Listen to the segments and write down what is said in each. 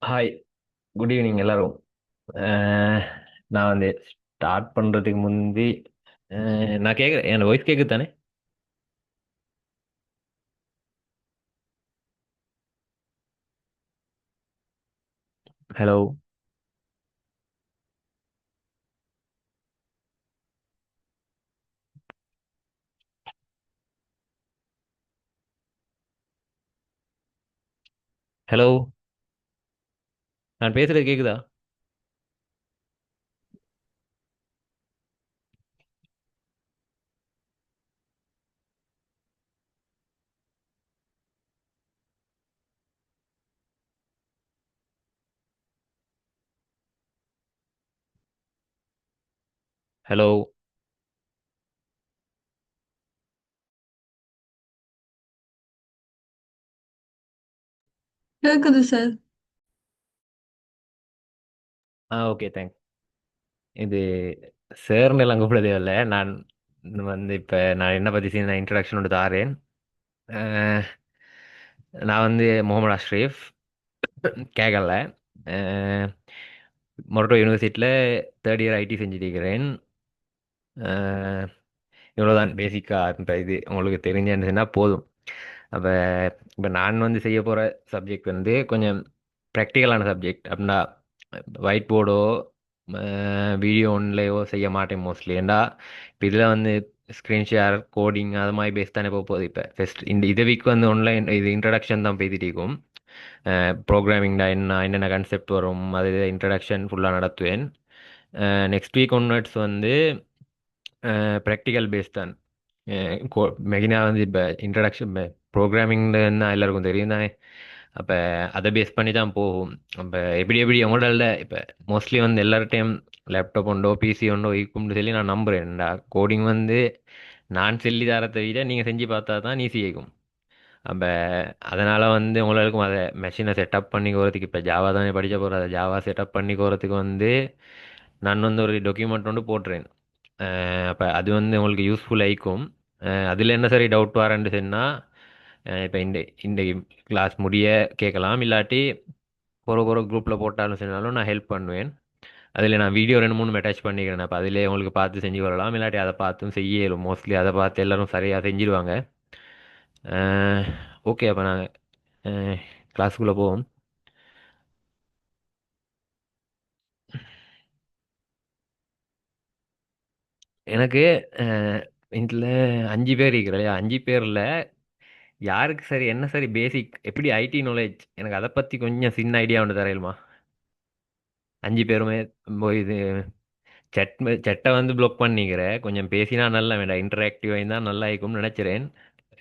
Hi, good evening எல்லாரும். அஹ், நான் வந்து ஸ்டார்ட் பண்ணுறதுக்கு முந்தி நான் கேட்குறேன், என் வாய்ஸ் கேட்குது தானே? ஹலோ. ஹலோ. நான் பேசுறது கேட்குதா? ஹலோ. கேக்குது சார். Okay, thanks. இது சேர்னு எல்லாம் கூப்பிட தேவையில்ல. நான் வந்து இப்போ நான் என்ன பற்றி நான் இன்ட்ரடக்ஷன் ஒன்று தாரேன். அஹ், நான் வந்து முகமது அஷ்ரீஃப், கேகல. மொரட்டோ யூனிவர்சிட்டியில் தேர்ட் இயர் ஐடி செஞ்சுட்டு இருக்கிறேன். இவ்வளோதான் பேசிக்காக. இப்போ இது உங்களுக்கு தெரிஞ்சுன்னா போதும். அப்போ இப்போ நான் வந்து செய்ய போகிற சப்ஜெக்ட் வந்து கொஞ்சம் ப்ராக்டிக்கலான சப்ஜெக்ட் அப்படின்னா, ஒயிட் போர்டோ வீடியோ ஒன்லையோ செய்ய மாட்டேன் மோஸ்ட்லி. ஏண்டா இப்போ இதில் வந்து ஸ்க்ரீன் ஷேர் கோடிங் அது மாதிரி பேஸ் தானே போக போகுது. இப்போ ஃபஸ்ட் இந்த வீக் வந்து ஆன்லைன் இது இன்ட்ரடக்ஷன் தான் பேசிட்டு இருக்கும். ப்ரோக்ராமிங்டா என்னென்ன கான்செப்ட் வரும் அது இன்ட்ரடக்ஷன் ஃபுல்லாக நடத்துவேன். நெக்ஸ்ட் வீக் ஒன்வர்ட்ஸ் வந்து ப்ராக்டிக்கல் பேஸ் தான். மெயினாக வந்து இப்போ இன்ட்ரடக்ஷன் ப்ரோக்ராமிங்னா எல்லாருக்கும் தெரியும் தானே. அப்போ அதை பேஸ் பண்ணி தான் போகும். அப்போ எப்படி எப்படி உங்களோட இப்போ மோஸ்ட்லி வந்து எல்லார்ட்டையும் லேப்டாப் உண்டோ பிசி உண்டோ இருக்கும்னு சொல்லி நான் நம்புகிறேன்டா. கோடிங் வந்து நான் சொல்லி தரத்தை விட நீங்கள் செஞ்சு பார்த்தா தான் ஈஸி ஆகும். அப்போ அதனால் வந்து உங்களுக்கும் அதை மெஷினை செட்டப் பண்ணிக்கிறதுக்கு இப்போ ஜாவா தானே படிக்க போகிற அதை ஜாவா செட்டப் பண்ணிக்கிறதுக்கு வந்து நான் வந்து ஒரு டாக்குமெண்ட் ஒன்று போட்டுறேன். அப்போ அது வந்து உங்களுக்கு யூஸ்ஃபுல் ஆயிக்கும். அதில் என்ன சரி டவுட் வரேன்னு சொன்னால் இப்போ இந்த கிளாஸ் முடிய கேட்கலாம். இல்லாட்டி ஒரு குரூப்பில் போட்டாலும் சொன்னாலும் நான் ஹெல்ப் பண்ணுவேன். அதில் நான் வீடியோ ரெண்டு மூணு அட்டாச் பண்ணிக்கிறேன். அப்போ அதிலே உங்களுக்கு பார்த்து செஞ்சு வரலாம். இல்லாட்டி அதை பார்த்தும் செய்ய இயலும். மோஸ்ட்லி அதை பார்த்து எல்லாரும் சரியாக செஞ்சிருவாங்க. ஓகே, அப்போ நாங்கள் கிளாஸுக்குள்ளே போவோம். எனக்கு இதில் 5 பேர் இருக்கிறலையா, 5 பேரில் யாருக்கு சரி என்ன சரி பேசிக் எப்படி ஐடி நாலேஜ் எனக்கு அதை பற்றி கொஞ்சம் சின்ன ஐடியா ஒன்று தரையிலுமா? 5 பேருமே போய் இது செட்டை வந்து பிளாக் பண்ணிக்கிறேன். கொஞ்சம் பேசினா நல்லா வேண்டாம், இன்டராக்டிவாக இருந்தால் நல்லா இருக்கும்னு நினச்சிறேன்.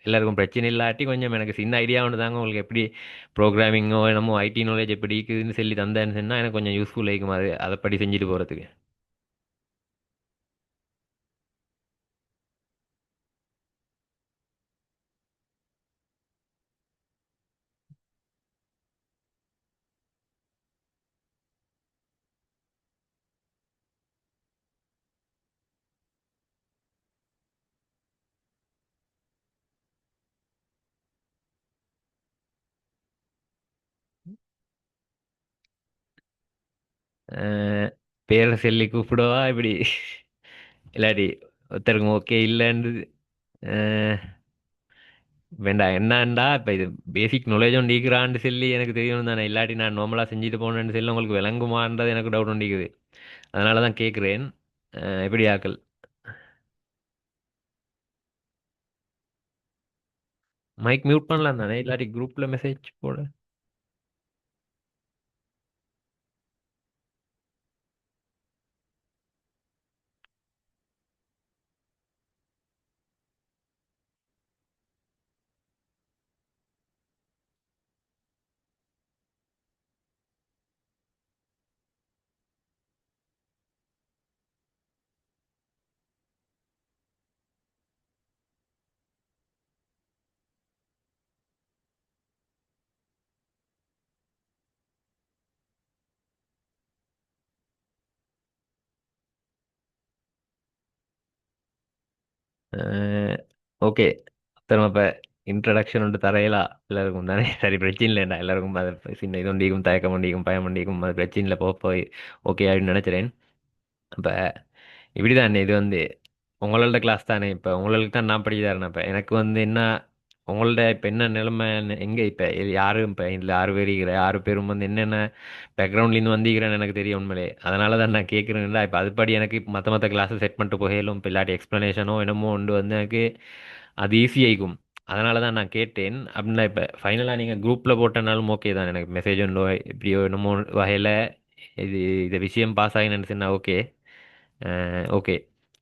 எல்லாருக்கும் பிரச்சனை இல்லாட்டி கொஞ்சம் எனக்கு சின்ன ஐடியா ஒன்று தாங்க. உங்களுக்கு எப்படி ப்ரோக்ராமிங்கோ என்னமோ ஐடி நாலேஜ் எப்படி இருக்குதுன்னு சொல்லி தந்தேன்னு சொன்னால் எனக்கு கொஞ்சம் யூஸ்ஃபுல் ஆகிக்கும். அது அதை படி செஞ்சுட்டு போகிறதுக்கு. அஹ், பேரை சொல்லி கூப்பிடவா இப்படி? இல்லாட்டி ஒருத்தருக்கும் ஓகே இல்லைன்னு வேண்டாம். என்னண்டா இப்போ இது பேசிக் நாலேஜ் ஒண்டிக்கிறான்னு சொல்லி எனக்கு தெரியணும் தானே. இல்லாட்டி நான் நார்மலாக செஞ்சுட்டு போனேன்னு சொல்லி உங்களுக்கு விளங்குமான்றது எனக்கு டவுட் ஒண்டிக்குது. அதனால தான் கேட்குறேன். எப்படி ஆக்கள்? மைக் மியூட் பண்ணலாம் தானே, இல்லாட்டி குரூப்பில் மெசேஜ் போட. ஓகே, திரும்ப இப்போ இன்ட்ரடக்ஷன் ஒன்று தரையலா எல்லாருக்கும் தானே சரி பிரச்சனை இல்லைண்டா எல்லாருக்கும் அது சின்ன இது ஒண்டிக்கும் தயக்கம் ஒண்டிக்கும் பயம் ஒண்டிக்கும் அது பிரச்சனை இல்லை போய் ஓகே அப்படின்னு நினைக்கிறேன். அப்போ இப்படிதான் இது வந்து உங்களோட கிளாஸ் தானே இப்போ உங்களுக்கு தான் நான் படிச்சு தரேன். இப்போ எனக்கு வந்து என்ன உங்களோட இப்போ என்ன நிலைமை எங்கே இப்போ யாரும் இப்போ இதில் 6 பேர் இருக்கிற 6 பேரும் வந்து என்னென்ன பேக்ரவுண்ட்லேருந்து வந்திக்கிறேன்னு எனக்கு தெரியும் உண்மையிலே அதனால தான் நான் கேட்குறேன்ல. இப்போ அதுபடி எனக்கு மற்ற கிளாஸை செட் பண்ணிட்டு போகலும் இப்போ இல்லாட்டி எக்ஸ்ப்ளனேஷனோ என்னமோ உண்டு வந்து எனக்கு அது ஈஸி ஆயிக்கும். அதனால தான் நான் கேட்டேன். அப்படின்னா இப்போ ஃபைனலாக நீங்கள் குரூப்பில் போட்டனாலும் ஓகே தான் எனக்கு மெசேஜ் உண்டோ இப்படியோ என்னமோ வகையில் இது இந்த விஷயம் பாஸ் ஆகி நினச்சேன்னா ஓகே. ஓகே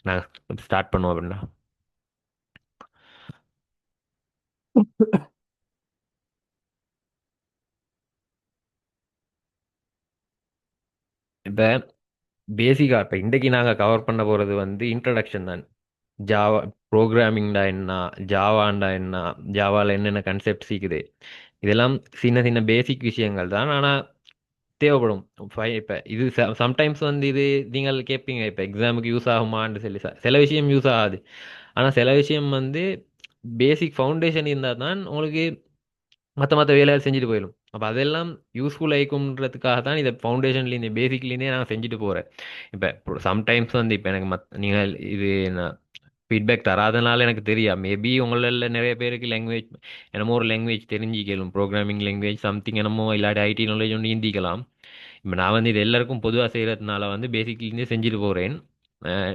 நான் ஸ்டார்ட் பண்ணுவோம் அப்படின்னா. இப்போ பேசிக்காக இப்போ இன்றைக்கு நாங்கள் கவர் பண்ண போகிறது வந்து இன்ட்ரடக்ஷன் தான். ஜாவா ப்ரோக்ராமிங்டா என்ன, ஜாவாண்டா என்ன, ஜாவாவில் என்னென்ன கான்செப்ட் இருக்குது, இதெல்லாம் சின்ன சின்ன பேசிக் விஷயங்கள் தான். ஆனால் தேவைப்படும். இப்போ இது சம்டைம்ஸ் வந்து இது நீங்கள் கேட்பீங்க இப்போ எக்ஸாமுக்கு யூஸ் ஆகுமான்னு சொல்லி சில விஷயம் யூஸ் ஆகாது. ஆனால் சில விஷயம் வந்து பேசிக் ஃபவுண்டேஷன் இருந்தால் தான் உங்களுக்கு மற்ற வேலைகள் செஞ்சுட்டு போயிடும். அப்போ அதெல்லாம் யூஸ்ஃபுல் ஆயிக்கும்ன்றதுக்காக தான் இதை ஃபவுண்டேஷன்லேருந்து பேசிக்லேருந்தே நான் செஞ்சுட்டு போகிறேன். இப்போ சம்டைம்ஸ் வந்து இப்போ எனக்கு நீங்கள் இது ஃபீட்பேக் தராதனால எனக்கு தெரியும் மேபி உங்களில் நிறைய பேருக்கு லாங்குவேஜ் என்னமோ ஒரு லாங்குவேஜ் தெரிஞ்சிக்கலாம் ப்ரோக்ராமிங் லாங்குவேஜ் சம்திங் என்னமோ இல்லாட்டி ஐடி நாலேஜ் ஒன்று ஈந்திக்கலாம். இப்போ நான் வந்து இது எல்லாருக்கும் பொதுவாக செய்கிறதுனால வந்து பேசிக்லேருந்தே செஞ்சுட்டு போகிறேன்.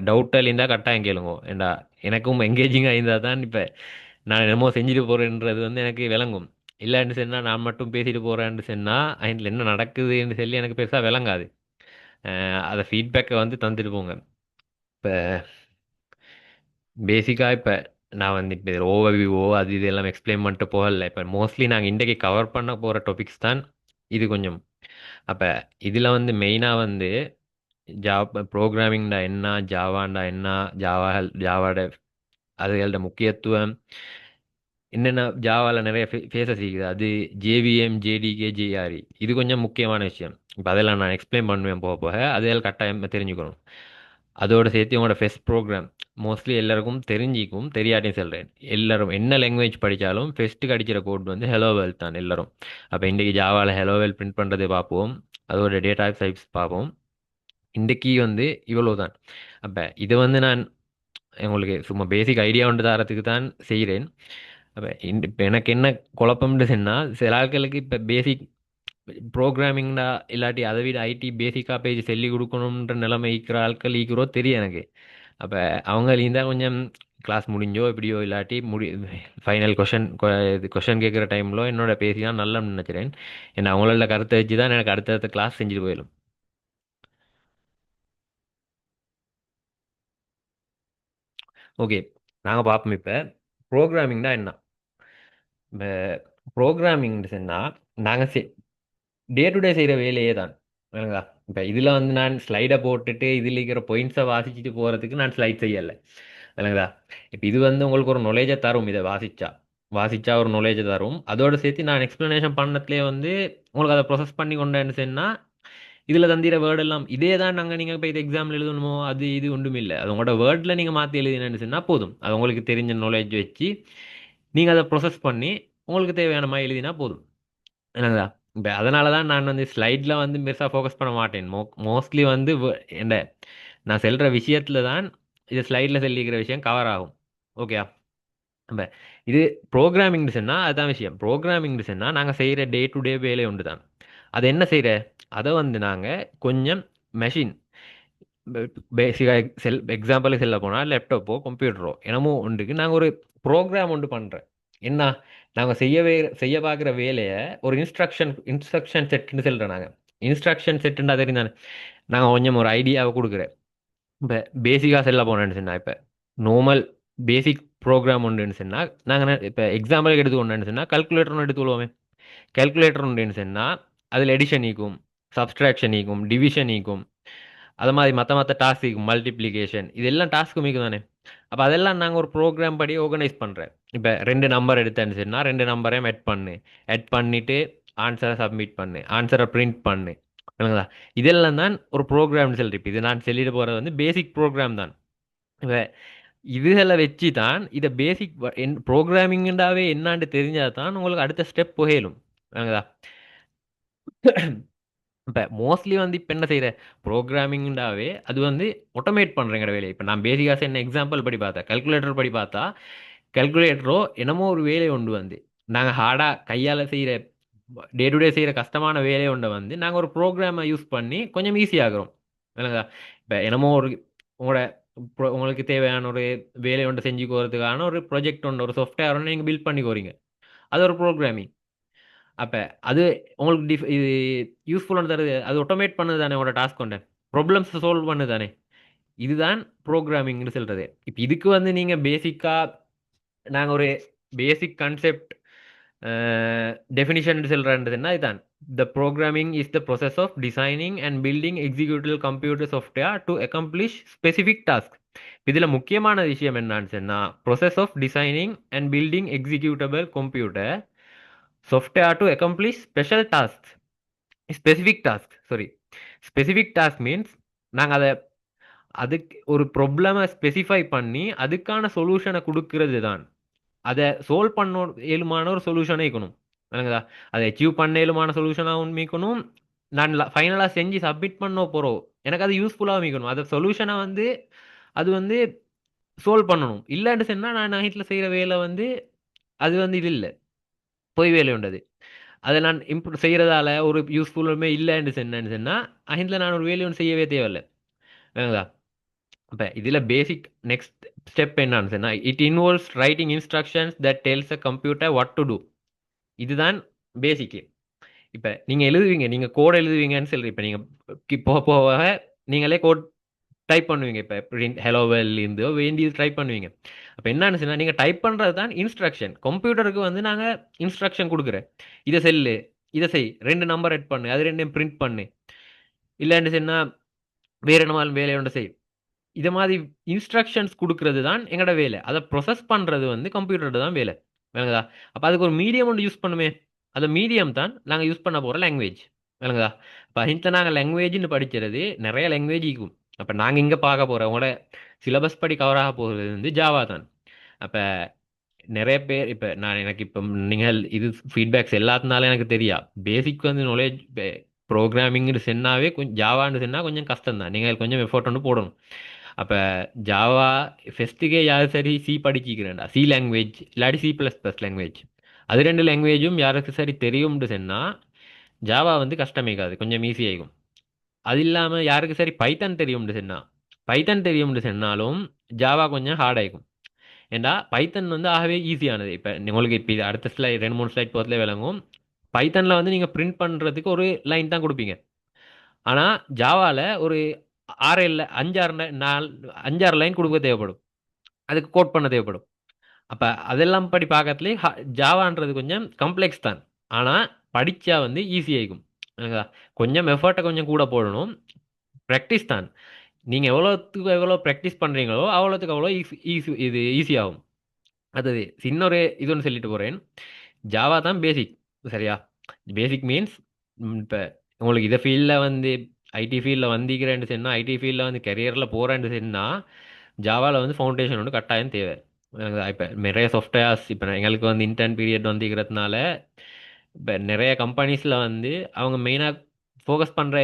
டவுட்டாக இருந்தால் கட்டாயம் கேளுங்க ஏண்டா எனக்கும் எங்கேஜிங்காக இருந்தால் தான் இப்போ நான் என்னமோ செஞ்சுட்டு போகிறேன்றது வந்து எனக்கு விளங்கும். இல்லைன்னு சொன்னால் நான் மட்டும் பேசிட்டு போகிறேன்னு சொன்னால் அதில் என்ன நடக்குதுன்னு சொல்லி எனக்கு பெருசாக விளங்காது. அதை ஃபீட்பேக்கை வந்து தந்துட்டு போங்க. இப்போ பேசிக்காக இப்போ நான் வந்து இப்போ ஓவர்வியூவோ அது இது எல்லாம் எக்ஸ்பிளைன் பண்ணிட்டு போகல. இப்போ மோஸ்ட்லி நாங்கள் இன்றைக்கி கவர் பண்ண போகிற டாபிக்ஸ் தான் இது கொஞ்சம். அப்போ இதில் வந்து மெயினாக வந்து ப்ரோக்ராமிங்டா என்ன, ஜாவாண்டா என்ன, ஜாவாட அதுகளோட முக்கியத்துவம் என்னென்ன, ஜாவாவில் நிறைய ஃபேஸஸ் இருக்குது அது ஜேவிஎம் ஜேடிகே ஜேஆர்இ இது கொஞ்சம் முக்கியமான விஷயம். இப்போ அதெல்லாம் நான் எக்ஸ்பிளைன் பண்ணுவேன் போக போக அதெல்லாம் கட்டாயம் தெரிஞ்சுக்கணும். அதோட சேர்த்து உங்களோட ஃபெஸ்ட் ப்ரோக்ராம் மோஸ்ட்லி எல்லாருக்கும் தெரிஞ்சிக்கும் தெரியாட்டியும் சொல்கிறேன். எல்லாரும் என்ன லாங்குவேஜ் படித்தாலும் ஃபெஸ்ட்டுக்கு அடிக்கிற கோட் வந்து ஹெலோ வேல் தான் எல்லாரும். அப்போ இன்றைக்கி ஜாவாவில் ஹெலோ வேல் பிரிண்ட் பண்ணுறது பார்ப்போம். அதோட டேட்டா டைப்ஸ் பார்ப்போம். இன்றைக்கி வந்து இவ்வளோ தான். அப்போ இதை வந்து நான் உங்களுக்கு சும்மா பேசிக் ஐடியா ஒன்று தரத்துக்கு தான் செய்கிறேன். அப்போ இப்போ எனக்கு என்ன குழப்பம்னு சொன்னால் சில ஆட்களுக்கு இப்போ பேசிக் ப்ரோக்ராமிங்டா இல்லாட்டி அதை விட ஐடி பேசிக்காக பேசி சொல்லி கொடுக்கணுன்ற நிலைமை இருக்கிற ஆட்கள் ஈக்கிறோ தெரியும் எனக்கு. அப்போ அவங்க இருந்தால் கொஞ்சம் கிளாஸ் முடிஞ்சோ எப்படியோ இல்லாட்டி ஃபைனல் கொஷன் கேட்குற டைம்லோ என்னோட பேசி தான் நல்லா நினச்சிறேன். ஏன்னா அவங்களோட கருத்தை வச்சு தான் எனக்கு அடுத்தடுத்த கிளாஸ் செஞ்சுட்டு போயிடும். ஓகே நாங்கள் பார்ப்போம். இப்போ ப்ரோக்ராமிங்னா என்ன. இப்போ ப்ரோக்ராமிங்னு சொன்னால் நாங்கள் டே டு டே செய்கிற வேலையே தான். இல்லைங்களா. இப்போ இதில் வந்து நான் ஸ்லைடை போட்டுட்டு இதில் இருக்கிற பாயிண்ட்ஸை வாசிச்சுட்டு போகிறதுக்கு நான் ஸ்லைட் செய்யலை. இல்லைங்களா. இப்போ இது வந்து உங்களுக்கு ஒரு நாலேஜை தரும். இதை வாசிச்சா ஒரு நாலேஜை தரும். அதோட சேர்த்து நான் எக்ஸ்ப்ளனேஷன் பண்ணதுலேயே வந்து உங்களுக்கு அதை ப்ரொசஸ் பண்ணி கொண்டேன்னு சொன்னால் இதில் தந்திர வேர்டு எல்லாம் இதே தான். நாங்கள் நீங்கள் இப்போ இது எக்ஸாம்பிள் எழுதணுமோ அது இது ஒன்றும் இல்லை. அது உங்களோட வேர்டில் நீங்கள் மாற்றி எழுதினேன்னு சொன்னால் போதும். அது உங்களுக்கு தெரிஞ்ச நாலேஜ் வச்சு நீங்கள் அதை ப்ரொசஸ் பண்ணி உங்களுக்கு தேவையான மாதிரி எழுதினா போதும். என்னங்களா. இப்போ அதனால தான் நான் வந்து ஸ்லைடில் வந்து பெருசாக ஃபோக்கஸ் பண்ண மாட்டேன். மோஸ்ட்லி வந்து என்ன நான் சொல்கிற விஷயத்தில் தான் இது ஸ்லைடில் சொல்லிக்கிற விஷயம் கவர் ஆகும். ஓகே. நம்ம இது ப்ரோக்ராமிங்னு சொன்னால் அதுதான் விஷயம். ப்ரோக்ராமிங்னு சொன்னால் நாங்கள் செய்கிற டே டு டே வேலை உண்டு தான். அது என்ன செய்கிற அதை வந்து நாங்கள் கொஞ்சம் மெஷின் பேசிக்காக எக்ஸாம்பிளுக்கு சொல்ல போனால் லேப்டாப்போ கம்ப்யூட்டரோ என்னமோ ஒன்றுக்கு நாங்கள் ஒரு ப்ரோக்ராம் ஒன்று பண்ணுறேன். என்ன நாங்கள் செய்ய பார்க்குற வேலையை ஒரு இன்ஸ்ட்ரக்ஷன் செட்டுன்னு சொல்கிறேன். நாங்கள் இன்ஸ்ட்ரக்ஷன் செட்டுன்னு அது தானே. நாங்கள் கொஞ்சம் ஒரு ஐடியாவை கொடுக்குறேன். இப்போ பேசிக்காக சொல்ல போனேன்னு சொன்னால் இப்போ நார்மல் பேசிக் ப்ரோக்ராம் ஒன்றுன்னு சொன்னால் நாங்கள் இப்போ எக்ஸாம்பிளுக்கு எடுத்துக்கொண்டேன்னு சொன்னால் கல்குலேட்டர் ஒன்று எடுத்துக்கொள்வோமே. கால்குலேட்டர் ஒன்றுன்னு சொன்னால் அதில் எடிஷன் ஈக்கும், சப்ஸ்ட்ராக்ஷன் ஈக்கும், டிவிஷன் ஈக்கும், அது மாதிரி மற்ற டாஸ்க் ஈக்கும், மல்டிப்ளிகேஷன் இதெல்லாம் டாஸ்க்கு மீக்கும் தானே. அப்போ அதெல்லாம் நாங்கள் ஒரு ப்ரோக்ராம் படி ஆர்கனைஸ் பண்ணுறேன். இப்போ 2 நம்பர் எடுத்தேன்னு சொன்னால் 2 நம்பரையும் ஆட் பண்ணிவிட்டு ஆன்சரை சப்மிட் பண்ணு, ஆன்சரை பிரிண்ட் பண்ணு. இல்லைங்களா. இதெல்லாம் தான் ஒரு ப்ரோக்ராம்னு சொல்லிட்டு இப்போ இது நான் சொல்லிட்டு போகிறது வந்து பேசிக் ப்ரோக்ராம் தான். இப்போ இதுகளை வச்சு தான் இதை பேசிக் ப்ரோக்ராமிங்டாவே என்னான்னு தெரிஞ்சால் தான் உங்களுக்கு அடுத்த ஸ்டெப் புகையலும். இப்போ மோஸ்ட்லி வந்து இப்போ என்ன செய்கிற ப்ரோக்ராமிங்டாவே அது வந்து ஆட்டோமேட் பண்ணுறேங்கிற வேலையை. இப்போ நான் பேசிக்காக என்ன எக்ஸாம்பிள் படி பார்த்தா, கல்குலேட்டர் படி பார்த்தா, கல்குலேட்டரோ என்னமோ ஒரு வேலையை கொண்டு வந்து நாங்கள் ஹார்டாக கையால் செய்கிற டே டு டே செய்கிற கஷ்டமான வேலையை ஒன்றை வந்து நாங்கள் ஒரு ப்ரோக்ராமை யூஸ் பண்ணி கொஞ்சம் ஈஸியாகிறோம். இல்லைங்களா? இப்போ என்னமோ ஒரு உங்களோட உங்களுக்கு தேவையான ஒரு வேலை ஒன்றை செஞ்சு போகிறதுக்கான ஒரு ப்ராஜெக்ட் ஒன்று, ஒரு சாஃப்ட்வேர் ஒன்று நீங்கள் பில்ட் பண்ணி போகிறீங்க. அது ஒரு ப்ரோக்ராமிங். அப்போ அது உங்களுக்கு இது யூஸ்ஃபுல்லான தருது, அது ஆட்டோமேட் பண்ணுது தானே உங்களோட டாஸ்க் கொண்ட ப்ராப்ளம்ஸ் சால்வ் பண்ணுது தானே. இதுதான் ப்ரோக்ராமிங்னு சொல்கிறது. இப்போ இதுக்கு வந்து நீங்கள் பேசிக்காக நாங்கள் ஒரு பேசிக் கான்செப்ட் டெஃபினிஷன் சொல்கிறதுன்னா இதுதான். The programming is the process of designing and building executive computer software to accomplish specific task. இதில் முக்கியமான விஷயம் என்னன்னு சொன்னால், process of designing and building executable computer software to accomplish special tasks, specific tasks, sorry. Specific task means நாங்கள் அதை அதுக்கு ஒரு ப்ராப்ளமை specify பண்ணி அதுக்கான சொல்யூஷனை கொடுக்கறது தான். அதை சோல்வ் பண்ண இயலுமான ஒரு சொல்யூஷனே இருக்கணும். இல்லைங்களா? அதை அச்சீவ் பண்ண இயலுமான சொல்யூஷனாகவும் மீக்கணும். நான் ஃபைனலாக செஞ்சு சப்மிட் பண்ண போகிறோம், எனக்கு அது யூஸ்ஃபுல்லாகவும் மீக்கணும். அதை சொல்யூஷனை வந்து அது வந்து சோல்வ் பண்ணணும். இல்லைன்னு சொன்னால் நான் நைட்டில் செய்கிற வேலை வந்து அது வந்து இது இல்லை, பொய் வேலை உண்டது. அதை நான் இம்ப்ரூவ் செய்கிறதால ஒரு யூஸ்ஃபுல்லுமே இல்லைன்னு சொன்னேன்னு அதில் நான் ஒரு வேலையை ஒன்று செய்யவே தேவையில்லை. இல்லைங்களா? இப்போ இதில் பேசிக் நெக்ஸ்ட் ஸ்டெப் என்னன்னு சொன்னால், it involves writing instructions that tells a computer what to do. இதுதான் பேசிக்கு. இப்போ நீங்கள் எழுதுவீங்க, நீங்கள் கோட் எழுதுவீங்கன்னு சொல்லி, இப்போ நீங்கள் போக போக நீங்களே கோட் டைப் பண்ணுவீங்க. இப்போ பிரிண்ட் ஹலோ வெல்லேருந்து வேண்டியது டைப் பண்ணுவீங்க. அப்போ என்னன்னு சொன்னால், நீங்கள் டைப் பண்ணுறது தான் இன்ஸ்ட்ரக்ஷன். கம்ப்யூட்டருக்கு வந்து நாங்கள் இன்ஸ்ட்ரக்ஷன் கொடுக்குறேன். இதை செல்லு, இதை செய், 2 நம்பர் எட் பண்ணு, அது 2 பிரிண்ட் பண்ணு, இல்லைன்னு சொன்னால் வேறு என்ன வேலையை ஒன்று செய். இதை மாதிரி இன்ஸ்ட்ரக்ஷன்ஸ் கொடுக்கறது தான் எங்களோட வேலை. அதை ப்ரொசஸ் பண்ணுறது வந்து கம்ப்யூட்டரோட தான் வேலை. விளங்குதா? அப்போ அதுக்கு ஒரு மீடியம் ஒன்று யூஸ் பண்ணுமே. அந்த மீடியம் தான் நாங்கள் யூஸ் பண்ண போகிற லாங்குவேஜ். விளங்குதா? அப்போ இந்த நாங்கள் லாங்குவேஜ்னு படிக்கிறது நிறைய லாங்குவேஜ் இருக்கும். அப்போ நாங்கள் இங்கே பார்க்க போகிற உங்களோட சிலபஸ் படி கவர் ஆக போகிறது வந்து ஜாவா தான். அப்போ நிறைய பேர் இப்போ எனக்கு இப்போ நீங்கள் இது ஃபீட்பேக்ஸ் எல்லாத்தினாலும் எனக்கு தெரியா. பேசிக் வந்து நாலேஜ் ப்ரோக்ராமிங்னு சொன்னாவே கொஞ்சம் ஜாவான்னு சொன்னால் கொஞ்சம் கஷ்டம் தான். நீங்கள் கொஞ்சம் எஃபோர்ட் ஒன்று போடணும். அப்போ ஜாவா ஃபெஸ்ட்டுக்கே யார் சரி சி படிச்சிக்கிறேன்டா, சி லாங்குவேஜ் இல்லாட்டி C++ லாங்குவேஜ், அது 2 லாங்குவேஜும் யாருக்கு சரி தெரியும்னு சொன்னால் ஜாவா வந்து கஷ்டமேக்காது, கொஞ்சம் ஈஸியாகும். அது இல்லாமல் யாருக்கு சரி பைத்தன் தெரியும்னு சொன்னால், பைத்தன் தெரியும்னு சொன்னாலும் ஜாவா கொஞ்சம் ஹார்ட் ஆகிக்கும். ஏண்டா பைத்தன் வந்து ஆகவே ஈஸியானது. இப்போ உங்களுக்கு இப்போ இது அடுத்த ஸ்லைட் 2 3 ஸ்லைட் போகிறதுல விளங்கும். பைத்தனில் வந்து நீங்கள் பிரிண்ட் பண்ணுறதுக்கு ஒரு லைன் தான் கொடுப்பீங்க. ஆனால் ஜாவாவில் ஒரு 6 இல்லை 5 6 லைன் கொடுக்க தேவைப்படும், அதுக்கு கோட் பண்ண தேவைப்படும். அப்போ அதெல்லாம் படி பார்க்கறதுலே ஜாவான்றது கொஞ்சம் காம்ப்ளெக்ஸ் தான். ஆனால் படித்தா வந்து ஈஸியாகும். கொஞ்சம் எஃபர்ட்டை கொஞ்சம் கூட போடணும், ப்ராக்டிஸ் தான். நீங்கள் எவ்வளோத்துக்கு எவ்வளோ ப்ராக்டிஸ் பண்ணுறீங்களோ அவ்வளோத்துக்கு அவ்வளோ இது ஈஸியாகும். அது சின்ன ஒரு இது ஒன்று சொல்லிட்டு போகிறேன். ஜாவா தான் பேசிக். சரியா? பேசிக் மீன்ஸ் இப்போ உங்களுக்கு இதை ஃபீல்டில் வந்து ஐடி ஃபீல்டில் வந்திக்கிறேன்னு சொன்னால், ஐடி ஃபீல்டில் வந்து கெரியரில் போகிறேன்னு சொன்னால் ஜாவாவில் வந்து ஃபவுண்டேஷன் ஒன்று கட்டாயம் தேவை. இப்போ நிறைய சாஃப்ட்வேர்ஸ் இப்போ எங்களுக்கு வந்து இன்டர்ன் பீரியட் வந்துக்கிறதுனால இப்போ நிறைய கம்பெனிஸில் வந்து அவங்க மெயினாக ஃபோக்கஸ் பண்ணுற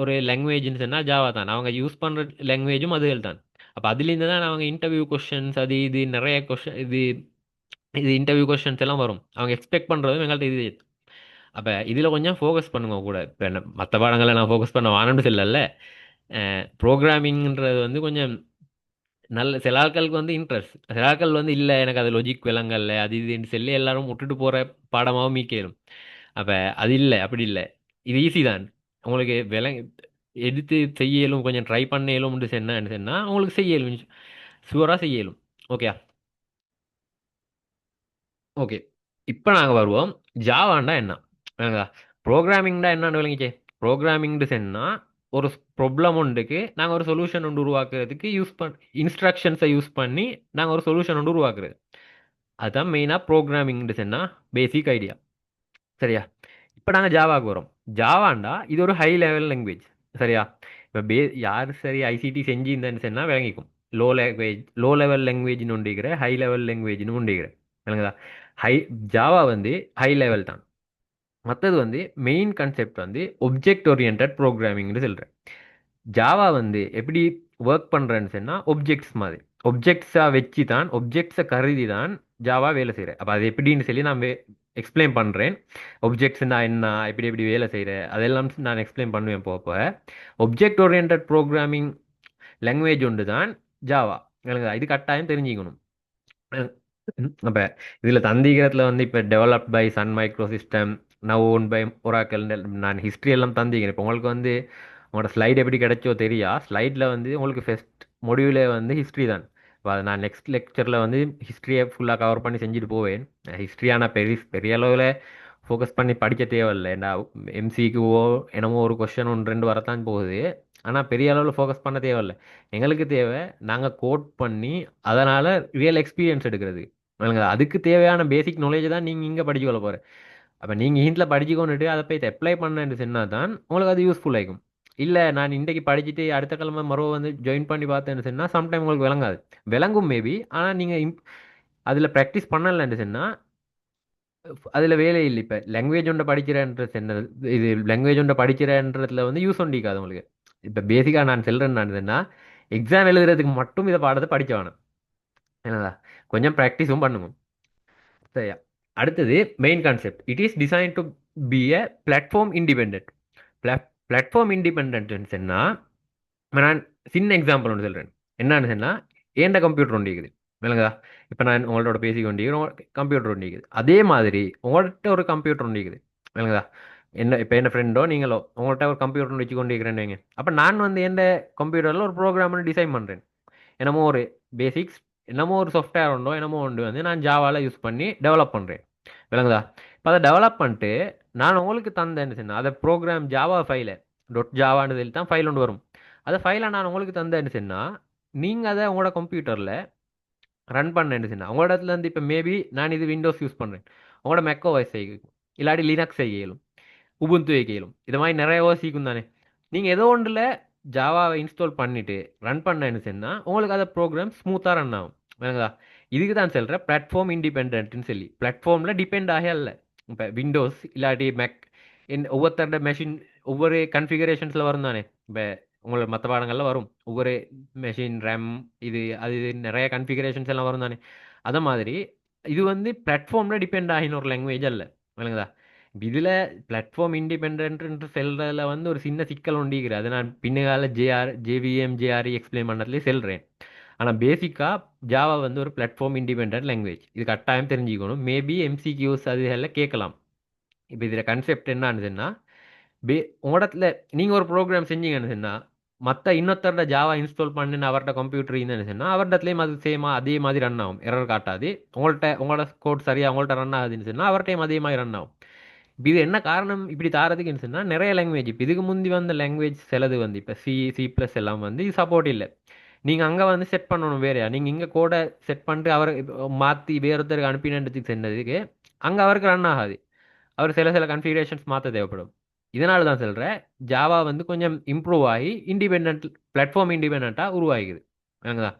ஒரு லாங்குவேஜ்னு சொன்னால் ஜாவா தான். அவங்க யூஸ் பண்ணுற லாங்குவேஜும் அதுகள் தான். அப்போ அதுலேருந்து தான் அவங்க இன்டர்வியூ கொஷின்ஸ் அது இது நிறைய கொஷின் இது இது இன்டர்வியூ கொஷின்ஸ் எல்லாம் வரும். அவங்க எக்ஸ்பெக்ட் பண்ணுறதும் எங்கள்கிட்ட இது. அப்போ இதில் கொஞ்சம் ஃபோக்கஸ் பண்ணுங்க கூட. இப்போ மற்ற பாடங்களை நான் ஃபோக்கஸ் பண்ண வானம்னு சொல்லல. ப்ரோக்ராமிங்கிறது வந்து கொஞ்சம் நல்ல சில ஆட்களுக்கு வந்து இன்ட்ரெஸ்ட், சில ஆட்கள் வந்து இல்லை எனக்கு அது லொஜிக் விளங்கல்ல அது இதுன்னு சொல்லி எல்லாரும் விட்டுட்டு போகிற பாடமாகவும் மீக்கேறும். அப்போ அது இல்லை, அப்படி இல்லை. இது ஈஸி தான். உங்களுக்கு எடுத்து செய்யலும், கொஞ்சம் ட்ரை பண்ண இயலும்னு சொன்னால் உங்களுக்கு செய்யலும், ஷுவராக செய்யலும். Okay okay. இப்போ நாங்கள் வருவோம் ஜாவாண்டா என்ன. ப்ரோக்ராமிங்டா என்னன்னு விளங்கிச்சே. ப்ரோக்ராமிங்னு சொன்னால் ஒரு ப்ராப்ளம் ஒன்றுக்கு நாங்கள் ஒரு சொல்யூஷன் ஒன்று உருவாக்குறதுக்கு இன்ஸ்ட்ரக்ஷன்ஸை யூஸ் பண்ணி நாங்கள் ஒரு சொல்யூஷன் ஒன்று உருவாக்குறது. அதுதான் மெயினாக ப்ரோக்ராமிங்னு சொன்னால் பேசிக் ஐடியா. சரியா? இப்போ நாங்கள் ஜாவாக்கு வரோம். ஜாவாண்டா இது ஒரு ஹை லெவல் லாங்குவேஜ். சரியா? இப்போ யார் சரி ஐசிடி செஞ்சுருந்தேன்னு சொன்னால் விளங்கிக்கும். லோ லெவல் லாங்குவேஜ்னு ஒண்டிக்கிற ஹை லெவல் லாங்குவேஜ்னு ஒண்டிக்கிற விளங்குதா. ஹை ஜாவா வந்து ஹை லெவல் தான். மற்றது வந்து மெயின் கான்செப்ட் வந்து ஒப்ஜெக்ட் ஓரியன்ட் ப்ரோக்ராமிங்னு சொல்கிறேன். ஜாவா வந்து எப்படி ஒர்க் பண்ணுறேன்னு சொன்னால் ஒப்ஜெக்ட்ஸ் மாதிரி ஒப்ஜெக்ட்ஸாக வச்சு தான் ஒப்ஜெக்ட்ஸை கருதி தான் ஜாவா வேலை செய்கிறேன். அப்போ அது எப்படின்னு சொல்லி நான் எக்ஸ்பிளைன் பண்ணுறேன். ஒப்ஜெக்ட்ஸ்னா என்ன, எப்படி எப்படி வேலை செய்கிறேன் அதெல்லாம் நான் எக்ஸ்பிளைன் பண்ணுவேன் போப்போ. ஒப்ஜெக்ட் ஓரியன்ட் ப்ரோக்ராமிங் லாங்குவேஜ் ஒன்று தான் ஜாவா. எனக்கு இது கட்டாயம் தெரிஞ்சுக்கணும். அப்போ இதில் தந்திக்கிறதுல வந்து இப்போ developed by Sun Micro System, now own by Oracle, நான் ஹிஸ்ட்ரி எல்லாம் தந்திக்கிறேன். இப்போ உங்களுக்கு வந்து உங்களோட ஸ்லைடு எப்படி கிடைச்சோ தெரியா, ஸ்லைடில் வந்து உங்களுக்கு ஃபர்ஸ்ட் மொடியூலே வந்து ஹிஸ்ட்ரி தான். இப்போ அதை நான் நெக்ஸ்ட் லெக்சரில் வந்து ஹிஸ்ட்ரியை ஃபுல்லாக கவர் பண்ணி செஞ்சுட்டு போவேன். ஹிஸ்ட்ரியான பெரிய பெரிய அளவில் ஃபோக்கஸ் பண்ணி படிக்க தேவையில்லை. ஏன்னா எம்சிக்குவோ என்னமோ ஒரு கொஸ்டின் ஒன்று ரெண்டு வரத்தான் போகுது. ஆனால் பெரிய அளவில் ஃபோக்கஸ் பண்ண தேவையில்லை. எங்களுக்கு தேவை நாங்கள் கோட் பண்ணி அதனால் ரியல் எக்ஸ்பீரியன்ஸ் எடுக்கிறது. அதுக்கு தேவையான பேசிக் நாலேஜ் தான் நீங்கள் இங்கே படிச்சு கொள்ள போகிற. அப்போ நீங்கள் ஹிண்டில் படிச்சுக்கொண்டுட்டு அதை போய் அப்ளை பண்ணேன்னு சொன்னால் தான் உங்களுக்கு அது யூஸ்ஃபுல் ஆகும். இல்லை நான் இன்றைக்கு படிச்சுட்டு அடுத்த கிழமை மறுவ வந்து ஜாயின் பண்ணி பார்த்தேன்னு சொன்னால் சம்டைம் உங்களுக்கு விளங்காது. விளங்கும் மேபி, ஆனால் நீங்கள் அதில் ப்ராக்டிஸ் பண்ணலன்னு சொன்னால் அதில் வேலை இல்லை. இப்போ லாங்குவேஜ் ஒன்றை படிக்கிறேன்றது என்ன, இது லாங்குவேஜ் ஒன்றை படிக்கிறேன்றதுல வந்து யூஸ் ஒண்டிக்காது உங்களுக்கு. இப்போ பேசிக்காக நான் சொல்கிறேன் நான் என்ன, எக்ஸாம் எழுதுறதுக்கு மட்டும் இதை பாடத்தை படிக்க வேணும். என்னதா கொஞ்சம் ப்ராக்டிஸும் பண்ணுங்க. சரியா. அடுத்தது main concept. It is design to be a platform independent. Platform independence என்ன, நான் சின்ன எக்ஸாம்பிள் ஒன்று சொல்கிறேன். என்னன்னு சொன்னால் ஏண்ட கம்ப்யூட்டர் ஒன்று இருக்குது விளங்குதா. இப்போ நான் உங்களோட பேசி கொண்டிருக்கிறேன், கம்ப்யூட்டர் ஒன்று இருக்குது. அதே மாதிரி உங்கள்கிட்ட ஒரு கம்ப்யூட்டர் ஒன்று இருக்குது விளங்குதா. என்ன இப்போ என்ன ஃப்ரெண்டோ நீங்களோ உங்கள்கிட்ட ஒரு கம்ப்யூட்டர் வச்சு கொண்டிருக்கிறேன்னு வைங்க. அப்போ நான் வந்து எந்த கம்ப்யூட்டரில் ஒரு ப்ரோக்ராம் டிசைன் பண்ணுறேன். என்னமோ ஒரு பேசிக்ஸ், என்னமோ ஒரு சாஃப்ட்வேர் உண்டோ என்னமோ ஒன்று வந்து நான் ஜாவாவில் யூஸ் பண்ணி டெவலப் பண்ணுறேன் விளங்குதா. இப்போ அதை டெவலப் பண்ணிட்டு நான் உங்களுக்கு தந்தேன்னு சொன்னேன், அதை ப்ரோக்ராம் ஜாவா ஃபைலை டொட் ஜாவான்னு சொல்லி தான் ஃபைல் ஒன்று வரும். அதை ஃபைலை நான் உங்களுக்கு தந்தேன்னு சொன்னால் நீங்கள் அதை உங்களோட கம்ப்யூட்டரில் ரன் பண்ணேன்னு சொன்னால் உங்களோட இடத்துல இருந்து இப்போ மேபி நான் இது விண்டோஸ் யூஸ் பண்ணுறேன், உங்களோட மெக்கோ வாய்ஸ் செய்யும், இல்லாட்டி லினக்ஸ் செய்யலும், உபுந்து வைக்கலும், இது மாதிரி நிறைய ஓசிக்கும் தானே. நீங்கள் ஏதோ ஒன்றில் ஜாவாவை இன்ஸ்டால் பண்ணிவிட்டு ரன் பண்ணேன்னு சொன்னால் உங்களுக்கு அதை ப்ரோக்ராம் ஸ்மூத்தாக ரன் ஆகும் வேணுங்களா. இதுக்கு தான் சொல்கிறேன் பிளாட்ஃபார்ம் இண்டிபெண்ட்னு சொல்லி. பிளாட்ஃபார்மில் டிபெண்ட் ஆக இல்லை. இப்போ விண்டோஸ் இல்லாட்டி மேக் ஒவ்வொருத்தரோட மெஷின் ஒவ்வொரு கன்ஃபிகரேஷன்ஸில் வரும் தானே. இப்போ உங்களோட மற்ற பாடங்களில் வரும் ஒவ்வொரு மெஷின் ரேம் இது அது இது நிறைய கன்ஃபிகரேஷன்ஸ் எல்லாம் வரும் தானே. அதை மாதிரி இது வந்து பிளாட்ஃபார்மில் டிபெண்ட் ஆகின ஒரு லாங்குவேஜ் அல்ல விளங்குதா. இதில் பிளாட்ஃபார்ம் இண்டிபெண்ட்ன்ற செல்றதுல வந்து ஒரு சின்ன சிக்கல் ஒண்டிக்கிறேன். அது நான் பின்னகால ஜேவிஎம் ஜேஆர்இ எக்ஸ்பிளைன் பண்ணதுலேயே செல்றேன். ஆனால் பேசிக்காக ஜாவா வந்து ஒரு பிளாட்ஃபார்ம் இண்டிபெண்ட் லாங்குவேஜ். இது கட்டாயம் தெரிஞ்சுக்கணும். மேபி எம்சிக்யூஸ் அது எல்லாம் கேட்கலாம். இப்போ இதில் கன்செப்ட் என்னன்னு சொன்னால் உங்களோட நீங்கள் ஒரு ப்ரோக்ராம் செஞ்சீங்கன்னு சொன்னால் மற்ற இன்னொருத்தரோட ஜாவா இன்ஸ்டால் பண்ணின்னு அவர்கிட்ட கம்ப்யூட்டர் இருந்தேன்னு சொன்னால் அவர்கிட்டலேயும் அது சேமாக அதே மாதிரி ரன் ஆகும், எரர் காட்டாது. உங்களோட கோட் சரியாக உங்கள்கிட்ட ரன் ஆகுதுன்னு சொன்னால் அவர்கிட்டையும் அதே மாதிரி ரன் ஆகும். இப்போ இது என்ன காரணம் இப்படி தாரதுக்குன்னு சொன்னால் நிறைய லாங்குவேஜ் இப்போ இதுக்கு முந்தி வந்த லாங்குவேஜ் சிலது வந்து இப்போ சி ப்ளஸ் எல்லாம் வந்து இது சப்போர்ட் இல்லை. நீங்கள் அங்கே வந்து செட் பண்ணணும் வேறையா, நீங்கள் இங்கே கோடை செட் பண்ணிட்டு அவர் மாற்றி வேறொருத்தருக்கு அனுப்பினதுக்கு சென்றதுக்கு அங்கே அவருக்கு ரன் ஆகாது. அவர் சில சில கன்ஃபிகரேஷன்ஸ் மாற்ற தேவைப்படும். இதனால தான் சொல்கிறேன் ஜாவா வந்து கொஞ்சம் இம்ப்ரூவ் ஆகி இண்டிபெண்ட் பிளாட்ஃபார்ம் இண்டிபெண்ட்டாக உருவாகிக்குது எனக்குதா.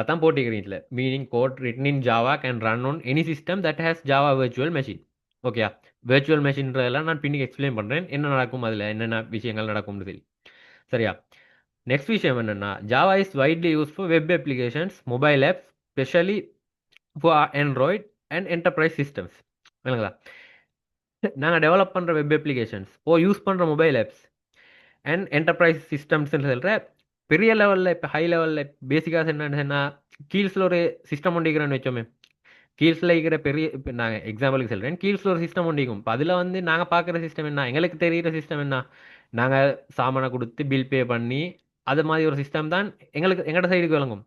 அதான் போட்டிக்கிறேன் இதில். Meaning code written in Java can run on any system that has Java virtual machine. ஓகேயா. வெர்ச்சுவல் மெஷின்றதெல்லாம் நான் பின்னுக்கு எக்ஸ்பிளைன் பண்ணுறேன் என்ன நடக்கும் அதில் என்னென்ன விஷயங்கள் நடக்கும்னு சொல்லி. சரியா. நெக்ஸ்ட் விஷயம் என்னென்னா Java is widely use for web applications, mobile apps, specially for Android and enterprise systems. இல்லைங்களா. நாங்கள் டெவலப் பண்ணுற வெப் அப்ளிகேஷன்ஸ் யூஸ் பண்ணுற மொபைல் ஆப்ஸ் அண்ட் என்டர்பிரைஸ் சிஸ்டம்ஸ்ன்னு சொல்கிற பெரிய லெவலில் இப்போ ஹை லெவலில் பேசிக்காக என்னென்னா கீழ்ஸில் ஒரு சிஸ்டம் ஒண்டிக்கிறேன்னு வச்சோமே. கீழ்ஸில் இருக்கிற பெரிய இப்போ நாங்கள் எக்ஸாம்பிளுக்கு சொல்கிறேன், கீழ்ஸில் ஒரு சிஸ்டம் ஒண்டிக்கும். இப்போ அதில் வந்து நாங்கள் பார்க்குற சிஸ்டம் என்ன, எங்களுக்கு தெரிகிற சிஸ்டம் என்ன, நாங்கள் சாமானை கொடுத்து பில் பே பண்ணி அது மாதிரி ஒரு சிஸ்டம் தான் எங்களோட சைடுக்கு விளங்கும்.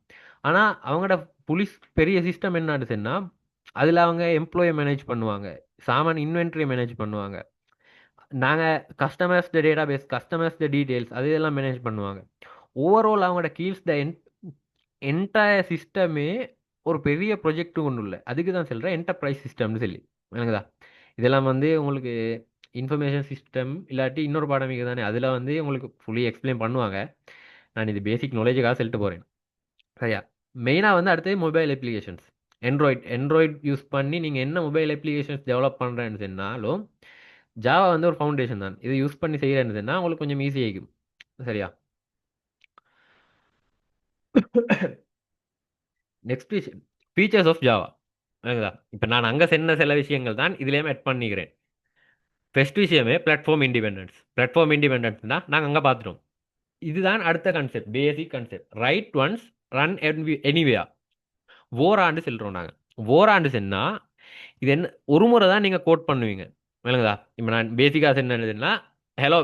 ஆனால் அவங்களோட பெரிய சிஸ்டம் என்னன்னு சொன்னால் அதில் அவங்க எம்ப்ளாயை மேனேஜ் பண்ணுவாங்க, சாமான் இன்வென்ட்ரி மேனேஜ் பண்ணுவாங்க, நாங்கள் customers data base, customers details அது இதெல்லாம் மேனேஜ் பண்ணுவாங்க. ஓவரால் அவங்களோட கீழ்ஸ் என்டையர் சிஸ்டமே ஒரு பெரிய ப்ரொஜெக்ட் கொண்டு இல்லை. அதுக்கு தான் சொல்கிறேன் என்டர்பிரைஸ் சிஸ்டம்னு சொல்லி எனக்குதா. இதெல்லாம் வந்து உங்களுக்கு இன்ஃபர்மேஷன் சிஸ்டம் இல்லாட்டி இன்னொரு பாடம் தானே அதில் வந்து உங்களுக்கு ஃபுல்லி எக்ஸ்பிளைன் பண்ணுவாங்க. நான் இது பேசிக் நாலேஜுக்காக சொல்லிட்டு போகிறேன். சரியா? மெயினாக வந்து அடுத்தது மொபைல் அப்ளிகேஷன்ஸ். Android யூஸ் பண்ணி நீங்கள் என்ன மொபைல் அப்ளிகேஷன்ஸ் டெவலப் பண்ணுறேன்னு சொன்னாலும் ஜாவா வந்து ஒரு ஃபவுண்டேஷன் தான். இதை யூஸ் பண்ணி செய்கிறேன்னு சொன்னால் உங்களுக்கு கொஞ்சம் ஈஸி ஆகிக்கும். சரியா? Next features of Java. சரிங்களா? இப்போ நான் அங்கே சொன்ன சில விஷயங்கள் தான் இதுலேயும் ஆட் பண்ணிக்கிறேன். ஃபர்ஸ்ட் விஷயமே பிளாட்ஃபார்ம் இண்டிபெண்டன்ஸ். பிளாட்ஃபார்ம் இண்டிபெண்டன்ஸ் தான் நாங்கள் அங்கே பார்த்துட்டோம். இதுதான் அடுத்த concept, basic concept. Right once, run anyway. ஓராண்டு செல்றோம் நாங்கள். ஓராண்டு சென்னா இது என்ன, ஒரு முறை தான் நீங்கள் கோட் பண்ணுவீங்க. விளங்குதா? இப்போ நான் பேசிக்காக சொன்னதுன்னா ஹலோ,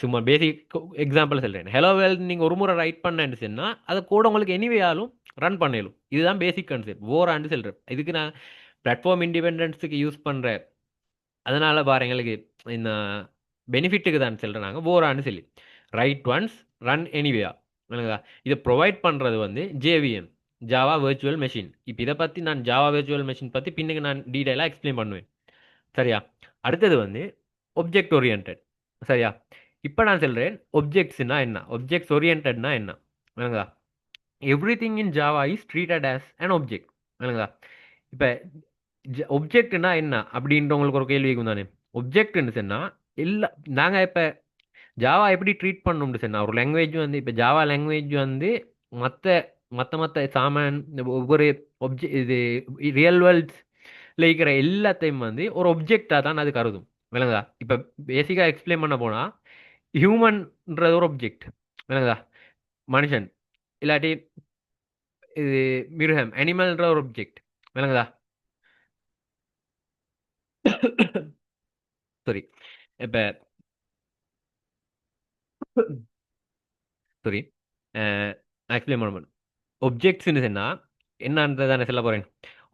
சும்மா பேசிக் எக்ஸாம்பிள் சொல்கிறேன். ஹலோ வேல் நீங்கள் ஒரு முறை ரைட் பண்ணேன்னு சொன்னால் அதை கூட உங்களுக்கு எனிவே ஆலும் ரன் பண்ணிடும். இதுதான் பேசிக் கான்செப்ட். ஓராண்டு செல்கிறேன். இதுக்கு நான் பிளாட்ஃபார்ம் இண்டிபெண்டன்ஸுக்கு யூஸ் பண்ணுறேன். அதனால பாரு எங்களுக்கு இந்த பெனிஃபிட்டுக்கு தான் சொல்கிறேன். நாங்கள் ஓராண்டு சொல்லி ரைட் ஒன்ஸ், ரன் எனிவேயா. இதை ப்ரொவைட் பண்ணுறது வந்து ஜேவிஎம், ஜாவா வெர்ச்சுவல் மெஷின். இப்போ இதை பற்றி நான் ஜாவா வெர்ச்சுவல் மெஷின் பற்றி பின்னுக்கு நான் டீட்டெயிலாக எக்ஸ்பிளைன் பண்ணுவேன். சரியா? அடுத்தது வந்து ஒப்ஜெக்ட் ஓரியன்ட். சரியா? இப்போ நான் சொல்கிறேன் ஒப்ஜெக்ட்ஸ்னா என்ன, ஒப்ஜெக்ட்ஸ் ஓரியன்ட்னா என்ன. விளங்குதா? Every thing in Java is treated as an object. விளங்குதா? இப்போ ஒப்ஜெக்ட்னா என்ன அப்படின்றவங்களுக்கு ஒரு கேள்வி இருக்கும் தானே. ஒப்ஜெக்ட்னு சொன்னால் எல்லா நாங்கள் இப்போ ஜாவா எப்படி ட்ரீட் பண்ணணும்னு சொன்னால் ஒரு லாங்குவேஜ் வந்து இப்போ ஜாவா லாங்குவேஜ் வந்து மற்ற மற்ற மற்ற சாமான் ஒவ்வொரு இது ரியல் வேர்ல்ட்ஸில் இருக்கிற எல்லாத்தையும் வந்து ஒரு ஒப்ஜெக்டாக தான் அது கருதும். விளங்குதா? இப்போ பேசிக்காக எக்ஸ்பிளைன் பண்ண போனால் ஹியூமன்ன்றது ஒரு ஒப்ஜெக்ட். விளங்குதா? மனுஷன் இல்லாட்டி இது மிருகம் அனிமல்ன்ற ஒரு ஒப்ஜெக்ட். விளங்குதா? சாரி. இப்போ சாரி, எக்ஸ்பிளைன் பண்ண ஒப்ஜெக்ட்ஸ்னு சொன்னா என்னன்றதை நான் சொல்ல போறேன்.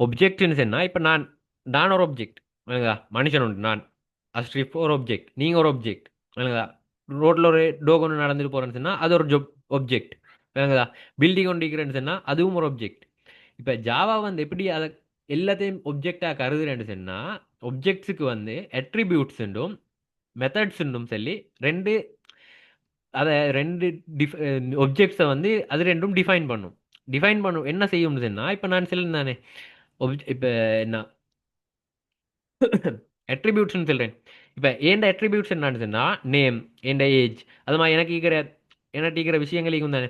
ஒப்ஜெக்ட்னு சொன்னா இப்போ நான் ஒரு ஒப்ஜெக்ட். மனுஷன் உண்டு, நான் அஸ்ட்ரிப் ஒரு ஒப்ஜெக்ட், நீங்க ஒரு ஒப்ஜெக்ட். ரோட்ல ஒரு டோக் ஒன்று நடந்துட்டு போறேன்னு சொன்னா அது ஒரு ஒப்ஜெக்ட். பில்டிங் ஒன்று இருக்கிறேன்னு சொன்னா அதுவும் ஒரு ஒப்ஜெக்ட். இப்போ ஜாவா வந்து எப்படி அதை எல்லாத்தையும் ஒப்ஜெக்டாக கருதுறேன்னு சொன்னா ஒப்ஜெக்ட்ஸுக்கு வந்து அட்ரிபியூட்ஸ் உண்டும் மெத்தட்ஸ் உண்டும் சொல்லி ரெண்டு, அதை ரெண்டு ஒப்ஜெக்ட்ஸை வந்து அது ரெண்டும் டிஃபைன் பண்ணும். டிஃபைன் பண்ணும் என்ன செய்யும்னு சொன்னா இப்போ நான் சொல்லுறேன் தானே இப்போ என்ன அட்ரிபியூட்ஸ்னு சொல்கிறேன். இப்போ ஏண்ட அட்ரிபியூட்ஸ் என்னன்னு சொன்னால் நேம், என் ஏஜ், அது மாதிரி எனக்கு இருக்கிற எனக்கு இருக்கிற விஷயங்களையும் தானே.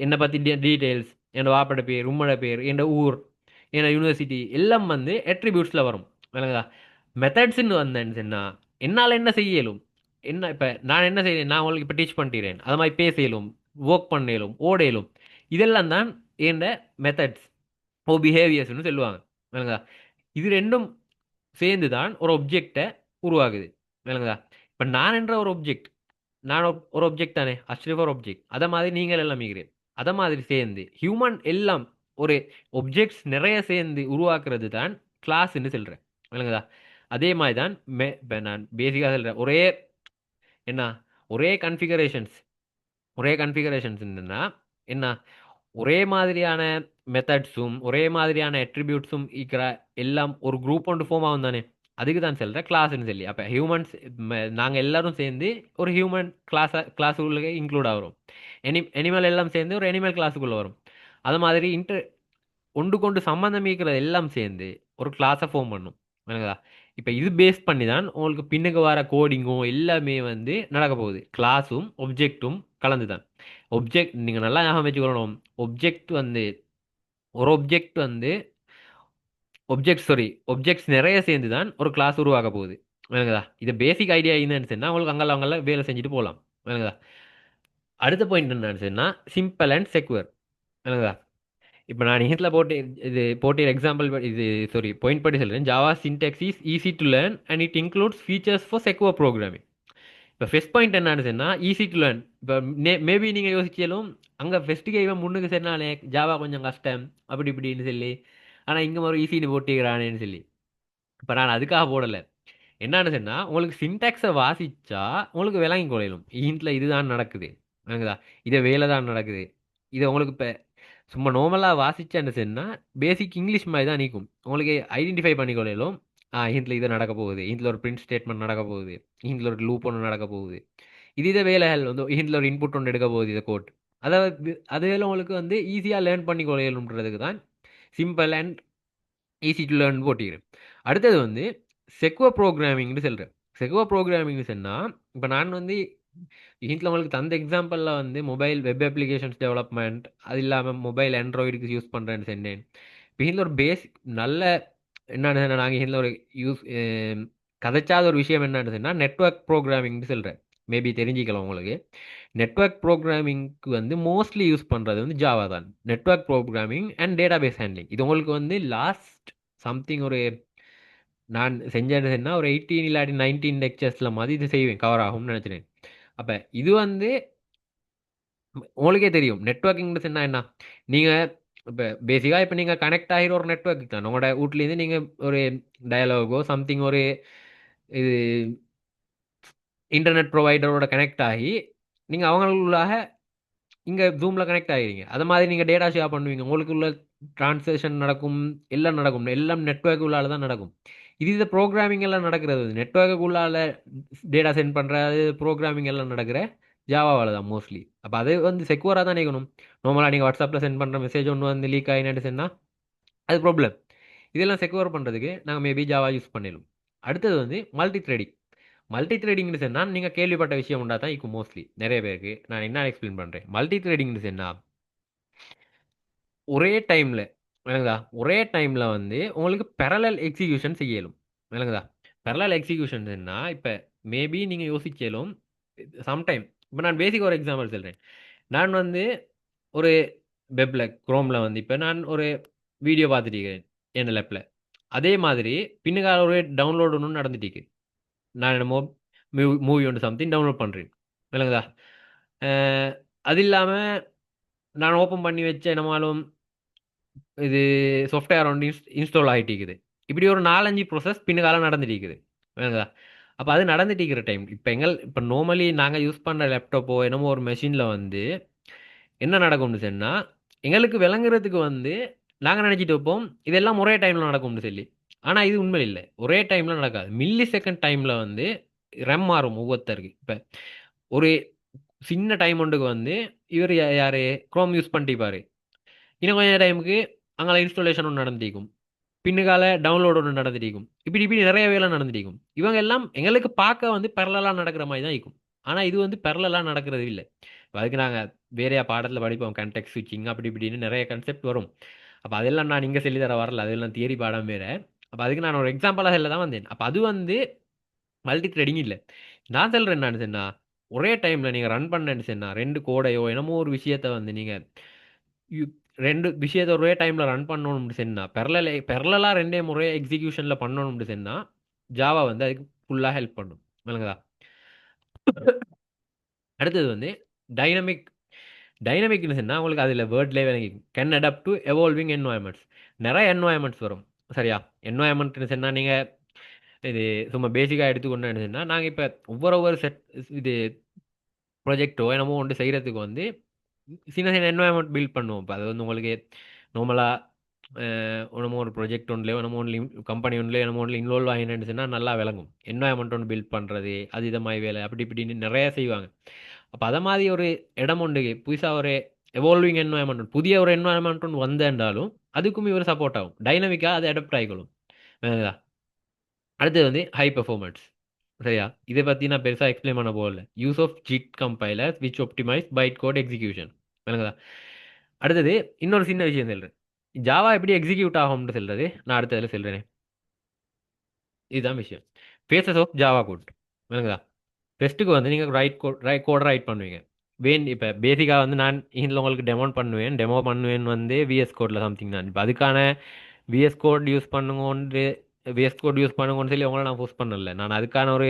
என்னை பற்றி டீட்டெயில்ஸ், என் வாப்பட பேர், உம்மோட பேர், என் ஊர், என் யூனிவர்சிட்டி எல்லாம் வந்து அட்ரிபியூட்ஸில் வரும். விளங்குதா? மெத்தட்ஸ்ன்னு வந்தேன்னு சொன்னால் என்னால் என்ன செய்ய இயலும், என்ன இப்போ நான் என்ன செய்யறேன், நான் உங்களுக்கு இப்போ டீச் பண்ணிடுறேன். அது மாதிரி பேச இயலும், ஒர்க் பண்ண இயலும், ஓட இயலும். இதெல்லாம் தான் என் மெத்தட்ஸ் ஓ பிஹேவியர்ஸ்னு சொல்லுவாங்க. விளங்குதா? இது ரெண்டும் சேர்ந்து தான் ஒரு ஒப்ஜெக்டை உருவாகுது. விளங்குதா? இப்போ நான் என்ற ஒரு ஒப்ஜெக்ட், நான் ஒரு ஒப்ஜெக்ட் தானே, அஸ்ட்ரிஃப் ஒரு ஒப்ஜெக்ட். அதை மாதிரி நீங்கள் எல்லாம் மிகிறேன். அதை மாதிரி சேர்ந்து ஹியூமன் எல்லாம் ஒரு ஒப்ஜெக்ட்ஸ் நிறைய சேர்ந்து உருவாக்குறது தான் கிளாஸ்ன்னு சொல்கிறேன். விளங்குதா? அதே மாதிரி தான் இப்போ நான் பேசிக்காக சொல்கிறேன். என்ன ஒரே கன்ஃபிகரேஷன்ஸ், ஒரே கன்ஃபிகரேஷன்ஸ் என்னன்னா என்ன, ஒரே மாதிரியான மெத்தட்ஸும் ஒரே மாதிரியான அட்ரிபியூட்ஸும் இருக்கிற எல்லாம் ஒரு குரூப் ஒன்று ஃபார்ம் ஆகும் தானே. அதுக்கு தான் சொல்கிறேன் கிளாஸ்ன்னு சொல்லி. அப்போ ஹியூமன்ஸ் நாங்கள் எல்லாரும் சேர்ந்து ஒரு ஹியூமன் கிளாஸுக்குள்ளே இன்க்ளூட் ஆகிறோம். அனிமல் எல்லாம் சேர்ந்து ஒரு அனிமல் கிளாஸுக்குள்ளே வரும். அது மாதிரி ஒன்று கொண்டு சம்மந்தம் இருக்கிறது எல்லாம் சேர்ந்து ஒரு கிளாஸை ஃபார்ம் பண்ணும். எனக்குதா? இப்போ இது பேஸ் பண்ணி தான் உங்களுக்கு பின்னுக்கு வர கோடிங்கும் எல்லாமே வந்து நடக்க போகுது. கிளாஸும் ஒப்ஜெக்ட்டும் கலந்து தான். ஒப்ஜெக்ட் நீங்கள் நல்லா ஞாபகம் வச்சுக்கணும். ஒப்ஜெக்ட் வந்து ஒரு ஒப்ஜெக்ட் வந்து ஒப்ஜெக்ட்ஸ் நிறைய சேர்ந்து தான் ஒரு கிளாஸ் உருவாக போகுது. விளங்குதா? இது பேசிக் ஐடியா என்னன்னு சொன்னா உங்களுக்கு அங்கெல்லாம் வேலை செஞ்சுட்டு போகலாம். விளங்குதா? அடுத்த பாயிண்ட் என்னன்னு சொன்னா சிம்பிள் அண்ட் செக்யூர். விளங்குதா? இப்போ நான் இதில் போட்டு எக்ஸாம்பிள் இது சாரி பாயிண்ட் படி சொல்கிறேன். Java Sintex is easy to learn and it includes features for secure programming. இப்போ ஃபர்ஸ்ட் பாயிண்ட் என்னன்னு சொன்னால் ஈஸி டு லேர்ன். இப்போ மேபி நீங்கள் யோசிச்சாலும் அங்கே ஃபெஸ்ட்டுக்கு இவன் முன்னுக்கு சொன்னாலே ஜாவா கொஞ்சம் கஷ்டம் அப்படி இப்படின்னு சொல்லி, ஆனால் இங்கே ஒரு ஈஸின்னு போட்டிக்கிறானேன்னு சொல்லி. இப்போ நான் அதுக்காக போடலை. என்னன்னு சொன்னால் உங்களுக்கு சின்டாக்ஸை வாசிச்சா உங்களுக்கு விளங்கி கொள்ளையிலும் இன்ட்ல இதுதான் நடக்குது. விளங்குதா? இதை வேலை தான் நடக்குது. இதை உங்களுக்கு இப்போ சும்மா நார்மலாக வாசிச்சேன்னு சொன்னால் பேசிக் இங்கிலீஷ் மாதிரி தான் நீக்கும். உங்களுக்கு ஐடென்டிஃபை பண்ணிக்கொள்ளும். இதில் இது நடக்க போகுது, இதில் ஒரு பிரிண்ட் ஸ்டேட்மெண்ட் நடக்க போகுது, இதில் ஒரு லூப் ஒன்று நடக்க போகுது, இது இதை வேலைகள் வந்து இதில் ஒரு இன்புட் ஒன்று எடுக்க போகுது இதை கோட். அதை அதில் உங்களுக்கு வந்து ஈஸியாக லேர்ன் பண்ணி கொள்ளணுன்றதுக்கு தான் simple and easy to learn போட்டிக்கிறேன். அடுத்தது வந்து செக்வோ ப்ரோக்ராமிங்னு சொல்கிறேன். செக்வோ ப்ரோக்ராமிங்னு சொன்னால் இப்போ நான் வந்து வீட்டில் உங்களுக்கு தந்த எக்ஸாம்பிளில் வந்து மொபைல் வெப் அப்ளிகேஷன்ஸ் டெவலப்மெண்ட், அது இல்லாமல் மொபைல் ஆண்ட்ராய்டுக்கு யூஸ் பண்ணுறேன்னு சொன்னேன். இப்போ இதில் ஒரு பேசிக் நல்ல என்னென்னு நாங்கள் இதில் ஒரு யூஸ் கதைச்சாத ஒரு விஷயம் என்னன்னு சொன்னால் நெட்வொர்க் ப்ரோக்ராமிங்னு சொல்கிறேன். மேபி தெரிஞ்சிக்கலாம் உங்களுக்கு. நெட்வொர்க் ப்ரோக்ராமிங்க்கு வந்து மோஸ்ட்லி யூஸ் பண்ணுறது வந்து ஜாவா தான். Network programming and database handling இது உங்களுக்கு வந்து லாஸ்ட் சம்திங் ஒரு நான் செஞ்சேன்னா ஒரு 18 இல்லாட்டி 19 லெக்சர்ஸில் மாதிரி இது செய்வேன், கவர் ஆகும்னு நினச்சினேன். அப்போ இது வந்து உங்களுக்கே தெரியும் நெட்வொர்க்கிங்னு சொன்னா என்ன. நீங்கள் இப்போ பேசிக்காக இப்போ நீங்கள் கனெக்ட் ஆகிற ஒரு நெட்வொர்க் தான் உங்களோட வீட்லேருந்து நீங்கள் ஒரு டயலாகோ சம்திங் ஒரு இது இன்டர்நெட் ப்ரொவைடரோட கனெக்ட் ஆகி நீங்கள் அவங்களுள்ளாக இங்கே ஜூமில் கனெக்ட் ஆகிறீங்க. அது மாதிரி நீங்கள் டேட்டா ஷேர் பண்ணுவீங்க, உங்களுக்குள்ள ட்ரான்ஸ்லேஷன் நடக்கும், எல்லாம் நடக்கும், எல்லாம் நெட்வொர்க் உள்ளால தான் நடக்கும். இது ப்ரோக்ராமிங் எல்லாம் நடக்கிறது நெட்வொர்க்கு உள்ளால டேட்டா சென்ட் பண்ணுறது ப்ரோக்ராமிங் எல்லாம் நடக்கிற ஜாவாவால் தான் மோஸ்ட்லி. அப்போ அது வந்து செக்யூராக தான் இருக்கணும். நார்மலாக நீங்கள் வாட்ஸ்அப்பில் சென்ட் பண்ணுற மெசேஜ் ஒன்று வந்து லீக் ஆகினு சொன்னால் அது ப்ராப்ளம். இதெல்லாம் செக்யூர் பண்ணுறதுக்கு நாங்கள் மேபி ஜாவா யூஸ் பண்ணிடலாம். அடுத்தது வந்து மல்டி த்ரெடிங். மல்டி த்ரெடிங்னு சொன்னால் நீங்கள் கேள்விப்பட்ட விஷயம் உண்டா தான் இருக்கும் மோஸ்ட்லி நிறைய பேருக்கு. நான் என்ன எக்ஸ்பிளைன் பண்ணுறேன். மல்டி த்ரெடிங்னு சொன்னால் ஒரே டைமில் விளங்குதா, ஒரே டைமில் வந்து உங்களுக்கு பெரலல் எக்ஸிக்யூஷன் செய்யலும். விளங்குதா, பெரலல் எக்ஸிக்யூஷன்னா இப்போ மேபி நீங்கள் யோசிக்கலும் சம்டைம். இப்போ நான் பேசிக் ஒரு எக்ஸாம்பிள் சொல்கிறேன். நான் வந்து ஒரு வெப்பில் குரோமில் வந்து இப்போ நான் ஒரு வீடியோ பார்த்துட்டு இருக்கிறேன் என் லேப்பில். அதே மாதிரி பின்னுக்கால ஒரு டவுன்லோட் ஒன்று நடந்துட்டு நான் என்னமோ மூவி ஒன்று சம்திங் டவுன்லோட் பண்ணுறேன். விளங்குதா, அது இல்லாமல் நான் ஓப்பன் பண்ணி வச்ச என்னமாலும் இது சாஃப்ட்வேர் ஒன்று இன்ஸ்டால் ஆகிட்டு இருக்குது. இப்படி ஒரு 4-5 ப்ரோசஸ் பின்னுக்காலம் நடந்துட்டு இருக்குது. விளங்குதா, அப்போ அது நடந்துட்டு இருக்கிற டைம் இப்போ நார்மலி நாங்கள் யூஸ் பண்ணுற லேப்டாப்போ என்னமோ ஒரு மெஷினில் வந்து என்ன நடக்கும்னு சொன்னால் எங்களுக்கு விளங்குறதுக்கு வந்து நாங்கள் நினச்சிட்டு வைப்போம் இதெல்லாம் ஒரே டைமில் நடக்கும்னு சொல்லி. ஆனால் இது உண்மை இல்லை, ஒரே டைமில் நடக்காது. மில்லி செகண்ட் டைமில் வந்து ரெம் மாறும் ஒவ்வொருத்தருக்கு. இப்போ ஒரு சின்ன டைம் ஒன்றுக்கு வந்து இவர் யார் குரோம் யூஸ் பண்ணிப்பாரு, இன்னும் கொஞ்சம் டைமுக்கு அங்கே இன்ஸ்டாலேஷன் ஒன்று நடந்திருக்கும், பின்னுக்கால டவுன்லோட் ஒன்று நடந்துருக்கும், இப்படி இப்படி நிறைய வேலை நடந்துருக்கும். இவங்க எல்லாம் எங்களுக்கு பார்க்க வந்து பெரலலாக நடக்கிற மாதிரி தான் இருக்கும். ஆனால் இது வந்து பெரலலாக நடக்கிறது இல்லை. அதுக்கு நாங்கள் வேறையா பாடத்தில் படிப்போம், கண்டெக்ட் ஸ்விட்சிங் அப்படி இப்படின்னு நிறைய கான்செப்ட் வரும். அப்போ அதெல்லாம் நான் இங்கே சொல்லி தர வரல, அதெல்லாம் தியரி பாடம் வேறு. அப்போ அதுக்கு நான் ஒரு எக்ஸாம்பிளாக சொல்ல தான் வந்தேன். அப்போ அது வந்து மல்டி த்ரெடிங் இல்லை. நான் சொல்கிறேன் என்னன்னு சொன்னால் ஒரே டைமில் நீங்கள் ரன் பண்ணேன்னு சொன்னால் ரெண்டு கோடையோ என்னமோ ஒரு விஷயத்தை வந்து நீங்கள் ரெண்டு விஷயத்தை ஒரே டைமில் ரன் பண்ணணும்னு சொன்னால் பெரலாக ரெண்டே முறை எக்ஸிக்யூஷனில் பண்ணணும்னு சொன்னால் ஜாவா வந்து அதுக்கு ஃபுல்லாக ஹெல்ப் பண்ணும். விளங்குதா, அடுத்தது வந்து டைனமிக். டைனமிக்னு சொன்னால் உங்களுக்கு அதில் வேர்ட்லேயே விளங்கி can adapt to evolving environments. நிறைய என்வாயன்மெண்ட்ஸ் வரும். சரியா, என்வாயன்மெண்ட்னு சொன்னால் நீங்கள் இது சும்மா பேசிக்காக எடுத்துக்கொண்டு சொன்னால் நாங்கள் இப்போ ஒவ்வொரு செட் இது ப்ராஜெக்டோ என்னமோ ஒன்று செய்கிறதுக்கு வந்து சின்ன சின்ன என்வாயன்மெண்ட் பில்ட் பண்ணுவோம். இப்போ அது வந்து உங்களுக்கு நார்மலாக என்னமோ ஒரு ப்ரொஜெக்ட் ஒன்றுலையோ என்னமோ ஒன்று கம்பெனி ஒன்றுலையோ என்னமோ ஒன்றில் இன்வால்வ் ஆகினேன்னு நல்லா விளங்கும். என்வாயன்மெண்ட் ஒன்று பில்ட் பண்ணுறது அது இதை மாதிரி வேலை அப்படி இப்படின்னு நிறைய செய்வாங்க. அப்போ அதை மாதிரி ஒரு இடம் ஒன்று புதுசாக ஒரு எவால்விங் என்வாயன்மெண்ட் புதிய ஒரு என்வாயன்மெண்ட் ஒன்று வந்தேன்றாலும் அதுக்கும் இவர் சப்போர்ட் ஆகும். டைனமிக்காக அது அடாப்ட் ஆகிக்கொள்ளும். அடுத்தது வந்து ஹை பெர்ஃபார்மன்ஸ். சரியா, இதை பற்றி நான் பெருசாக எக்ஸ்பிளைன் பண்ண போகல. Use of JIT compiler which optimise byte code execution. விளங்குதா, அடுத்தது இன்னொரு சின்ன விஷயம் சொல்கிறேன். ஜாவா எப்படி எக்ஸிக்யூட் ஆகும்னு சொல்கிறது நான் அடுத்ததில் சொல்கிறேன். இதுதான் விஷயம். Phases of Java code. விளங்குதா, ஃபெஸ்ட்டுக்கு வந்து நீங்கள் கோட் ரைட் பண்ணுவீங்க. இப்போ பேசிக்காக வந்து நான் இதில் உங்களுக்கு டெமோ பண்ணுவேன் வந்து விஎஸ் கோடில் சம்திங் தான். இப்போ அதுக்கான விஎஸ் கோட் யூஸ் பண்ணுங்கன்னு சொல்லி உங்களை நான் போஸ்ட் பண்ணல. நான் அதுக்கான ஒரு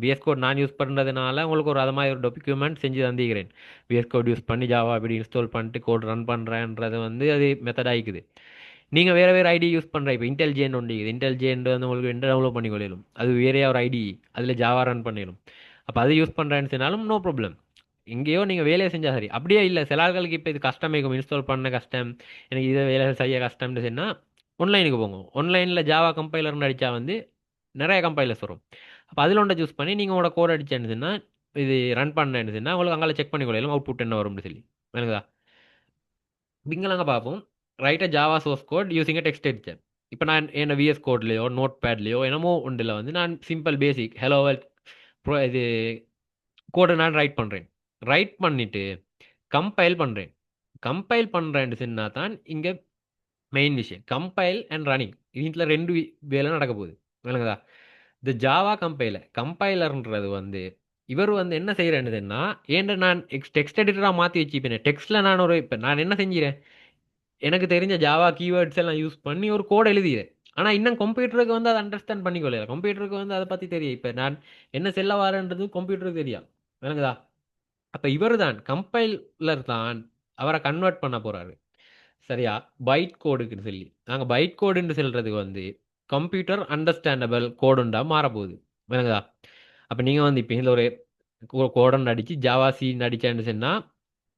விஎஸ் கோட் நான் யூஸ் பண்ணுறதுனால உங்களுக்கு ஒரு அது மாதிரி ஒரு டாக்குமெண்ட் செஞ்சு தந்திக்கிறேன். விஎஸ் கோட் யூஸ் பண்ணி ஜாவா அப்படி இன்ஸ்டால் பண்ணிட்டு கோட் ரன் பண்ணுறேன்றது வந்து அது மெத்தடாகிக்குது. நீங்கள் வேறு வேறு ஐடி யூஸ் பண்ணுற இப்போ இன்டெலிஜென்ட் ஒன்று இன்டெலிஜென்ட் வந்து உங்களுக்கு என்ன டவுன்லோட் பண்ணி கொள்ளும், அது வேறையா ஒரு ஐடி, அதில் ஜாவா ரன் பண்ணிடும். அப்போ அது யூஸ் பண்ணுறேன்னு சொன்னாலும் நோ ப்ராப்ளம். எங்கேயோ நீங்கள் வேலையை செஞ்சால் சரி. அப்படியே இல்லை சில ஆட்களுக்கு இப்போ இது கஷ்டமேக்கும், இன்ஸ்டால் பண்ண கஷ்டம், எனக்கு இதை வேலை செய்ய கஷ்டம்னு சொன்னால் ஆன்லைனுக்கு போங்க. ஆன்லைனில் ஜாவா கம்பைலர்னு அடித்தா வந்து நிறைய கம்பைலர்ஸ் வரும். அப்போ அதில் ஒன்றை சூஸ் பண்ணி நீங்கள் உங்களோட கோட் அடிச்சேன்னு சொன்னால் இது ரன் பண்ணேன்னு சொன்னால் உங்களுக்கு அங்கே செக் பண்ணி கொள்ளையிலும் அவுட்புட் என்ன வரும்னு சொல்லி. விளங்குதா? இங்கெல்லாம் பார்ப்போம். Write a Java source code using a text editor. இப்போ நான் என்ன விஎஸ் கோட்லேயோ நோட் பேட்லேயோ என்னமோ ஒன்றில் வந்து நான் சிம்பிள் பேசிக் ஹலோ வேர்ல்ட் இது கோடை நான் ரைட் பண்ணுறேன். ரைட் பண்ணிட்டு கம்பைல் பண்ணுறேன். கம்பைல் பண்ணுறேன்னு சொன்னா தான் இங்கே மெயின் விஷயம். கம்பைல் அண்ட் ரன்னிங் இதில் ரெண்டு வேலை நடக்க போகுது. விளங்குதா? இந்த ஜாவா கம்பைலர்ன்றது வந்து இவர் வந்து என்ன செய்யறேன்னுதுன்னா, ஏன்டா நான் டெக்ஸ்ட் எடிட்டராக மாற்றி வச்சுப்பேன். டெக்ஸ்ட்டில் நான் ஒரு இப்போ நான் என்ன செஞ்சிறேன், எனக்கு தெரிஞ்ச ஜாவா கீவேர்ட்ஸ் எல்லாம் யூஸ் பண்ணி ஒரு கோட் எழுதிறேன். ஆனால் இன்னும் கம்ப்யூட்டருக்கு வந்து அதை அண்டர்ஸ்டாண்ட் பண்ணிக்கொள்ள. கம்ப்யூட்டருக்கு வந்து அதை பற்றி தெரியும். இப்போ நான் என்ன செல்ல வரேன்றது கம்ப்யூட்டருக்கு தெரியும். விளங்குதா? அப்ப இவர் தான் கம்பைலர் தான் அவரை கன்வெர்ட் பண்ண போறாரு. சரியா? பைட் கோடுக்குன்னு சொல்லி நாங்க பைட் கோடுன்னு சொல்றதுக்கு வந்து கம்ப்யூட்டர் அண்டர்ஸ்டாண்டபிள் கோடுண்டா மாறப்போகுது. விளங்குதா? அப்ப நீங்க வந்து இப்ப இதுல ஒரு கோடன் அடிச்சு ஜாவா சி அடிச்சேன்னு சொன்னா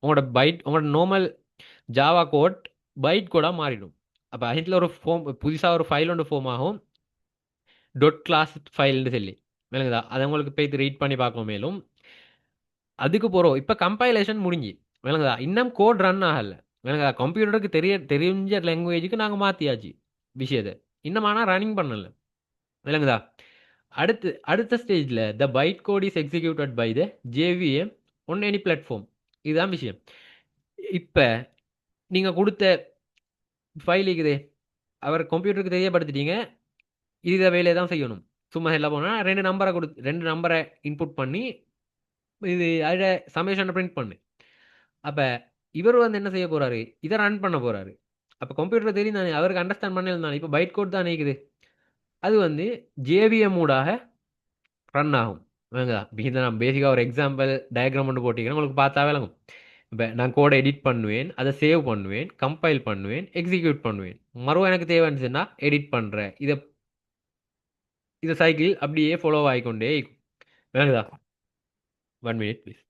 உங்களோட நார்மல் ஜாவா கோட் பைட் கோடா மாறிடும். அப்ப அதுல ஒரு ஃபார்ம் புதுசா ஒரு ஃபைல் ஒன்று ஃபார்ம் ஆகும். டொட் கிளாஸ் ஃபைல்னு சொல்லி. விளங்குதா? அதை உங்களுக்கு போய் ரீட் பண்ணி பார்க்க மேலும் அதுக்கு போறோம். இப்ப கம்பைலேஷன் முடிஞ்சு. விளங்குதா? இன்னும் கோட் ரன் ஆகல. விளங்குதா? கம்ப்யூட்டருக்கு தெரிஞ்ச லாங்குவேஜுக்கு நாங்க மாத்தியாச்சு விஷயத்தை. இன்னும் ஆனா ரன்னிங் பண்ணல. விளங்குதா? அடுத்த ஸ்டேஜ்ல the byte code is executed by the JVM on any platform. இதுதான் விஷயம். இப்ப நீங்க கொடுத்த ஃபைல் இருக்குதே, அவர் கம்ப்யூட்டருக்கு தெரியப்படுத்திட்டீங்க. இத வேலையை தான் செய்யணும். சும்மா எல்லாம் போனா ரெண்டு நம்பரை இன்புட் பண்ணி இது அதில் சமேஷனை பிரிண்ட் பண்ணு. அப்ப இவர் வந்து என்ன செய்ய போறாரு, இதை ரன் பண்ண போறாரு. அப்ப கம்ப்யூட்டர் தெரியும் தானே, அவருக்கு அண்டர்ஸ்டாண்ட் பண்ணியிருந்தானே. இப்போ பைட் கோட் தான் இருக்குது. அது வந்து ஜேவிஎம் ஊடாக ரன் ஆகும். வேங்கதா? இதை நான் பேசிக்காக ஒரு எக்ஸாம்பிள் டயக்ராம் ஒன்று போட்டிக்கிறேன், உங்களுக்கு பார்த்தா விளங்கும். இப்போ நான் கோடை எடிட் பண்ணுவேன், அதை சேவ் பண்ணுவேன், கம்பைல் பண்ணுவேன், எக்ஸிக்யூட் பண்ணுவேன். மறுவ எனக்கு தேவைன்னு எடிட் பண்ணுறேன். இதை சைக்கிள் அப்படியே ஃபாலோ ஆகிக்கொண்டே இருக்கும். வேணுதா? 1 மினிட் ப்ளீஸ்.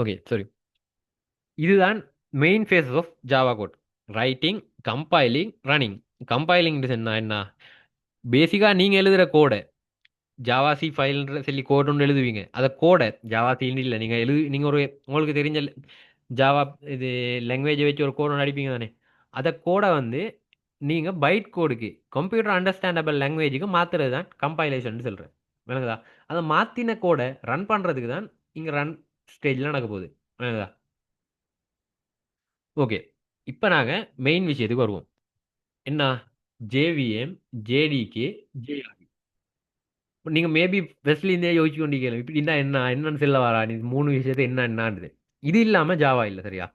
ஓகே, சரி. இதுதான் main phases of Java code. Writing, compiling, running. Compiling என்ன பேசிக்காக நீங்கள் எழுதுகிற கோடை ஜாவா சி ஃபைல்ன்ற சொல்லி கோட் ஒன்று எழுதுவீங்க. அதை கோடை ஜாவா சின்னு இல்லை, நீங்கள் ஒரு உங்களுக்கு தெரிஞ்ச ஜாவா இது லாங்குவேஜை வச்சு ஒரு கோட் ஒன்று அடிப்பீங்க தானே. அதை கோடை வந்து நீங்கள் பைட் கோடுக்கு கம்ப்யூட்டர் அண்டர்ஸ்டாண்டபிள் லாங்குவேஜுக்கு மாற்றுறது தான் கம்பைலேஷன் சொல்கிறேன். விளங்குதா? அதை மாற்றின கோடை ரன் பண்ணுறதுக்கு தான் இங்கே ரன் ஸ்டேஜில் நடக்க போகுது. விளங்குதா? ஓகே. இப்போ நாங்கள் மெயின் விஷயத்துக்கு வருவோம். என்ன? JVM, JDK, JRE. நீங்கள் மேபி ஃபர்ஸ்ட்லேருந்தே யோசிச்சு கொண்டிருக்கலாம், இப்படின்னா என்னன்னு சொல்ல வரா நீ 3 விஷயத்தை என்னான்றது. இது இல்லாமல் ஜாவா இல்லை. சரியா?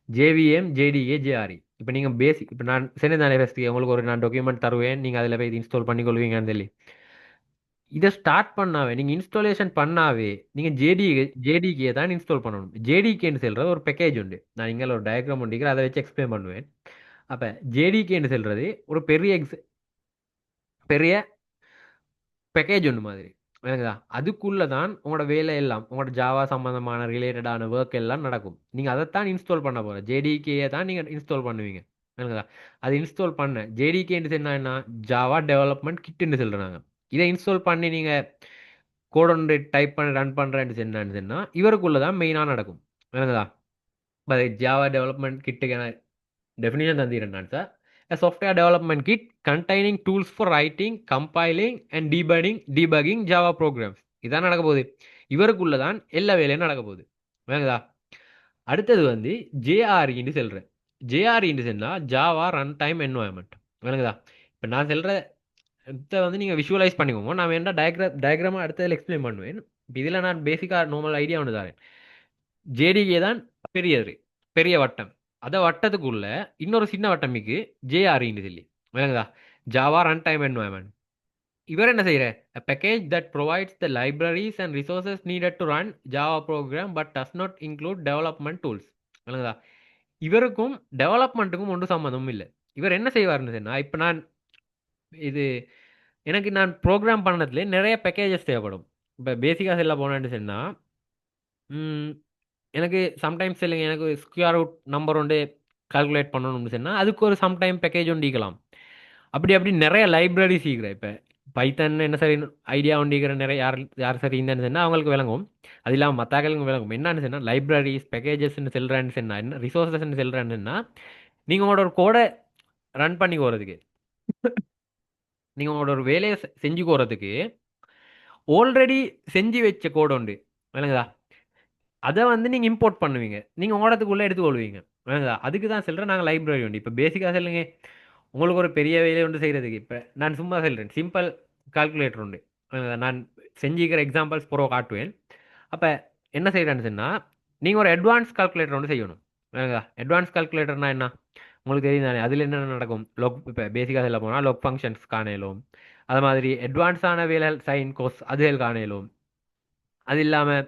JVM, JDK, JRE. இப்போ நீங்கள் பேசிக் இப்போ நான் தானே ஃபஸ்ட்டு உங்களுக்கு ஒரு நான் டாக்குமெண்ட் தருவேன், நீங்கள் அதில் போய் இன்ஸ்டால் பண்ணிக்கொள்வீங்கன்னு சொல்லி. இதை ஸ்டார்ட் பண்ணாவே நீங்கள் இன்ஸ்டாலேஷன் பண்ணாவே நீங்கள் ஜேடிகே தான் இன்ஸ்டால் பண்ணணும். ஜேடிகேன்னு சொல்கிறது ஒரு பேக்கேஜ் உண்டு. நான் இங்கே ஒரு டயக்ராம் உண்டிக்கிறேன், அதை வச்சு எக்ஸ்பிளைன் பண்ணுவேன். அப்போ ஜேடிகேன்னு சொல்கிறது ஒரு பெரிய பேக்கேஜ் ஒன்று மாதிரி. எனக்குதா? அதுக்குள்ளே தான் உங்களோட வேலை எல்லாம் உங்களோட ஜாவா சம்மந்தமான ரிலேட்டடான ஒர்க் எல்லாம் நடக்கும். நீங்கள் அதைத்தான் இன்ஸ்டால் பண்ண போகிற ஜேடிகேயை தான் நீங்கள் இன்ஸ்டால் பண்ணுவீங்க. எனக்குதா? அது இன்ஸ்டால் பண்ண ஜேடிகேன்னு என்ன ஜாவா டெவலப்மெண்ட் கிட்டுன்னு சொல்கிறாங்க. இதை இன்ஸ்டால் பண்ணி நீங்கள் கோட் ஒன்று டைப் பண்ணி ரன் பண்ணுறேன்னு சொன்னா இவருக்குள்ளே தான் மெயினாக நடக்கும். எனக்குதா? ஜாவா டெவலப்மெண்ட் கிட்டுக்கான டெஃபினிஷன் தந்திரன் நான் sir. A software development kit containing tools for writing, compiling and debugging Java programs. இதான் நடக்க போகுது. இவருக்குள்ள தான் எல்லா வேலையும் நடக்க போகுது. வேணுதா? அடுத்தது வந்து ஜேஆர்இன்னு சொல்றேன். ஜேஆர்இன்னு சொன்னா ஜாவா ரன் டைம் என்வாயன்மெண்ட். வேணுதா? இப்போ நான் சொல்ற இதை வந்து நீங்கள் விஷுவலைஸ் பண்ணிக்கோங்க. நான் வேணா டயக்ராமா அடுத்ததில் எக்ஸ்பிளைன் பண்ணுவேன். இதில் நான் பேசிக்காக நார்மல் ஐடியா ஒன்று தரேன். ஜேடிகே தான் பெரியது, பெரிய வட்டம். அத வட்டத்துக்குள்ள இன்னொரு சின்ன வட்டமிக்கு ஜேஆர்இன்னு சொல்லி. விளங்குதா? Java run time environment. இவர் என்ன செய்யற? A package that provides the libraries and resources needed to run Java program but does not include development tools. விளங்குதா? இவருக்கும் டெவலப்மெண்ட்டுக்கும் ஒன்றும் சம்மந்தமும் இல்லை. இவர் என்ன செய்வார்னு சொன்னா, இப்போ இது நான் ப்ரோக்ராம் பண்ணதுல நிறைய பேக்கேஜஸ் தேவைப்படும். இப்போ பேசிக்காக சொல்ல போனேன்னு சொன்னா, எனக்கு சம்டைம்ஸ் இல்லைங்க, எனக்கு ஸ்கொயர் ரூட் நம்பர் ஒன்று கால்குலேட் பண்ணணும்னு சொன்னால் அதுக்கு ஒரு சம்டைம் பேக்கேஜ் ஒன்று ஈக்கலாம். அப்படி அப்படி நிறைய லைப்ரரி சீக்கிரம் இப்போ பைத்தன் என்ன சரி ஐடியா ஒண்டிக்கிற நிறைய யார் யார் சரி இல்லைன்னு சொன்னா அவங்களுக்கு விளங்கும். அது இல்லாமல் மத்தாக்களுக்கும் விளங்கும். என்னன்னு சொன்னா லைப்ரரிஸ் பேக்கேஜஸ்ன்னு செல்றேன்னு சொன்னா என்ன ரிசோர்ஸஸ்ன்னு செல்றேன்னா நீங்கள் உங்களோட ஒரு கோடை ரன் பண்ணி போகிறதுக்கு, நீங்கள் உங்களோட ஒரு வேலையை செஞ்சு போகிறதுக்கு ஆல்ரெடி செஞ்சு வச்ச கோடு உண்டு, விளங்குதா? அதை வந்து நீங்கள் இம்போர்ட் பண்ணுவீங்க, நீங்கள் ஓடத்துக்குள்ளே எடுத்துக்கொள்வீங்க, விளங்குதா? அதுக்கு தான் சொல்கிறேன் நாங்கள் லைப்ரரி உண்டு. இப்போ பேசிக்காக சொல்லுங்க, உங்களுக்கு ஒரு பெரிய வேலை ஒன்று செய்கிறதுக்கு இப்போ நான் சும்மா சொல்கிறேன், சிம்பிள் கால்குலேட்டர் உண்டு, விளங்குதா? நான் செஞ்சுக்கிற எக்ஸாம்பிள்ஸ் ப்ரோ காட்டுவேன். அப்போ என்ன செய்கிறேன்னு சொன்னால் நீங்கள் ஒரு அட்வான்ஸ் கால்குலேட்டர் ஒன்று செய்யணும், விளங்குதா? அட்வான்ஸ் கால்குலேட்டர்னா என்ன உங்களுக்கு தெரியும் தானே? அதில் என்னென்ன நடக்கும், லொக் இப்போ பேசிக்காக சொல்ல போனால் லொக் ஃபங்க்ஷன்ஸ் காணலும், அது மாதிரி அட்வான்ஸான வேலை சைன் கோஸ் அதுகள் காணலும், அது இல்லாமல்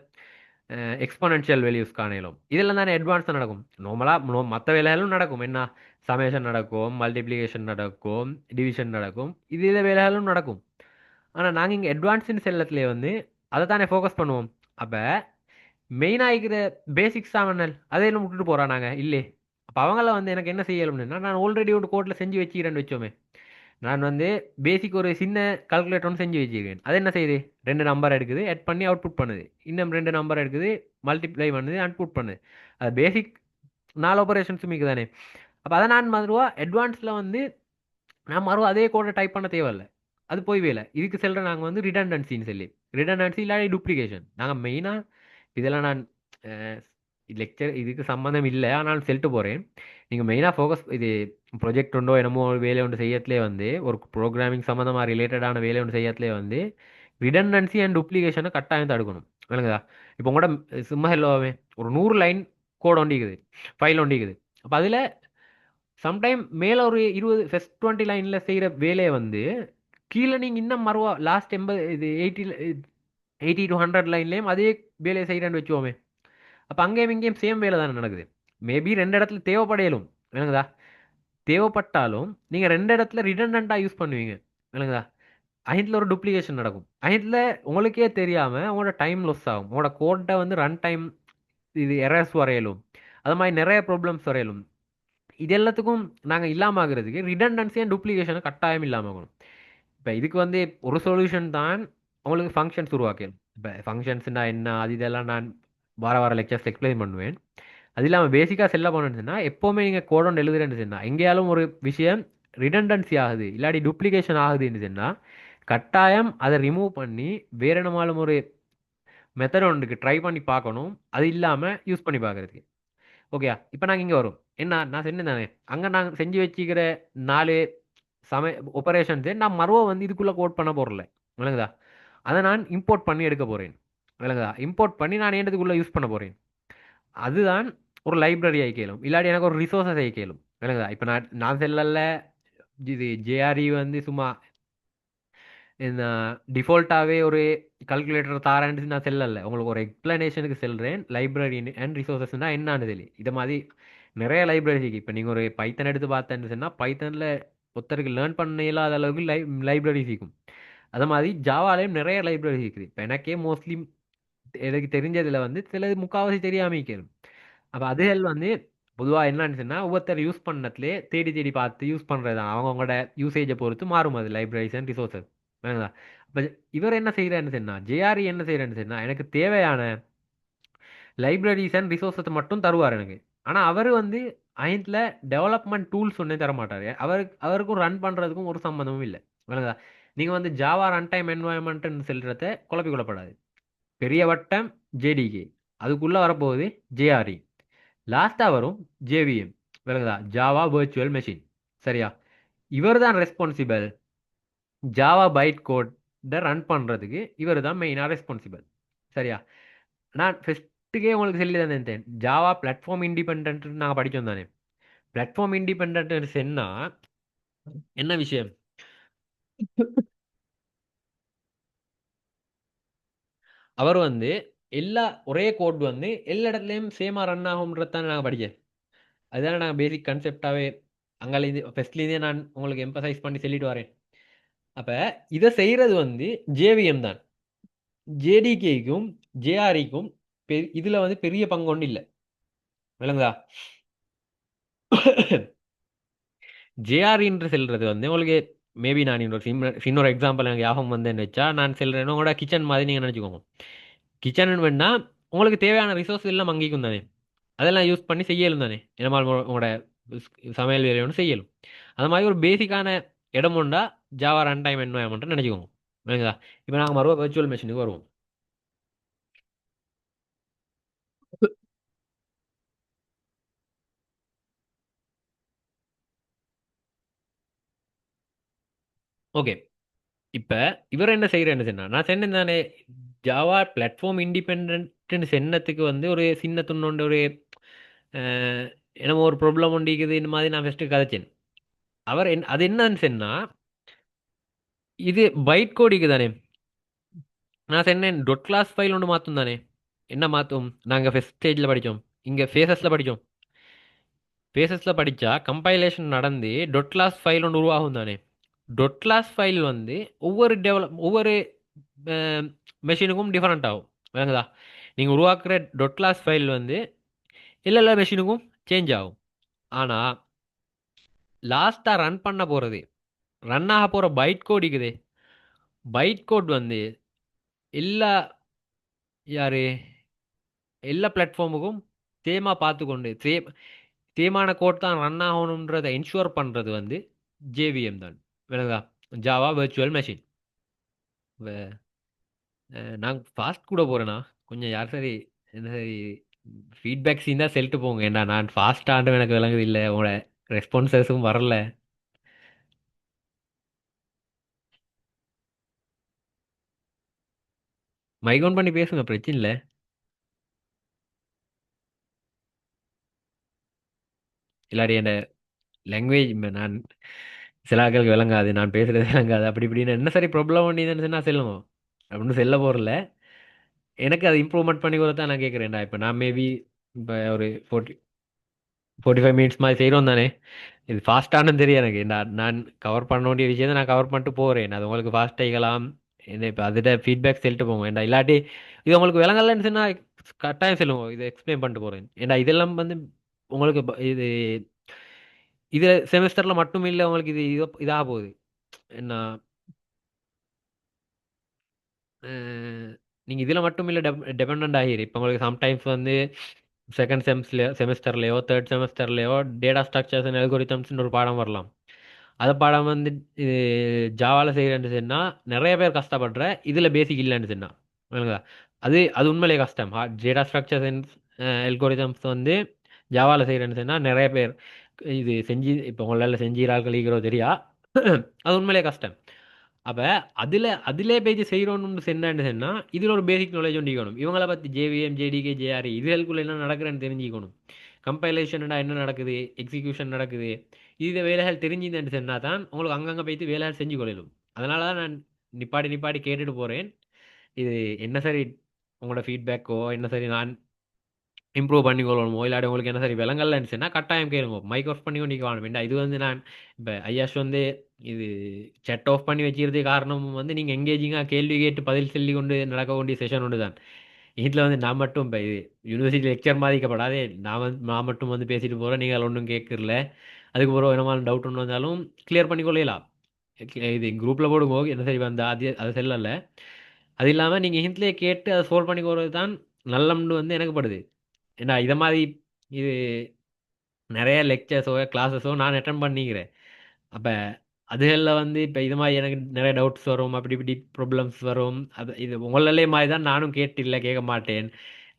எக்ஸ்பொனென்ஷியல் வேல்யூஸ் காணலும். இதெல்லாம் தானே அட்வான்ஸாக நடக்கும். நார்மலாக மற்ற வேலைகளும் நடக்கும், என்ன சமேஷன் நடக்கும், மல்டிப்ளிகேஷன் நடக்கும், டிவிஷன் நடக்கும், இது வேலைகளும் நடக்கும். ஆனால் நாங்கள் இங்கே அட்வான்ஸ்னு செல்லத்துலேயே வந்து அதை தானே ஃபோக்கஸ் பண்ணுவோம். அப்போ மெயினாக இருக்கிற பேசிக்ஸ் தான் அதையெல்லாம் விட்டுட்டு போகிறோம் நாங்கள் இல்லை. அப்போ அவங்கள வந்து எனக்கு என்ன செய்யணும்னா நான் ஆல்ரெடி ஒரு கோட்டில் செஞ்சு வச்சுக்கிறேன்னு வச்சோமே. நான் வந்து பேசிக் ஒரு சின்ன கால்குலேட்டர் ஒன்று செஞ்சு வச்சிருக்கேன். அது என்ன செய்யுது, ரெண்டு நம்பர் எடுக்குது, ஆட் பண்ணி அவுட்புட் பண்ணுது, இன்னும் ரெண்டு நம்பர் எடுக்குது, மல்டிப்ளை பண்ணுது, அவுட்புட் பண்ணுது. அது பேசிக் 4 ஆபரேஷன்ஸ் மிக்கு தானே. அப்போ அதை நான் மறுவா அட்வான்ஸில் வந்து நான் மறுவா அதே கோடை டைப் பண்ண தேவையில்லை. அது போய் வேலை இதுக்கு செல்கிற நாங்கள் வந்து ரிடண்டன்சின்னு சொல்லி, ரிடண்டன்சி இல்லாட்டி டூப்ளிகேஷன் நாங்கள் மெயினாக இதெல்லாம் நான் லெக்சர் இதுக்கு சம்மந்தம் இல்லை ஆனால் செல்ட்டு போகிறேன். நீங்கள் மெயினாக ஃபோக்கஸ் இது ப்ரொஜெக்ட் உண்டோ என்னமோ ஒரு வேலை ஒன்று செய்யறதுலே வந்து ஒரு ப்ரோக்ராமிங் சம்மந்தமாக ரிலேட்டடான வேலை ஒன்று செய்யறதுலே வந்து ரிடண்டன்சி அண்ட் டூப்ளிகேஷனை கட்டாயம் தடுக்கணும், விளங்குதா? இப்போ உங்களோட சும்மா ஹெல்லோவே ஒரு 100 லைன் கோட் ஒண்டிக்குது, ஃபைல் ஒண்டிக்குது. அப்போ அதில் சம்டைம் மேலே ஒரு 20 ஃபஸ்ட் 20 லைனில் செய்கிற வேலையை வந்து கீழே நீங்கள் இன்னும் மறுவா லாஸ்ட் 80 இது 80 to 100 லைன்லேயும் அதே வேலையை செய்கிறேன்னு வச்சுக்கோமே. அப்போ அங்கேயும் இங்கேயும் சேம் வேலை தானே நடக்குது. மேபி ரெண்டு இடத்துல தேவைப்படையலும், விளங்குதா? தேவைப்பட்டாலும் நீங்கள் ரெண்டு இடத்துல ரிடண்டண்ட்டாக யூஸ் பண்ணுவீங்க, விளங்குதா? அதில் ஒரு டூப்ளிகேஷன் நடக்கும், அதில் உங்களுக்கே தெரியாமல் உங்களோட டைம் லாஸ் ஆகும், உங்களோட கோட்டை வந்து ரன் டைம் இது எரர்ஸ் வரையலும், அது மாதிரி நிறைய ப்ராப்ளம்ஸ் வரையலும். இது எல்லாத்துக்கும் நாங்கள் இல்லாமல் ஆகுறதுக்கு ரிடண்டன்சி அண்ட் டூப்ளிகேஷனை கட்டாயம் இல்லாமல் ஆகணும். இப்போ இதுக்கு வந்து ஒரு சொல்யூஷன் தான் உங்களுக்கு ஃபங்க்ஷன்ஸ் உருவாக்கணும். இப்போ ஃபங்க்ஷன்ஸ்னா என்ன அது இதெல்லாம் நான் வார வார லெக்சர்ஸ் எக்ஸ்பிளைன் பண்ணுவேன். அது இல்லாமல் பேசிக்காக செல்ல போனேன்னு எப்போவுமே நீங்கள் கோடோன் எழுதுறேன்னு சொன்னால் எங்கேயாலும் ஒரு விஷயம் ரிடண்டன்சி ஆகுது இல்லாட்டி டூப்ளிகேஷன் ஆகுதுன்னு சொன்னால் கட்டாயம் அதை ரிமூவ் பண்ணி வேற நம்மளும் ஒரு மெத்தட் ஒன்றுக்கு ட்ரை பண்ணி பார்க்கணும், அது இல்லாமல் யூஸ் பண்ணி பார்க்குறதுக்கு. ஓகேயா? இப்போ நாங்கள் இங்கே வரும் என்ன நான் சொன்னேன் தானே, அங்கே நாங்கள் செஞ்சு வச்சுக்கிற 4 ஆபரேஷன்ஸே நான் மறுவ வந்து இதுக்குள்ளே கோட் பண்ண போகிறல, விளங்குதா? அதை நான் இம்போர்ட் பண்ணி எடுக்க போகிறேன், விளங்குதா? இம்போர்ட் பண்ணி நான் ஏண்டதுக்குள்ளே யூஸ் பண்ண போகிறேன். அதுதான் ஒரு லைப்ரரி ஆகிக்கலும் இல்லாட்டி எனக்கு ஒரு ரிசோர்ஸஸ் ஆகிக்கலும், விளங்குதா? இப்போ நான் செல்லல இது ஜேஆர்இ வந்து சும்மா இந்த டிஃபால்ட்டாகவே ஒரு கல்குலேட்டர் தாரேன்னு நான் செல்லல, உங்களுக்கு ஒரு எக்ஸ்பிளனேஷனுக்கு செல்றேன். லைப்ரரி அண்ட் ரிசோர்ஸஸ்னா என்னன்னு சொல்லி இதை மாதிரி நிறைய லைப்ரரி இருக்கு. இப்போ நீங்கள் ஒரு பைத்தன் எடுத்து பார்த்தேன்னு சொன்னால் பைத்தனில் ஒருத்தருக்கு லேர்ன் பண்ண இல்லாத அளவுக்கு லைப்ரரி இருக்கும். அது மாதிரி ஜாவாலையும் நிறைய லைப்ரரி இருக்குது. இப்போ எனக்கே மோஸ்ட்லி எனக்கு தெரிஞ்சதில் வந்து சிலது முக்கால்வாசி தெரியாமல் இருக்கிறது. அப்போ அதுகள் வந்து பொதுவாக என்னன்னு சொன்னால் ஒவ்வொருத்தர் யூஸ் பண்ணதுலே தேடி தேடி பார்த்து யூஸ் பண்ணுறது தான், அவங்களோட யூசேஜை பொறுத்து மாறும் அது லைப்ரரிஸ் அண்ட் ரிசோர்ஸஸ், வேணுங்களா? அப்போ இவர் என்ன செய்கிறாருன்னு சொன்னால் ஜேஆர்இ என்ன செய்கிறாருன்னு சொன்னால் எனக்கு தேவையான லைப்ரரிஸ் அண்ட் ரிசோர்ஸஸ் மட்டும் தருவார் எனக்கு. ஆனால் அவர் வந்து ஐந்தில் டெவலப்மெண்ட் டூல்ஸ் ஒன்றே தர மாட்டார். அவருக்கும் ரன் பண்ணுறதுக்கும் ஒரு சம்மந்தமும் இல்லை, விளங்குதா? நீங்கள் வந்து ஜாவா ரன் டைம் என்வாயன்மெண்ட்னு சொல்கிறத குழப்பி கொள்ளப்படாது. பெரிய வட்டம் ஜேடிகே, அதுக்குள்ளே வரப்போகுது ஜேஆர்இ, லாஸ்ட்டாக வரும் ஜேவிஎம், விளங்குதா? ஜாவா வர்ச்சுவல் மெஷின், சரியா? இவர் தான் ரெஸ்பான்சிபிள் ஜாவா பைட் கோட்டை ரன் பண்ணுறதுக்கு, இவர் தான் மெயினாக ரெஸ்பான்சிபிள், சரியா? நான் ஃபஸ்ட்டுக்கே உங்களுக்கு சொல்லி தந்தேன், ஜாவா பிளாட்ஃபார்ம் இண்டிபெண்ட் நாங்கள் படித்தோம் தானே. பிளாட்ஃபார்ம் இண்டிபெண்ட் என்ன என்ன விஷயம், அவர் வந்து எல்லா ஒரே கோட் வந்து எல்லா இடத்துலையும் சேமாக ரன் ஆகும்ன்றதான் நாங்கள் படித்தேன். அதுதானே நாங்கள் பேசிக் கான்செப்டாகவே அங்கேருந்து ஃபஸ்ட்லேருந்தே நான் உங்களுக்கு எம்பசைஸ் பண்ணி சொல்லிட்டு வரேன். அப்போ இதை செய்கிறது வந்து ஜேவிஎம் தான். ஜேடிகேக்கும் ஜேஆர்இக்கும் இதில் வந்து பெரிய பங்கு ஒன்றும் இல்லை, விளங்குதா? ஜேஆர்இன்று செல்றது வந்து உங்களுக்கு மேபி நான் இன்னொரு எக்ஸாம்பிள் எனக்கு ஞாபகம் வந்தேன்னு வச்சா நான் செல்றேன் உங்களோட கிச்சன் மாதிரி நீங்கள் நினச்சிக்கோங்க. கிச்சன் வேணா உங்களுக்கு தேவையான ரிசோர்ஸ் எல்லாம் அங்கேயும் தானே, அதெல்லாம் யூஸ் பண்ணி செய்யலும் தானே, என்னமால் உங்களோட சமையல் வேலையை ஒன்று செய்யலும். அது மாதிரி ஒரு பேசிக்கான இடம் உண்டா ஜாவா ரன் டைம் என்வாயன்மெண்ட் நினச்சிக்கோங்க. சரிங்களா? இப்போ நாங்கள் மறுவா வெர்ச்சுவல் மெஷினுக்கு வருவோம். ஓகே. இப்ப இவர் என்ன செய்யறேன்னு சொன்னா நான் சொன்னேன் தானே, ஜாவா பிளாட்ஃபார்ம் இண்டிபெண்ட் சென்னத்துக்கு வந்து ஒரு சின்ன துண்ணோண்டு ஒரு அஹ், என்னமோ ஒரு ப்ராப்ளம் ஒண்டிக்குது இந்த மாதிரி நான் ஃபர்ஸ்ட் கதைச்சேன். அவர் அது என்னன்னு சொன்னா, இது பைட் கோடிக்கு தானே. நான் சொன்னேன் டொட் கிளாஸ் ஃபைல் ஒன்று மாற்றும் தானே. என்ன மாற்றும், நாங்கள் ஃபர்ஸ்ட் ஸ்டேஜில் படித்தோம், இங்கே ஃபேஸஸில் படித்தோம். ஃபேஸஸில் படித்தா கம்பைலேஷன் நடந்து டொட் கிளாஸ் ஃபைல் ஒன்று உருவாகும் தானே. டொட் கிளாஸ் ஃபைல் வந்து ஒவ்வொரு மெஷினுக்கும் டிஃபரெண்ட் ஆகும். விளங்குதா? நீங்கள் உருவாக்குற டொட் கிளாஸ் ஃபைல் வந்து எல்லா மெஷினுக்கும் சேஞ்ச் ஆகும். ஆனால் லாஸ்ட்டாக ரன் பண்ண போகிறது, ரன் ஆக போகிற பைட் கோட் இருக்குது. பைட் கோட் வந்து எல்லா யாரு எல்லா பிளாட்ஃபார்முக்கும் சேமாக பார்த்துக்கொண்டு சேமான கோட் தான் ரன் ஆகணுன்றதை என்ஷூர் பண்ணுறது வந்து ஜேவிஎம் தான். விளங்குதா? Java virtual machine. நான் ஃபாஸ்ட் கூட போகிறேண்ணா. கொஞ்சம் யார் சரி என்ன சரி ஃபீட்பேக் சீன் தான் செல்ட்டு போங்க. ஏன்டா நான் ஃபாஸ்ட் ஆண்டும் எனக்கு விளங்குது இல்லை, உங்களோட ரெஸ்பான்சஸும் வரல. மைக் ஆன் பண்ணி பேசுங்க, பிரச்சனை இல்லை. இல்லாடி என் லாங்குவேஜ் நான் சில ஆட்களுக்கு விளங்காது, நான் பேசுறது விளங்காது, அப்படி இப்படின்னு என்ன சரி ப்ராப்ளம் பண்ணிதுன்னு சொன்னா சொல்லுங்க. அப்படின்னு செல்ல போகிறல. எனக்கு அது இம்ப்ரூவ்மெண்ட் பண்ணி கூட தான் நான் கேட்குறேன்டா. இப்போ நான் மேபி இப்போ ஒரு 45 மினிட்ஸ் மாதிரி செய்கிறோம் தானே. இது ஃபாஸ்ட்டானு தெரியும் எனக்கு. நான் கவர் பண்ண வேண்டிய விஷயத்தை நான் கவர் பண்ணிட்டு போகிறேன். அது உங்களுக்கு ஃபாஸ்ட் ஆகிக்கலாம். என்ன இப்போ அதில் ஃபீட்பேக் சொல்லிட்டு போங்க. ஏன்டா இல்லாட்டி இது உங்களுக்கு விளங்கலன்னு சொன்னால் கட்டாயம் சொல்லுங்க, இதை எக்ஸ்பிளைன் பண்ணிட்டு போகிறேன். ஏன்டா இதெல்லாம் வந்து உங்களுக்கு இது செமஸ்டரில் மட்டும் இல்லை, உங்களுக்கு இதாக போகுது. என்ன நீங்கள் இதில் மட்டும் இல்லை டிபெண்ட் ஆகிரு. இப்போ உங்களுக்கு சம்டைம்ஸ் வந்து செகண்ட் செமஸ்டர்லேயோ தேர்ட் செமஸ்டர்லேயோ டேட்டா ஸ்ட்ரக்சர்ஸ் அண்ட் அல்கோரிதம்ஸ்னு ஒரு பாடம் வரலாம். அதை பாடம் வந்து இது ஜாவாவில் செய்கிறேன்னு சொன்னால் நிறைய பேர் கஷ்டப்படுற இதில் பேசிக் இல்லைன்னு சொன்னா விளங்குதா. அது அது உண்மையிலே கஷ்டம். டேட்டா ஸ்ட்ரக்சர்ஸ் அண்ட் அல்கோரிதம்ஸ் வந்து ஜாவாவில் செய்கிறேன்னு சொன்னால் நிறைய பேர் இது செஞ்சு இப்போ உங்களால் செஞ்சீரால் கழிக்கிறோ தெரியா. அது உண்மையிலே கஷ்டம். அப்போ அதிலே பேஜ் செய்கிறோன்னு சொன்னான்னு சொன்னால் இதில் ஒரு பேசிக் நாலேஜ் ஒண்டிக்கணும். இவங்கள பற்றி ஜேவிஎம் ஜேடிகே ஜேஆர்இ இதுகளுக்குள்ள என்ன நடக்கிறேன்னு தெரிஞ்சுக்கணும். கம்பைலேஷன்டா என்ன நடக்குது, எக்ஸிக்யூஷன் நடக்குது, இது வேலைகள் தெரிஞ்சுதுன்னு சொன்னால் தான் உங்களுக்கு அங்கங்கே போய்த்து வேலைகள் செஞ்சு கொள்ளலும். அதனால தான் நான் நிப்பாடி நிப்பாடி கேட்டுட்டு போகிறேன். இது என்ன சரி உங்களோட ஃபீட்பேக்கோ என்ன சரி நான் இம்ப்ரூவ் பண்ணி கொள்ளணுமோ இல்லாட்டி உங்களுக்கு என்ன சரி விலங்கல்ல இருந்துச்சுன்னா கட்டாயம் கேளுங்க. மைக் ஆஃப் பண்ணி கொண்டு காணும் வேண்டாம். இது வந்து நான் இப்போ ஐயாஷ் வந்து இது செட் ஆஃப் பண்ணி வச்சிருது காரணம் வந்து நீங்கள் எங்கேஜிங்காக கேள்வி கேட்டு பதில் சொல்லி கொண்டு நடக்க வேண்டிய செஷன் ஒன்று தான். இதில் வந்து நான் மட்டும் இப்போ இது யூனிவர்சிட்டி லெக்சர் பாதிக்கப்படாதே. நான் மட்டும் வந்து பேசிட்டு போகிறேன், நீங்கள் ஒன்றும் கேட்கறல. அதுக்கு பிறகு என்னமான டவுட் ஒன்று வந்தாலும் கிளியர் பண்ணி கொள்ளலாம். இது குரூப்பில் போடுங்க என்ன சரி வந்தா அது செல்லல. அது இல்லாமல் நீங்கள் ஹிந்த்லேயே கேட்டு அதை சால்வ் பண்ணி போகிறது தான் நல்லம்னு வந்து எனக்கு படுது. ஏன்னா இதை மாதிரி இது நிறைய லெக்சர்ஸோ கிளாஸஸோ நான் அட்டன் பண்ணிக்கிறேன். அப்போ அதுகளில் வந்து இப்போ இது மாதிரி எனக்கு நிறைய டவுட்ஸ் வரும், அப்படி இப்படி ப்ராப்ளம்ஸ் வரும். அது இது உங்களே மாதிரி தான் நானும் கேட்டு இல்லை கேட்க மாட்டேன்.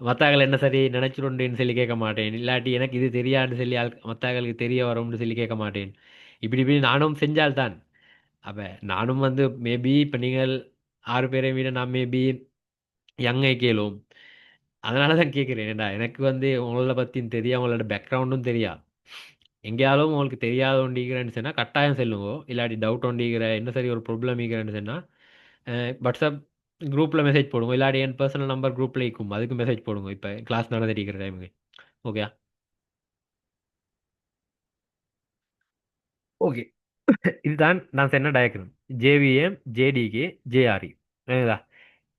மற்றாக்கள் என்ன சரி நினச்சிருண்டுன்னு சொல்லி கேட்க மாட்டேன். இல்லாட்டி எனக்கு இது தெரியாதுன்னு சொல்லி மற்றாக்களுக்கு தெரிய வரும்னு சொல்லி கேட்க மாட்டேன். இப்படி இப்படி நானும் செஞ்சால்தான். அப்போ நானும் வந்து மேபி இப்போ நீங்கள் 6 பேரை விட நான் மேபி யங்கை கேளும். அதனால தான் கேட்குறேன். ஏன்டா எனக்கு வந்து உங்களை பற்றியும் தெரியும், உங்களோட பேக்ரவுண்டும் தெரியா. எங்கேயாலும் உங்களுக்கு தெரியாத ஒண்டிக்கிறேன்னு சொன்னால் கட்டாயம் செல்லுங்க. இல்லாட்டி டவுட் ஒண்டிக்கிற என்ன சரி ஒரு ப்ராப்ளம் இருக்கிறேன்னு சொன்னால் வாட்ஸ்அப் குரூப்பில் மெசேஜ் போடுங்க. இல்லாட்டி என் பர்சனல் நம்பர் குரூப்பில் இருக்கும், அதுக்கு மெசேஜ் போடுங்க இப்போ கிளாஸ் நடந்துட்டு டைமுக்கு. ஓகே. ஓகே. இதுதான் நான் சொன்ன டயக்ராம். JVM JDK JRE. சரிங்களா?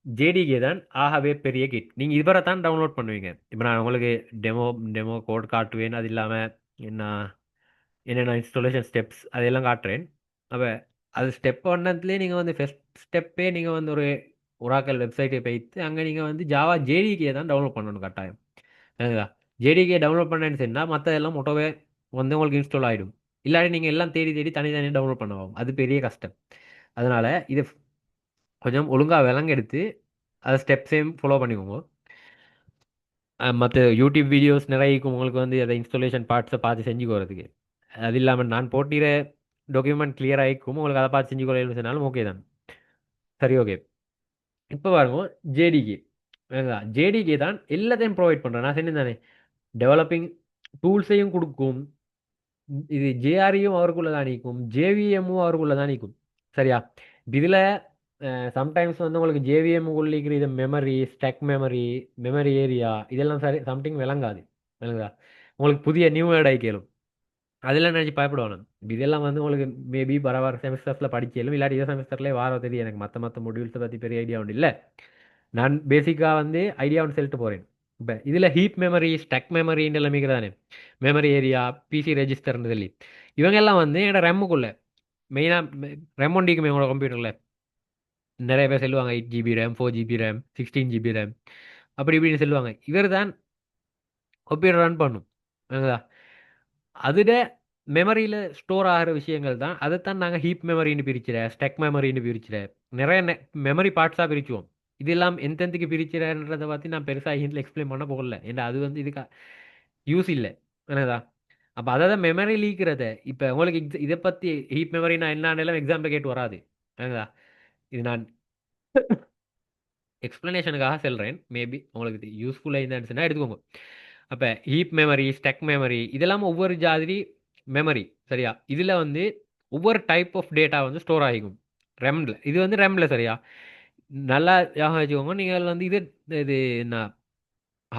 ஜேடிகே தான் ஆகவே பெரிய கிட். நீங்கள் இதுவரை தான் டவுன்லோட் பண்ணுவீங்க. இப்போ நான் உங்களுக்கு டெமோ டெமோ கோட் காட்டுவேன். அது இல்லாமல் என்ன என்னென்ன இன்ஸ்டாலேஷன் ஸ்டெப்ஸ் அதெல்லாம் காட்டுறேன். அப்போ அது ஸ்டெப் ஒன்னத்துலேயே நீங்கள் வந்து ஃபஸ்ட் ஸ்டெப்பே நீங்கள் வந்து ஒரு ஒராக்கல் வெப்சைட்டை போய்த்து அங்கே நீங்கள் வந்து ஜாவா ஜேடிகே தான் டவுன்லோட் பண்ணணும் கட்டாயம். சரிங்களா? ஜேடிகே டவுன்லோட் பண்ணேன்னு சொன்னால் மற்றதெல்லாம் மொட்டவே வந்து உங்களுக்கு இன்ஸ்டால் ஆகிடும். இல்லாட்டி நீங்கள் எல்லாம் தேடி தேடி தனித்தனி டவுன்லோட் பண்ணுவோம், அது பெரிய கஷ்டம். அதனால் இது கொஞ்சம் ஒழுங்காக விலங்கெடுத்து அதை ஸ்டெப்ஸையும் ஃபாலோ பண்ணிக்கோங்க. மற்ற யூடியூப் வீடியோஸ் நிறைய இருக்கும் உங்களுக்கு வந்து அதை இன்ஸ்டாலேஷன் பார்ட்ஸை பார்த்து செஞ்சுக்கிறதுக்கு. அது இல்லாமல் நான் போட்டிற டாக்குமெண்ட் கிளியர் ஆகிக்கும், உங்களுக்கு அதை பார்த்து செஞ்சு கொள்ள சொன்னாலும் ஓகே தான். சரி, ஓகே. இப்போ பாருங்க, ஜேடிகே ஜேடிகே தான் எல்லாத்தையும் ப்ரொவைட் பண்ணுறேன். நான் சொன்னேன் தானே, டெவலப்பிங் டூல்ஸையும் கொடுக்கும். இது ஜேஆர்இயும் அவருக்குள்ள தான் நீக்கும், ஜேவிஎம்மும் அவருக்குள்ள தான் நீக்கும். சரியா? இதில் சம்டைம்ஸ் வந்து உங்களுக்கு ஜேவிஎம் உள்ளிக்கிற இது memory, stuck memory, memory area இதெல்லாம் சரி சம்திங் விளங்காது. விளங்குதா? உங்களுக்கு புதிய நியூ வேர்ட் ஆகி கேளும். அதெல்லாம் நினச்சி பயப்படுவானு. இதெல்லாம் வந்து உங்களுக்கு மேபி வர செமஸ்டர்ஸில் படிக்கலும், இல்லாட்டி இதே செமஸ்டர்லேயே வார தெரியும். எனக்கு மற்ற மொடியூல்ஸை பற்றி பெரிய ஐடியா உண்டு இல்லை. நான் பேசிக்காக வந்து ஐடியா ஒன்று சொல்லிட்டு போகிறேன். இப்போ இதில் ஹீப் மெமரி, ஸ்டெக் மெமரின்னு எல்லாம் மிக்கிறானே, மெமரி ஏரியா, பிசி ரெஜிஸ்டர்னு சொல்லி இவங்க எல்லாம் வந்து என்னோட ரெம்முக்குள்ள மெயினாக ரெம் ஒண்டிக்குமே உங்களோட கம்ப்யூட்டரில் நிறைய பேர் சொல்லுவாங்க 8 GB RAM, 4 GB RAM, 16 GB RAM, அப்படி இப்படின்னு சொல்லுவாங்க. இவர் தான் கம்ப்யூட்டர் ரன் பண்ணும். சரிங்களா? அதில் மெமரியில் ஸ்டோர் ஆகிற விஷயங்கள் தான் அதைத்தான் நாங்கள் ஹீப் மெமரின்னு பிரிச்சுறேன், ஸ்டெக் மெமரின்னு பிரிச்சுறேன், நிறைய மெமரி பார்ட்ஸாக பிரிச்சுவோம். இதெல்லாம் எந்தெந்துக்கு பிரிச்சுறேன்றதை பற்றி நான் பெருசாக ஹிண்டில் எக்ஸ்பிளைன் பண்ண போகல, ஏன்னா அது வந்து இதுக்கு யூஸ் இல்லை. என்னதா? அப்போ அதை தான் மெமரி லீக்கிறத இப்போ உங்களுக்கு இதை பற்றி ஹீப் மெமரி நான் என்னென்னலாம் எக்ஸாம்பிள் கேட்டு வராது. என்னதா? இது நான் எக்ஸ்பிளனேஷனுக்காக சொல்கிறேன், மேபி உங்களுக்கு யூஸ்ஃபுல்லாக இருந்துச்சுன்னா எடுத்துக்கோங்க. அப்போ ஹீப் மெமரி, ஸ்டெக் மெமரி இதெல்லாம் ஒவ்வொரு ஜாதி மெமரி. சரியா? இதில் வந்து ஒவ்வொரு டைப் ஆஃப் டேட்டா வந்து ஸ்டோர் ஆகிக்கும் ரெம்ல. இது வந்து ரெம்ல. சரியா? நல்லா ஞாபகம் வச்சுக்கோங்க. நீங்கள் வந்து இது இது என்ன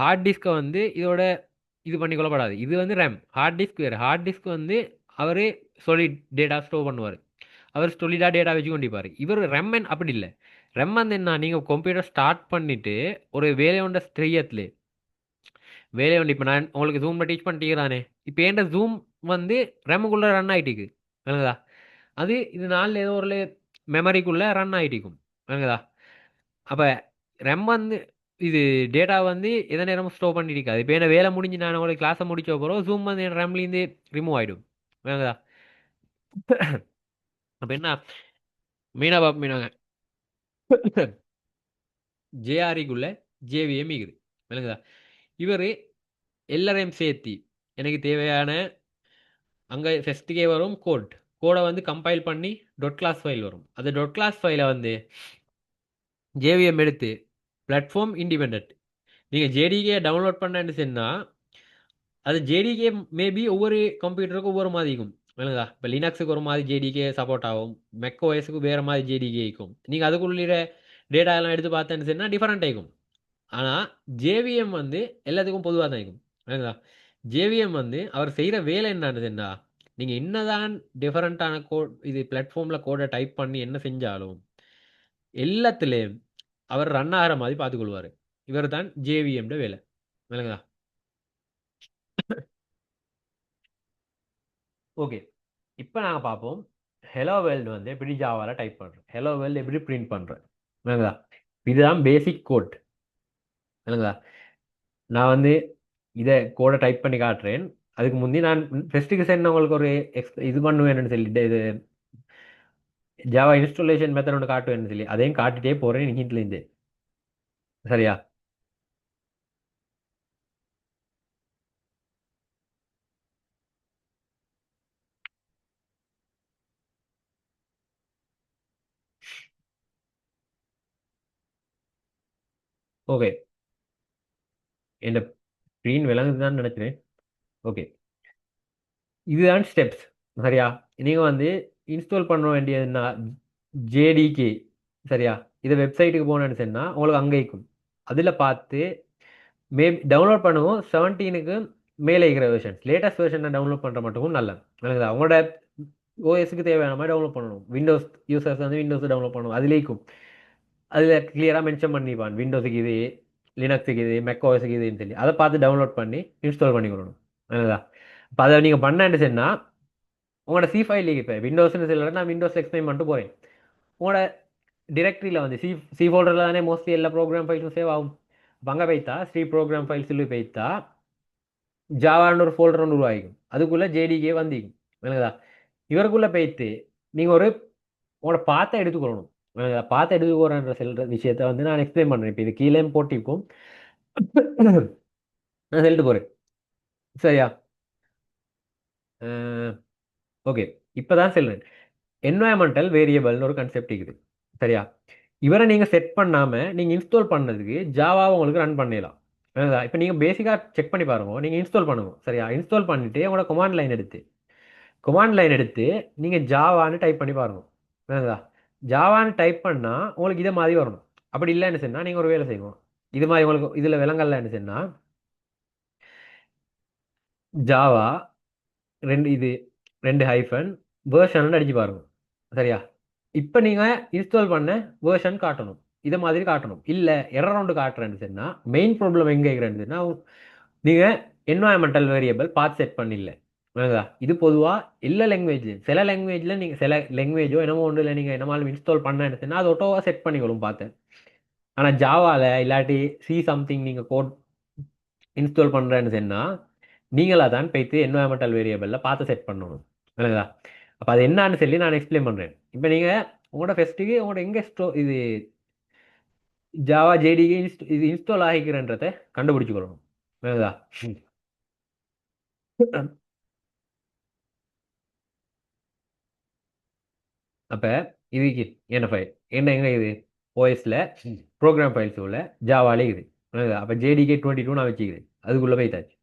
ஹார்ட் டிஸ்கை வந்து இதோட இது பண்ணி கொள்ளப்படாது. இது வந்து ரேம். ஹார்ட் டிஸ்க் வேறு. ஹார்ட் டிஸ்க் வந்து அவரே solid டேட்டா ஸ்டோர் பண்ணுவார். அவர் சொலிடாக டேட்டா வச்சு கொண்டிருப்பார். இவர் ரெம்மன் அப்படி இல்லை. ரெம் வந்து என்ன, நீங்கள் கம்ப்யூட்டர் ஸ்டார்ட் பண்ணிவிட்டு ஒரு வேலை ஒன்ற ஸ்ட்ரெயத்தில் வேலை ஒன்று இப்போ நான் உங்களுக்கு ஜூமில் டீச் பண்ணிட்டீங்கதானே, இப்போ என்கிட்ட ஜூம் வந்து ரெம்முக்குள்ளே ரன் ஆகிட்டுக்கு. விளங்குதா? அது இது நாளில் ஏதோ ஒரு மெமரிக்குள்ளே ரன் ஆகிட்டிக்கும். விளங்குதா? அப்போ ரெம் வந்து இது டேட்டா வந்து எந்த நேரமும் ஸ்டோர் பண்ணிட்டு இருக்காது. இப்போ என்ன வேலை முடிஞ்சு நான் உங்களுக்கு கிளாஸை முடிச்ச போகிறோம், ஜூம் வந்து என் ரெம்லேருந்து ரிமூவ் ஆகிடும். விளங்குதா? அப்போ என்ன மீனா பாப் மீனாங்க ஜேஆர்இக்குள்ள ஜேவிஎம் இருக்குது. விளங்குதா? இவர் எல்லாரையும் சேர்த்தி எனக்கு தேவையான அங்கே ஃபெஸ்ட்டுக்கே வரும் கோடை வந்து கம்பைல் பண்ணி டொட் கிளாஸ் ஃபைல் வரும். அந்த டொட் கிளாஸ் ஃபைலை வந்து ஜேவிஎம் எடுத்து பிளாட்ஃபார்ம் இண்டிபெண்ட் நீங்கள் ஜேடிகே டவுன்லோட் பண்ணேன்னு சொன்னால் அது ஜேடிகே மேபி ஒவ்வொரு கம்ப்யூட்டருக்கும் ஒவ்வொரு மாதிரி இருக்கும். விளங்குதா? இப்போ லினக்ஸுக்கு ஒரு மாதிரி ஜேடிகே சப்போர்ட் ஆகும், மெக் ஓஎஸ்க்கு வேறு மாதிரி ஜேடிகே இருக்கும். நீங்கள் அதுக்குள்ள டேட்டா எல்லாம் எடுத்து பார்த்தேன்னு சொன்னால் டிஃபரெண்ட் ஆகும். ஆனால் ஜேவிஎம் வந்து எல்லாத்துக்கும் பொதுவாக தான் இருக்கும். விளங்குதா? ஜேவிஎம் வந்து அவர் செய்கிற வேலை என்னன்னு நீங்கள் என்னதான் டிஃபரெண்ட்டான கோட் இது பிளாட்ஃபார்மில் கோடை டைப் பண்ணி என்ன செஞ்சாலும் எல்லாத்துலேயும் அவர் ரன் ஆகிற மாதிரி பார்த்துக்கொள்வார். இவர் தான் ஜேவிஎம்ட வேலை. விளங்குதா? ஓகே. இப்போ நாங்கள் பார்ப்போம் ஹலோ வேர்ல்டு வந்து எப்படி ஜாவாவில் டைப் பண்ணுறேன், ஹலோ வேர்ல்டு எப்படி பிரிண்ட் பண்ணுறேன். விளங்குதா? இதுதான் பேசிக் கோட். விளங்குதா? நான் வந்து இதை கோடை டைப் பண்ணி காட்டுறேன். அதுக்கு முந்தி நான் ஃபெஸ்ட்டுக்கு சென்ட் உங்களுக்கு ஒரு இது பண்ணுவேன்னு சொல்லிட்டு இது ஜாவா இன்ஸ்டாலேஷன் மெத்தட் ஒன்று காட்டுவேன்னு சொல்லி அதையும் காட்டிட்டே போகிறேன் ஹிண்ட்லேருந்து. சரியா? ஓகே. என் ஸ்க்ரீன் விளங்குதுதான் நினைக்கிறேன். ஓகே. இதுதான் ஸ்டெப்ஸ். சரியா? நீங்கள் வந்து இன்ஸ்டால் பண்ண வேண்டியதுன்னா ஜேடிகே. சரியா? இதை வெப்சைட்டுக்கு போனேன்னு சொன்னால் உங்களுக்கு அங்கே இருக்கும். அதில் பார்த்து மேபி டவுன்லோட் பண்ணுவோம். 17க்கு மேலே இருக்கிற வெர்ஷன்ஸ், லேட்டஸ்ட் வெர்ஷனை டவுன்லோட் பண்ணுற மட்டும் நல்லது. எனக்கு அவங்களோட ஓஎஸ்க்கு தேவையான மாதிரி டவுன்லோட் பண்ணணும். விண்டோஸ் யூசர்ஸ் வந்து விண்டோஸ் டவுன்லோட் பண்ணணும். அதில் இருக்கும். அதில் கிளியராக மென்ஷன் பண்ணிப்பான் விண்டோஸுக்கு இது, லினக்ஸுக்கு இது, மெக் ஓஎஸ்க்கு இதுன்னு சொல்லி அதை பார்த்து டவுன்லோட் பண்ணி இன்ஸ்டால் பண்ணி கொடுக்கணும். அதுதான். இப்போ அதை நீங்கள் பண்ணேன்னு சொன்னால் உங்களோட சி ஃபைல் இப்போ விண்டோஸ்னு சொல்ல நான் விண்டோஸ் எக்ஸ்பிளைன் பண்ணிட்டு போகிறேன். உங்களோட டிரெக்டரியில் வந்து சி ஃபோல்டரில் தானே மோஸ்ட்லி எல்லா ப்ரோக்ராம் ஃபைல்ஸும் சேவ் ஆகும். அப்ப அங்கே போய்த்தா சி ப்ரோக்ராம் ஃபைல்ஸ் சொல்லி போய்த்தா ஜாவான்னு ஒரு ஃபோல்டர் ஒன்று உருவாகிக்கும். அதுக்குள்ளே ஜேடிகே வந்திக்கும். விளங்குதா? இவருக்குள்ளே போய்த்து நீங்கள் ஒரு உங்களோட பாத்தை எடுத்துக்கொள்ளணும். பாத்தை எடுத்துக்கோறன்ற செல்ற விஷயத்த வந்து நான் எக்ஸ்பிளைன் பண்ணுறேன். இப்போ இது கீழே போட்டிருக்கும். நான் சொல்லிட்டு போகிறேன். சரியா? ஓகே. இப்போ தான் சொல்றேன். என்வாயன்மெண்டல் வேரியபிள்னு ஒரு கான்செப்ட் இருக்குது. சரியா? இவரை நீங்கள் செட் பண்ணாமல் நீங்கள் இன்ஸ்டால் பண்ணதுக்கு ஜாவாவை உங்களுக்கு ரன் பண்ணிடலாம். இப்போ நீங்கள் பேசிக்காக செக் பண்ணி பாருங்க. நீங்கள் இன்ஸ்டால் பண்ணுங்க. சரியா? இன்ஸ்டால் பண்ணிவிட்டு உங்களோட கொமாண்ட் லைன் எடுத்து நீங்கள் ஜாவான்னு டைப் பண்ணி பாருங்க. புரியுதா? ஜாவான்னு டைப் பண்ணால் உங்களுக்கு இதை மாதிரி வரணும். அப்படி இல்லைன்னு சொன்னால் நீங்கள் ஒரு வேலை செய்யணும். இது மாதிரி உங்களுக்கு இதில் விலங்கல்லன்னு சொன்னால் ஜாவா இது 2 ஹைஃபன் வேர்ஷன் அடிச்சு பாருங்க. சரியா? இப்போ நீங்கள் இன்ஸ்டால் பண்ண வேர்ஷன் காட்டணும். இதை மாதிரி காட்டணும். இல்லை எரர் ரவுண்டு காட்டுறேன்னு சொன்னால் மெயின் ப்ராப்ளம் எங்கே இருக்கிறேன்னு சொன்னால் நீங்கள் என்வாயன்மெண்டல் வேரியபிள் பாத் செட் பண்ணிடல. புரியுதா? இது பொதுவாக எல்லா லாங்குவேஜ்லையும் சில லாங்குவேஜில் நீங்கள் சில லாங்குவேஜோ என்னமோ ஒன்றில் நீங்கள் என்னமாலும் இன்ஸ்டால் பண்ணேன்னு சொன்னால் அது ஒட்டோவாக செட் பண்ணிக்கொள்ளும் பார்த்தேன். ஆனால் ஜாவாவில் இல்லாட்டி சி சம்திங் நீங்கள் கோட் இன்ஸ்டால் பண்ணுறேன்னு சொன்னால் நீங்களாக தான் போய்த்து என்வாயன்மெண்டல் வேரியபிளில் பார்த்து செட் பண்ணணும். புரியுதா? அப்போ அது என்னான்னு சொல்லி நான் எக்ஸ்பிளைன் பண்ணுறேன். இப்போ நீங்கள் உங்களோட ஃபெஸ்ட்டுக்கு உங்களோட எங்கே இது ஜாவா ஜேடிக்கு இது இன்ஸ்டால் ஆகிக்கிறன்றதை கண்டுபிடிச்சிக்கொள்ளணும். புரியுதா? அப்போ இதுக்கு என்ன ஃபைல் என்ன எங்கே இது ஓஎஸில் ப்ரோக்ராம் ஃபைல்ஸ் உள்ள ஜாவாலே இது. அப்போ ஜேடிகே 22 நான் வச்சுக்கிறேன். அதுக்குள்ளே போய்த்தாச்சு.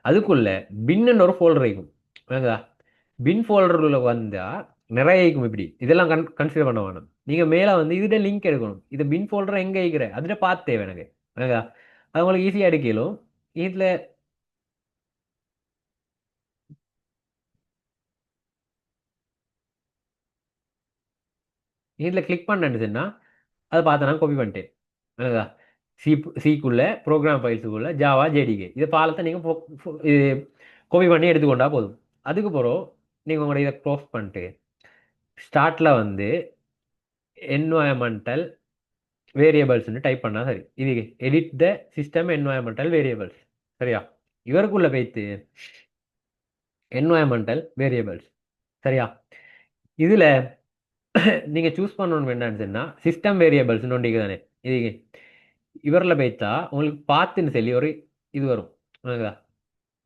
அதுக்குள்ளே பின்னு ஒரு ஃபோல்டர் இருக்கும். புரியுதா? பின் ஃபோல்டரில் வந்தால் நிறைய இருக்கும். இப்படி இதெல்லாம் கன்சிடர் பண்ண வேணும். நீங்கள் மேலே வந்து இதுகிட்ட லிங்க் எடுக்கணும். இது பின் ஃபோல்டர் எங்கே இருக்கிற அதில் பார்த்து தேவை எனக்கு. புரியுதா? அது உங்களுக்கு ஈஸியாக எடுக்கலும். இதில் இதில் கிளிக் பண்ணேன்னு சொன்னால் அதை பார்த்து நான் காப்பி பண்ணிட்டேன். புரியுதா? சி சிக்குள்ளே ப்ரோக்ராம் ஃபைல்ஸுக்குள்ளே ஜாவா ஜேடிகே இதை பாலத்தை நீங்கள் இது காப்பி பண்ணி எடுத்துக்கொண்டா போதும். அதுக்கு பிறகு நீங்கள் உங்களோட இதை க்ளோஸ் பண்ணிட்டு ஸ்டார்ட்டில் வந்து என்வாயன்மெண்டல் வேரியபிள்ஸ்னு டைப் பண்ணால் சரி. இது edit the system environmental variables. சரியா? இவருக்குள்ளே போய்த்து என்வாயன்மெண்டல் வேரியபிள்ஸ். சரியா? இதில் நீங்கள் சூஸ் பண்ணணும் என்னன்னு சொன்னால் சிஸ்டம் வேரியபிள்ஸ்னு ஒன்றிக்கு தானே இது. இவரில் போய்த்தா உங்களுக்கு பார்த்துன்னு சொல்லி ஒரு இது வரும்.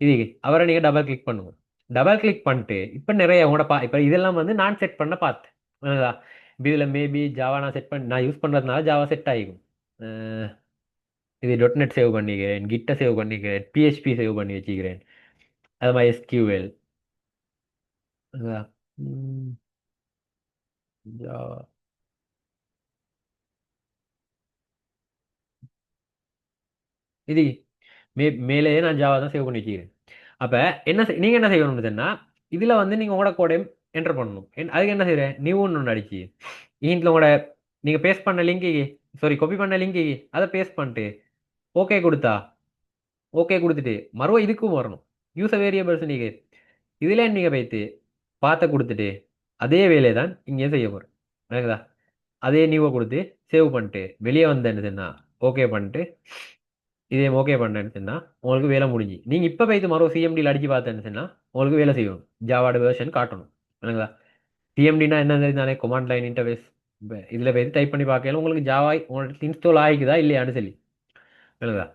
இது அவரை நீங்கள் டபுள் கிளிக் பண்ணுங்க. டபுள் கிளிக் பண்ணிட்டு இப்போ நிறைய உங்களோட இப்போ இதெல்லாம் வந்து நான் செட் பண்ண பார்த்தேன். இதில் மேபி ஜாவா நான் செட் பண்ணி நான் யூஸ் பண்ணுறதுனால ஜாவா செட் ஆகிக்கும். இது .NET சேவ் பண்ணிக்கிறேன், கிட்டை சேவ் பண்ணிக்கிறேன், பிஹெச்பி சேவ் பண்ணி வச்சுக்கிறேன். அது மாதிரி SQL ஜாவா இது மேலேயே நான் ஜாவா தான் சேவ் பண்ணி வச்சுக்கிறேன். அப்போ நீங்கள் என்ன செய்யணும்னு சொன்னால் இதில் வந்து நீங்கள் உங்களோட கோடையும் என்டர் பண்ணணும். அதுக்கு என்ன செய்கிறேன் நியூன்னு ஒன்று அடிச்சு இதில் உங்களோட நீங்கள் பேஸ்ட் பண்ண லிங்க்கு காப்பி பண்ண லிங்க்கு அதை பேஸ்ட் பண்ணிட்டு ஓகே கொடுத்தா ஓகே கொடுத்துட்டு மறுவ இதுக்கும் வரணும். யூசர் வேரியபிள்ஸ் நீங்கள் இதில் நீங்கள் வைத்து பார்த்த கொடுத்துட்டு அதே வேலையை தான் இங்கே செய்ய போகிறேன். சரிங்களா? அதே நியூவை கொடுத்து சேவ் பண்ணிட்டு வெளியே வந்தேன்னு சொன்னால் ஓகே பண்ணிட்டு இதே ஓகே பண்ணேன்னு சொன்னால் உங்களுக்கு வேலை முடிஞ்சு. நீங்கள் இப்போ போய்த்து மறுபடியும் சிஎம்டியில் அடித்து பார்த்தேன்னு சொன்னால் உங்களுக்கு வேலை செய்யணும். ஜாவாட வேர்ஷன் காட்டணும். சரிங்களா? சிஎம்டினா என்னது தானே கொமாண்ட் லைன் இன்டர்வேஸ். இப்போ இதில் போய் டைப் பண்ணி பார்க்கல உங்களுக்கு ஜாவா உங்களுக்கு இன்ஸ்டால் ஆகிக்குதா இல்லையான்னு சொல்லி. சரிங்களா?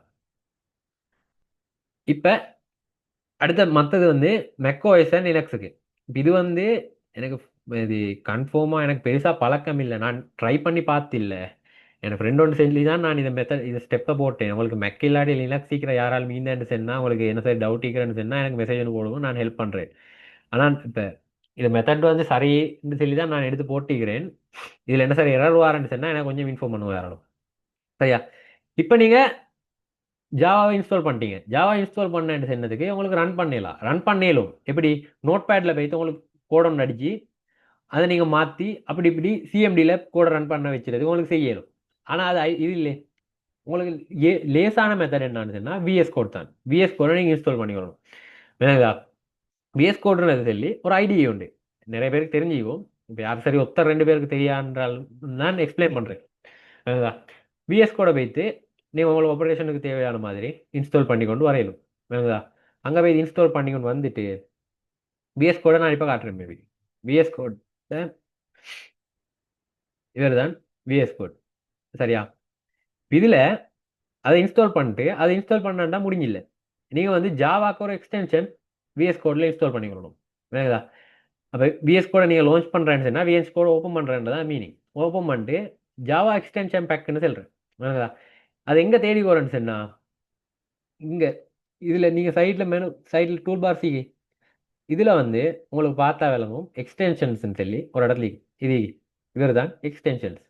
இப்போ அடுத்த மற்றது வந்து மெக்கோஎஸ் அண்ட் லினக்ஸுக்கு. இது வந்து எனக்கு இது கன்ஃபார்மாக எனக்கு பெருசாக பழக்கம் இல்லை. நான் ட்ரை பண்ணி பார்த்தில்ல. எனக்கு ஃப்ரெண்ட் ஒன்று சொல்லி தான் நான் இந்த ஸ்டெப்பை போட்டேன். உங்களுக்கு மெக் இல்லாட்டி லினக்ஸ் சீக்கிரம் யாரால் மீந்தேன்னு சொன்னால் உங்களுக்கு என்ன சரி டவுட் இருக்கிறேன்னு சொன்னால் எனக்கு மெசேஜ் ஒன்று போடுவோம், நான் ஹெல்ப் பண்ணுறேன். ஆனால் இப்போ இந்த மெத்தட் வந்து சரின்னு சொல்லி தான் நான் எடுத்து போட்டிக்கிறேன். இதில் என்ன சார் எரர் வாரன்னு சொன்னால் எனக்கு கொஞ்சம் இன்ஃபார்ம் பண்ணுவோம் யாரும். சரியா? இப்போ நீங்கள் ஜாவாவை இன்ஸ்டால் பண்ணிட்டீங்க. ஜாவா இன்ஸ்டால் பண்ணேன்னு சொன்னதுக்கு உங்களுக்கு ரன் பண்ணலும் எப்படி நோட் பேடில் போய்த்து உங்களுக்கு கோடம் அடிச்சு அதை நீங்கள் மாற்றி அப்படி இப்படி சிஎம்டியில் கோடை ரன் பண்ண வச்சுறது உங்களுக்கு செய்யலும். ஆனால் அது இது இல்லை. உங்களுக்கு லேசான மெத்தட் என்னன்னு சொன்னால் விஎஸ் கோட் தான். விஎஸ் கோடை நீங்கள் இன்ஸ்டால் பண்ணிக்கணும். வேணுங்களா? விஎஸ் கோடுன்னு சொல்லி ஒரு ஐடியா உண்டு. நிறைய பேருக்கு தெரிஞ்சுக்கும். இப்போ யார் சரி ஒருத்தர் ரெண்டு பேருக்கு தெரியான்றால் நான் எக்ஸ்பிளைன் பண்ணுறேன். விஎஸ் கோடை வைத்து நீங்கள் உங்களுக்கு ஆப்ரேஷனுக்கு தேவையான மாதிரி இன்ஸ்டால் பண்ணி கொண்டு வரையணும். வேணுதா? அங்கே போய் இன்ஸ்டால் பண்ணி கொண்டு வந்துட்டு விஎஸ் கோடை நான் இப்போ காட்டுறேன். மேபி விஎஸ் கோட் இவர் தான் விஎஸ் கோட். சரியா? இதில் அதை இன்ஸ்டால் பண்ணிட்டு அதை இன்ஸ்டால் பண்ணாண்டா முடிஞ்சில்ல. நீங்கள் வந்து ஜாவாக்கு ஒரு எக்ஸ்டென்ஷன் விஎஸ் கோடில் இன்ஸ்டால் பண்ணிக்கணும். வேணுதா? அப்போ விஎஸ் கோடை நீங்கள் லான்ச் பண்ணுறேன்னு சொன்னால் விஎஸ் கோடை ஓப்பன் பண்ணுறேன்னு தான் மீனிங். ஓப்பன் பண்ணிட்டு ஜாவா எக்ஸ்டென்ஷன் பேக்குன்னு சொல்கிறேன். வேணுதா? அது எங்கே தேடி போகிறேன்னு சொன்னால் இங்கே இதில் நீங்கள் சைடில் மெனு சைடில் டூல் பார் சி இதில் வந்து உங்களுக்கு பார்த்தா விளங்கும் எக்ஸ்டென்ஷன்ஸ்ன்னு சொல்லி ஒரு இடத்துல இது இவர் தான் எக்ஸ்டென்ஷன்ஸ்.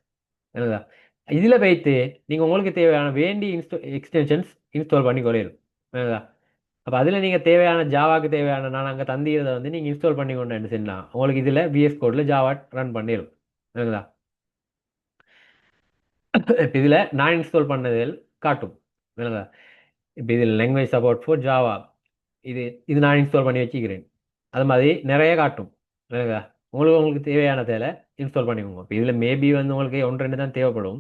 என்னதா? இதில் வைத்து நீங்கள் உங்களுக்கு தேவையான வேண்டி எக்ஸ்டென்ஷன்ஸ் இன்ஸ்டால் பண்ணி கொள்ளையிடும். என்னதா? அப்போ அதில் நீங்கள் தேவையான ஜாவாக்கு தேவையான நான் அங்கே தந்திரதை வந்து நீங்கள் இன்ஸ்டால் பண்ணி கொண்டு சொன்னா உங்களுக்கு இதில் விஎஸ் கோடில் ஜாவா ரன் பண்ணிடும். என்னதா? இப்போ இதில் நான் இன்ஸ்டால் பண்ணதில் காட்டும். என்னதா? இப்போ இதில் லாங்குவேஜ் சப்போர்ட் ஃபார் ஜாவா இது இது நான் இன்ஸ்டால் பண்ணி வச்சுக்கிறேன். அது மாதிரி நிறைய காட்டும். என்னதா? உங்களுக்கு தேவையான தேவை இன்ஸ்டால் பண்ணிக்கோங்க. இப்போ இதில் மேபி வந்து உங்களுக்கு ஒன்று ரெண்டு தான் தேவைப்படும்.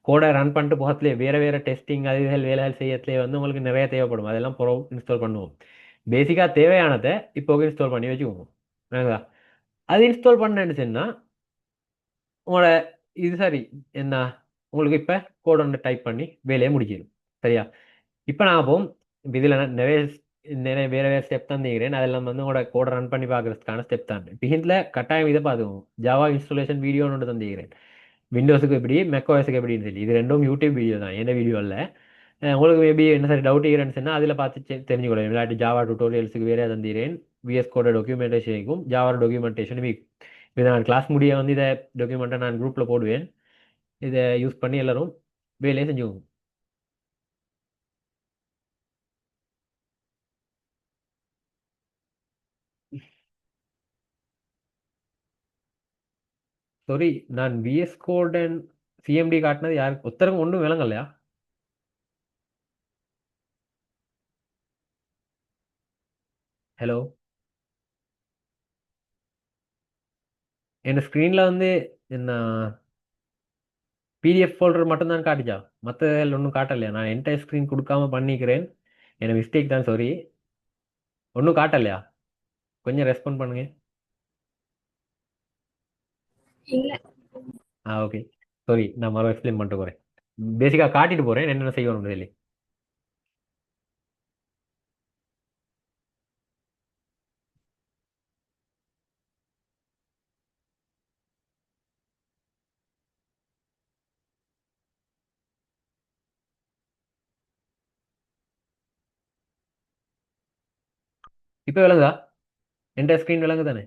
கோடை ரன் பண்ணிட்டு போகத்துலேயே வேறு வேறு டெஸ்டிங் அதுகள் வேலைகள் செய்யறதுலேயே வந்து உங்களுக்கு நிறைய தேவைப்படும். அதெல்லாம் புறம் இன்ஸ்டால் பண்ணுவோம். பேசிக்காக தேவையானதை இப்போ இன்ஸ்டால் பண்ணி வச்சுக்கோங்க. என்னதா? அது இன்ஸ்டால் பண்ணேன்னு சொன்னால் உங்களோட இது சரி என்ன உங்களுக்கு இப்போ கோட் ஒன்று டைப் பண்ணி வேலையை முடிச்சிடும். சரியா? இப்போ நான் போகும் இதில் நிறைய நிறைய வேறு வேறு ஸ்டெப் தான் தீங்கிறேன். அதெல்லாம் வந்து உங்களோட கோடை ரன் பண்ணி பார்க்கறதுக்கான ஸ்டெப் தான். இப்போ இதில் கட்டாயம் இதை பார்த்துக்கோங்க. ஜாவா இன்ஸ்டாலேஷன் வீடியோன்னு ஒன்று தந்துக்கிறேன். விண்டோஸுக்கு எப்படி மெக்கோஎஸுக்கு எப்படின்னு சொல்லி இது ரெண்டும் யூடியூப் வீடியோ தான், எந்த வீடியோ இல்லை. உங்களுக்கு மேபி என்ன சரி டவுட் இருக்கிறேன்னு அதில் பார்த்து தெரிஞ்சுக்கொள்ளேன். இல்லாட்டி ஜாவா டுட்டோரியல்ஸுக்கு வேறு தந்துக்கிறேன். விஎஸ் கோட டாக்குமெண்டேஷனுக்கும் ஜாவா டாக்குமெண்டேஷனும் இது நான் கிளாஸ் முடிய வந்து இதை டாக்குமெண்ட்டை நான் குரூப்பில் போடுவேன். இதை யூஸ் பண்ணி எல்லாரும் வேலையை செஞ்சுக்கோங்க. சாரி, நான் விஎஸ் கோட் அண்ட் சிஎம்டி காட்டினது யாருக்கு ஒருத்தருக்கும் ஒன்றும் விளங்கலையா? ஹலோ, என் ஸ்க்ரீனில் வந்து என்ன பிடிஎஃப் ஃபோல்டர் மட்டும்தான் காட்டிச்சா? மற்ற ஒன்றும் காட்டலையா? நான் என்டையர் ஸ்க்ரீன் கொடுக்காம பண்ணிக்கிறேன். எனக்கு மிஸ்டேக் தான், சாரி. ஒன்றும் காட்டலையா? கொஞ்சம் ரெஸ்பாண்ட் பண்ணுங்க. இல்ல. ஓகே. சாரி, நான் மறுபடியும் எக்ஸ்பிளைன் பண்ணிட்டு போகிறேன். பேசிக்காக காட்டிட்டு போகிறேன் என்னென்ன செய்யணும் சொல்லி. இப்போ விளங்குதா? என்டையர் ஸ்க்ரீன் விளங்கு தானே?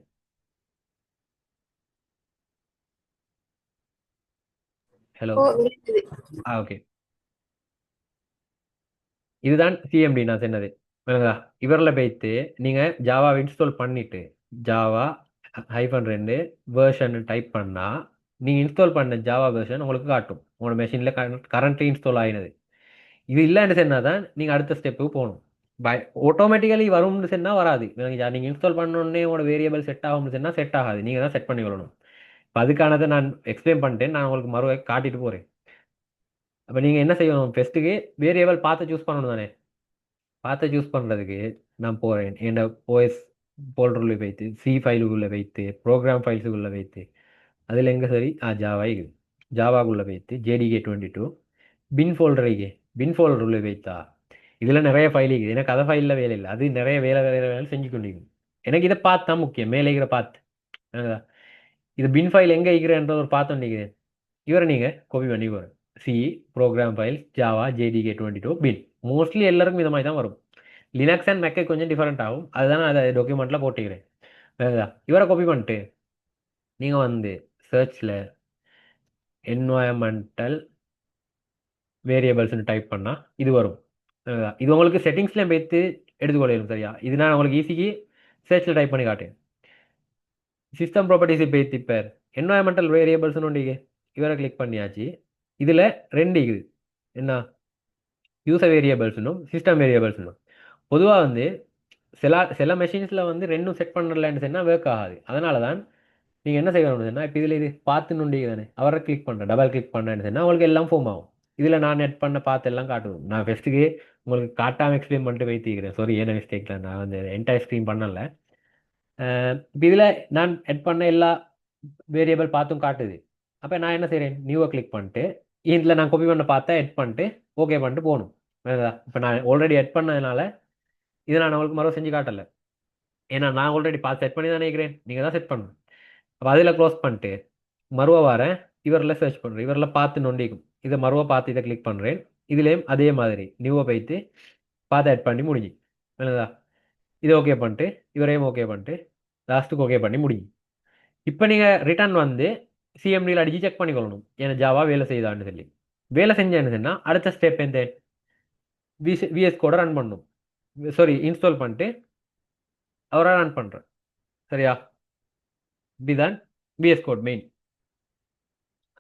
ஹலோ. ஓ, விளக்குது. ஓகே. இதுதான் சிஎம்டி நான் சொன்னது. விளங்குதா? இவரில் போய்த்து நீங்கள் ஜாவா இன்ஸ்டால் பண்ணிட்டு ஜாவா -2 வேர்ஷன் டைப் பண்ணால் நீங்கள் இன்ஸ்டால் பண்ண ஜாவா வேர்ஷன் உங்களுக்கு காட்டும். உங்களோட மெஷினில் கரண்ட்லி இன்ஸ்டால் ஆகினது. இது இல்லைன்னு சொன்னால் தான் நீங்கள் அடுத்த ஸ்டெப்புக்கு போகணும். ஆட்டோமேட்டிக்கலி வரும்னு சொன்னால் வராது. நீங்கள் இன்ஸ்டால் பண்ணோடனே உங்களோட வேரியபிள் செட் ஆகும்னு சொன்னால் செட் ஆகாது. நீங்கள் தான் செட் பண்ணி கொள்ளணும். இப்போ அதுக்கானதை நான் எக்ஸ்பிளைன் பண்ணிட்டேன். நான் உங்களுக்கு மறுபடியும் காட்டிட்டு போகிறேன். அப்போ நீங்கள் என்ன செய்யணும்? ஃபஸ்ட்டுக்கு வேரியபிள் பார்த்து சூஸ் பண்ணணும் தானே? பார்த்து சூஸ் பண்ணுறதுக்கு நான் போகிறேன். என்னோட ஓஎஸ் ஃபோல்டருள்ள வைத்து சி ஃபைலுக்குள்ளே வைத்து ப்ரோக்ராம் ஃபைல்ஸுக்குள்ளே வைத்து அதில் எங்கே சரி ஜாவா இருக்குது. ஜாவாக்குள்ளே வைத்து JDK22 பின் ஃபோல்டர் பின் ஃபோல்டர் உள்ள வைத்தா இதில் நிறைய ஃபைல் இருக்குது. எனக்கு அதை ஃபைலில் வேலை இல்லை. அது நிறைய வேலை வேலை வேலை செஞ்சு கொண்டிருக்கும். எனக்கு இதை பார்த்து தான் முக்கியம். மேலே இருக்கிற பார்த்து இது பின் ஃபைல் எங்கே இருக்கிறன்ற ஒரு பார்த்து நிற்கிறேன். இவரை நீங்கள் காப்பி பண்ணி போகிறேன். C program files Java JDK22 bin mostly எல்லாருக்கும் இந்த மாதிரி தான் வரும். லினக்ஸ் அண்ட் மெக்கை கொஞ்சம் டிஃபரெண்ட் ஆகும். அதுதான் நான் அதை டாக்குமெண்ட்டில் போட்டுக்கிறேன். இவரை காப்பி பண்ணிட்டு நீங்கள் வந்து சர்ச்சில் என்வாயன்மெண்டல் வேரியபிள்ஸ்னு டைப் பண்ணால் இது வரும். இது உங்களுக்கு செட்டிங்ஸ்லேயும் வைத்து எடுத்துக்கொள்ளும். சரியா? இது நான் உங்களுக்கு ஈஸிக்கு சர்ச்சில் டைப் பண்ணி காட்டேன். சிஸ்டம் ப்ராப்பர்ட்டிஸை பேத்து இப்போ என்வாயன்மெண்டல் வேரியபிள்ஸ்னு ஒன்று இவரை கிளிக் பண்ணியாச்சு. இதில் ரெண்டு இருக்குது. என்ன? யூசர் வேரியபிள்ஸ்னும் சிஸ்டம் வேரியபிள்ஸ்னும். பொதுவாக வந்து சில சில மெஷின்ஸில் வந்து ரெண்டும் செட் பண்ணலன்னு சொன்னால் ஒர்க் ஆகாது. அதனால தான் நீங்கள் என்ன செய்யணும்னு சொன்னால் இப்போ இதில் இது பார்த்து நோண்டி தானே அவரை கிளிக் பண்ணுறேன், டபுள் கிளிக் பண்ணேன்னு சொன்னால் உங்களுக்கு எல்லாம் ஃபார்ம் ஆகும். இதில் நான் நெட் பண்ண பார்த்து எல்லாம் காட்டுவோம். நான் ஃபஸ்ட்டுக்கு உங்களுக்கு காட்டாமல் எக்ஸ்பிளைன் பண்ணிட்டு வைத்திருக்கிறேன். சாரி, என்ன மிஸ்டேக்கில் நான் வந்து என்டையர் ஸ்க்ரீன் பண்ணல. இப்போ இதில் நான் எட் பண்ண எல்லா வேரியபிள் பார்த்தும் காட்டுது. அப்போ நான் என்ன செய்கிறேன், நியூவை கிளிக் பண்ணிட்டு இதில் நான் காப்பி பண்ண பார்த்தா எட் பண்ணிட்டு ஓகே பண்ணிட்டு போகணும். இப்போ நான் ஆல்ரெடி எட் பண்ணதுனால இதை நான் உங்களுக்கு மறுபடியும் செஞ்சு காட்டலை. ஏன்னா நான் ஆல்ரெடி பார்த்து செட் பண்ணி தான் நினைக்கிறேன், நீங்கள் தான் செட் பண்ணணும். அப்போ அதில் க்ளோஸ் பண்ணிட்டு மறுவா வரேன், இவரில் சர்ச் பண்ணுறேன், இவரில் பார்த்து நொண்டிக்கும் இதை மறுவா பார்த்து இதை கிளிக் பண்ணுறேன். இதுலேயும் அதே மாதிரி நியூவை போய்த்து பார்த்து ஆட் பண்ணி முடிஞ்சு இல்லைதா. இதை ஓகே பண்ணிட்டு இவரையும் ஓகே பண்ணிட்டு லாஸ்ட்டுக்கு ஓகே பண்ணி முடிஞ்சு. இப்போ நீங்கள் ரிட்டர்ன் வந்து சிஎம்டியில் அடித்து செக் பண்ணிக்கொள்ளணும் ஏன்னா ஜாவா வேலை செய்தான்னு சொல்லி. வேலை செஞ்சேன்னு சொன்னால் அடுத்த ஸ்டெப் எந்த விஎஸ் கோடை ரன் பண்ணணும். சாரி, இன்ஸ்டால் பண்ணிட்டு அவரை ரன் பண்ணுறேன். சரியா, இதுதான் விஎஸ் கோட் மெயின்.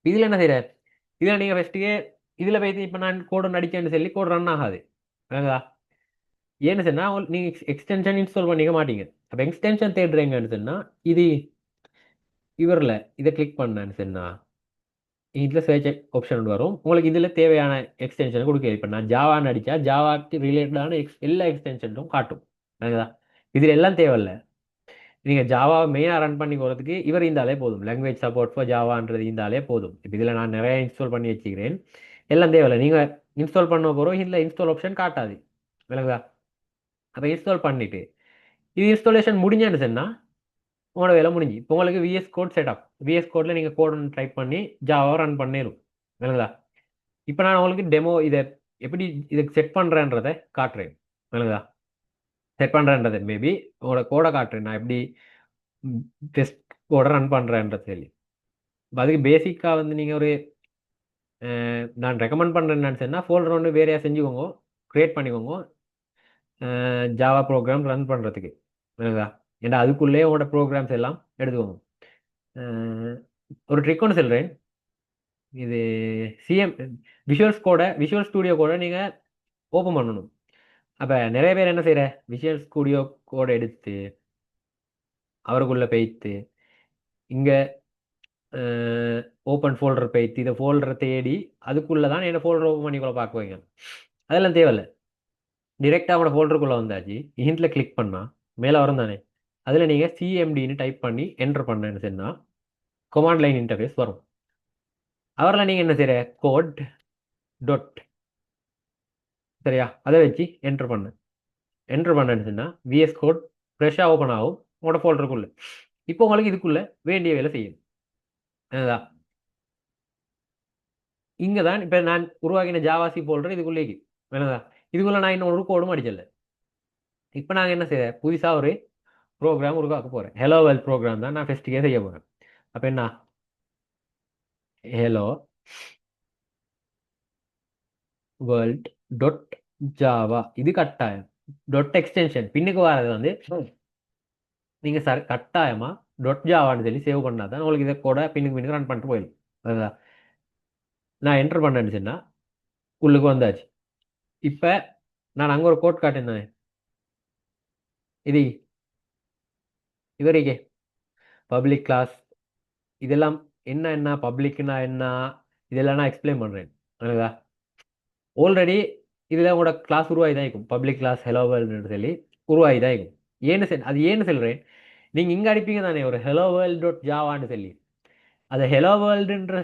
இதில் என்ன செய்கிற, இதில் நீங்கள் ஃபஸ்ட்டுக்கே இதில் போய்த்து இப்போ நான் கோடு நடிச்சேன்னு சொல்லி கோடு ரன் ஆகாது. வேங்களா, ஏன்னு சொன்னால் நீங்கள் எக்ஸ்டென்ஷன் இன்ஸ்டால் பண்ணிக்க மாட்டீங்க. அப்போ எக்ஸ்டென்ஷன் தேடுறீங்கன்னு சொன்னால் இது இவரில் இதை கிளிக் பண்ணேன்னு சொன்னால் இதில் சர்ச் ஆப்ஷன் வரும். உங்களுக்கு இதில் தேவையான எக்ஸ்டென்ஷன் கொடுக்க. இப்போ நான் ஜாவான்னு அடித்தா ஜாவாக்கு ரிலேட்டடான எல்லா எக்ஸ்டென்ஷனும் காட்டும். வேங்களா, இதில் எல்லாம் தேவையில்லை. நீங்கள் ஜாவா மெயினாக ரன் பண்ணி போகிறதுக்கு இவர் இருந்தாலே போதும். லாங்குவேஜ் சப்போர்ட் ஃபார் ஜாவான்றது இருந்தாலே போதும். இப்போ இதில் நான் நிறைய இன்ஸ்டால் பண்ணி வச்சுக்கிறேன், எல்லாம் தேவையில்லை. நீங்கள் இன்ஸ்டால் பண்ண போகிறோம், இதில் இன்ஸ்டால் ஆப்ஷன் காட்டாது. விளங்குதா. அப்போ இன்ஸ்டால் பண்ணிவிட்டு இது இன்ஸ்டாலேஷன் முடிஞ்சேன்னு சொன்னால் உங்களோட வேலை முடிஞ்சு. இப்போ உங்களுக்கு விஎஸ் கோட் செட்டப், விஎஸ் கோடில் நீங்கள் கோட் ஒன்று டைப் பண்ணி ஜாவாவை ரன் பண்ணிடும். விளங்குதா. இப்போ நான் உங்களுக்கு டெமோ இதை எப்படி இதை செட் பண்ணுறேன்றதை காட்டுறேன். விளங்குதா, செட் பண்ணுறேன்றதை மேபி உங்களோட கோடை காட்டுறேன் நான் எப்படி டெஸ்ட் கோடை ரன் பண்ணுறேன்றது சொல்லி. இப்போ அதுக்கு பேசிக்காக வந்து நீங்கள் ஒரு நான் ரெக்கமெண்ட் பண்ணுறேன்னு சொன்னால் ஃபோல்டர் ஒன்று வேறையாக செஞ்சுக்கோங்க, க்ரியேட் பண்ணிக்கோங்க ஜாவா ப்ரோக்ராம் ரன் பண்ணுறதுக்கு. இல்லைங்களா, ஏன்னா அதுக்குள்ளேயே உங்களோட ப்ரோக்ராம்ஸ் எல்லாம் எடுத்துக்கோங்க. ஒரு ட்ரிக் ஒன்று சொல்கிறேன். இது சிஎம் விஷுவல் ஸ்டூடியோ கூட நீங்கள் ஓப்பன் பண்ணணும். அப்போ நிறைய பேர் என்ன செய்கிற, விஷுவல் ஸ்டூடியோ கோடை எடுத்து அவருக்குள்ளே போய்த்து இங்கே ஓப்பன் ஃபோல்டர் போய்த்து இதை ஃபோல்டரை தேடி அதுக்குள்ளே தான் என்ன ஃபோல்டர் ஓப்பன் பண்ணிக்குள்ள பார்க்குவீங்க. அதெல்லாம் தேவையில்லை. டிரெக்டாக அவனோட ஃபோல்டருக்குள்ளே வந்தாச்சு, ஹிண்டில் கிளிக் பண்ணால் மேலே வரும் தானே, அதில் நீங்கள் சிஎம்டின்னு டைப் பண்ணி என்டர் பண்ணேன்னு சொன்னால் கமாண்ட் லைன் இன்டர்ஃபேஸ் வரும். அவரில் நீங்கள் என்ன செய்கிற, கோட் டொட் சரியா, அதை வச்சு என்டர் பண்ணேன்னு சொன்னால் விஎஸ் கோட் ஃப்ரெஷ்ஷாக ஓப்பன் ஆகும் உங்களோட ஃபோல்டருக்குள்ளே. இப்போ உங்களுக்கு இதுக்குள்ளே வேண்டிய வேலை செய்யும். அதுதான் இங்கே தான் இப்போ நான் உருவாக்கின ஜாவாசி ஃபோல்டர் இதுக்குள்ளேக்கு வேணுதா. இதுக்குள்ளே நான் இன்னும் ஒரு கோடும் அடிச்சல. இப்போ நாங்கள் என்ன செய்ய, புதுசாக ஒரு ப்ரோக்ராம் உருவாக்க போகிறேன். ஹலோ வேர்ல்ட் ப்ரோக்ராம் தான் நான் ஃபஸ்ட்டுக்கே செய்ய போகிறேன். அப்போ என்ன, ஹலோ வேர்ல்ட் டாட் ஜாவா, இது கட்டாயம். டாட் எக்ஸ்டென்ஷன் பின்னுக்கு வரது வந்து நீங்கள் கட்டாயமாக டாட் ஜாவான்னு சொல்லி சேவ் பண்ணால் தான் உங்களுக்கு இதை கூட பின்னுக்கு ரன் பண்ணிட்டு போயிடும். அதுதான் நான் என்டர் பண்ணேன்னு சொன்னால் உள்ளுக்கு வந்தாச்சு. இப்போ நான் அங்கே ஒரு கோட் காட்டினேன், இது இவரைக்கே பப்ளிக் கிளாஸ் இதெல்லாம் என்ன பப்ளிக்னா என்ன இதெல்லாம் நான் எக்ஸ்பிளைன் பண்ணுறேன். அதுதா ஆல்ரெடி இதில் உங்களோட கிளாஸ் உருவாகி தான் இருக்கும், பப்ளிக் கிளாஸ் ஹெலோ வேர்ல்டுன்னு சொல்லி உருவாகி தான் இருக்கும். அது ஏன்னு சொல்கிறேன், நீங்கள் இங்கே அடிப்பீங்க தானே ஒரு ஹெலோ வேர்ல்ட் டாட் ஜாவான்னு சொல்லி, அது ஹெலோ வேர்ல்டுன்ற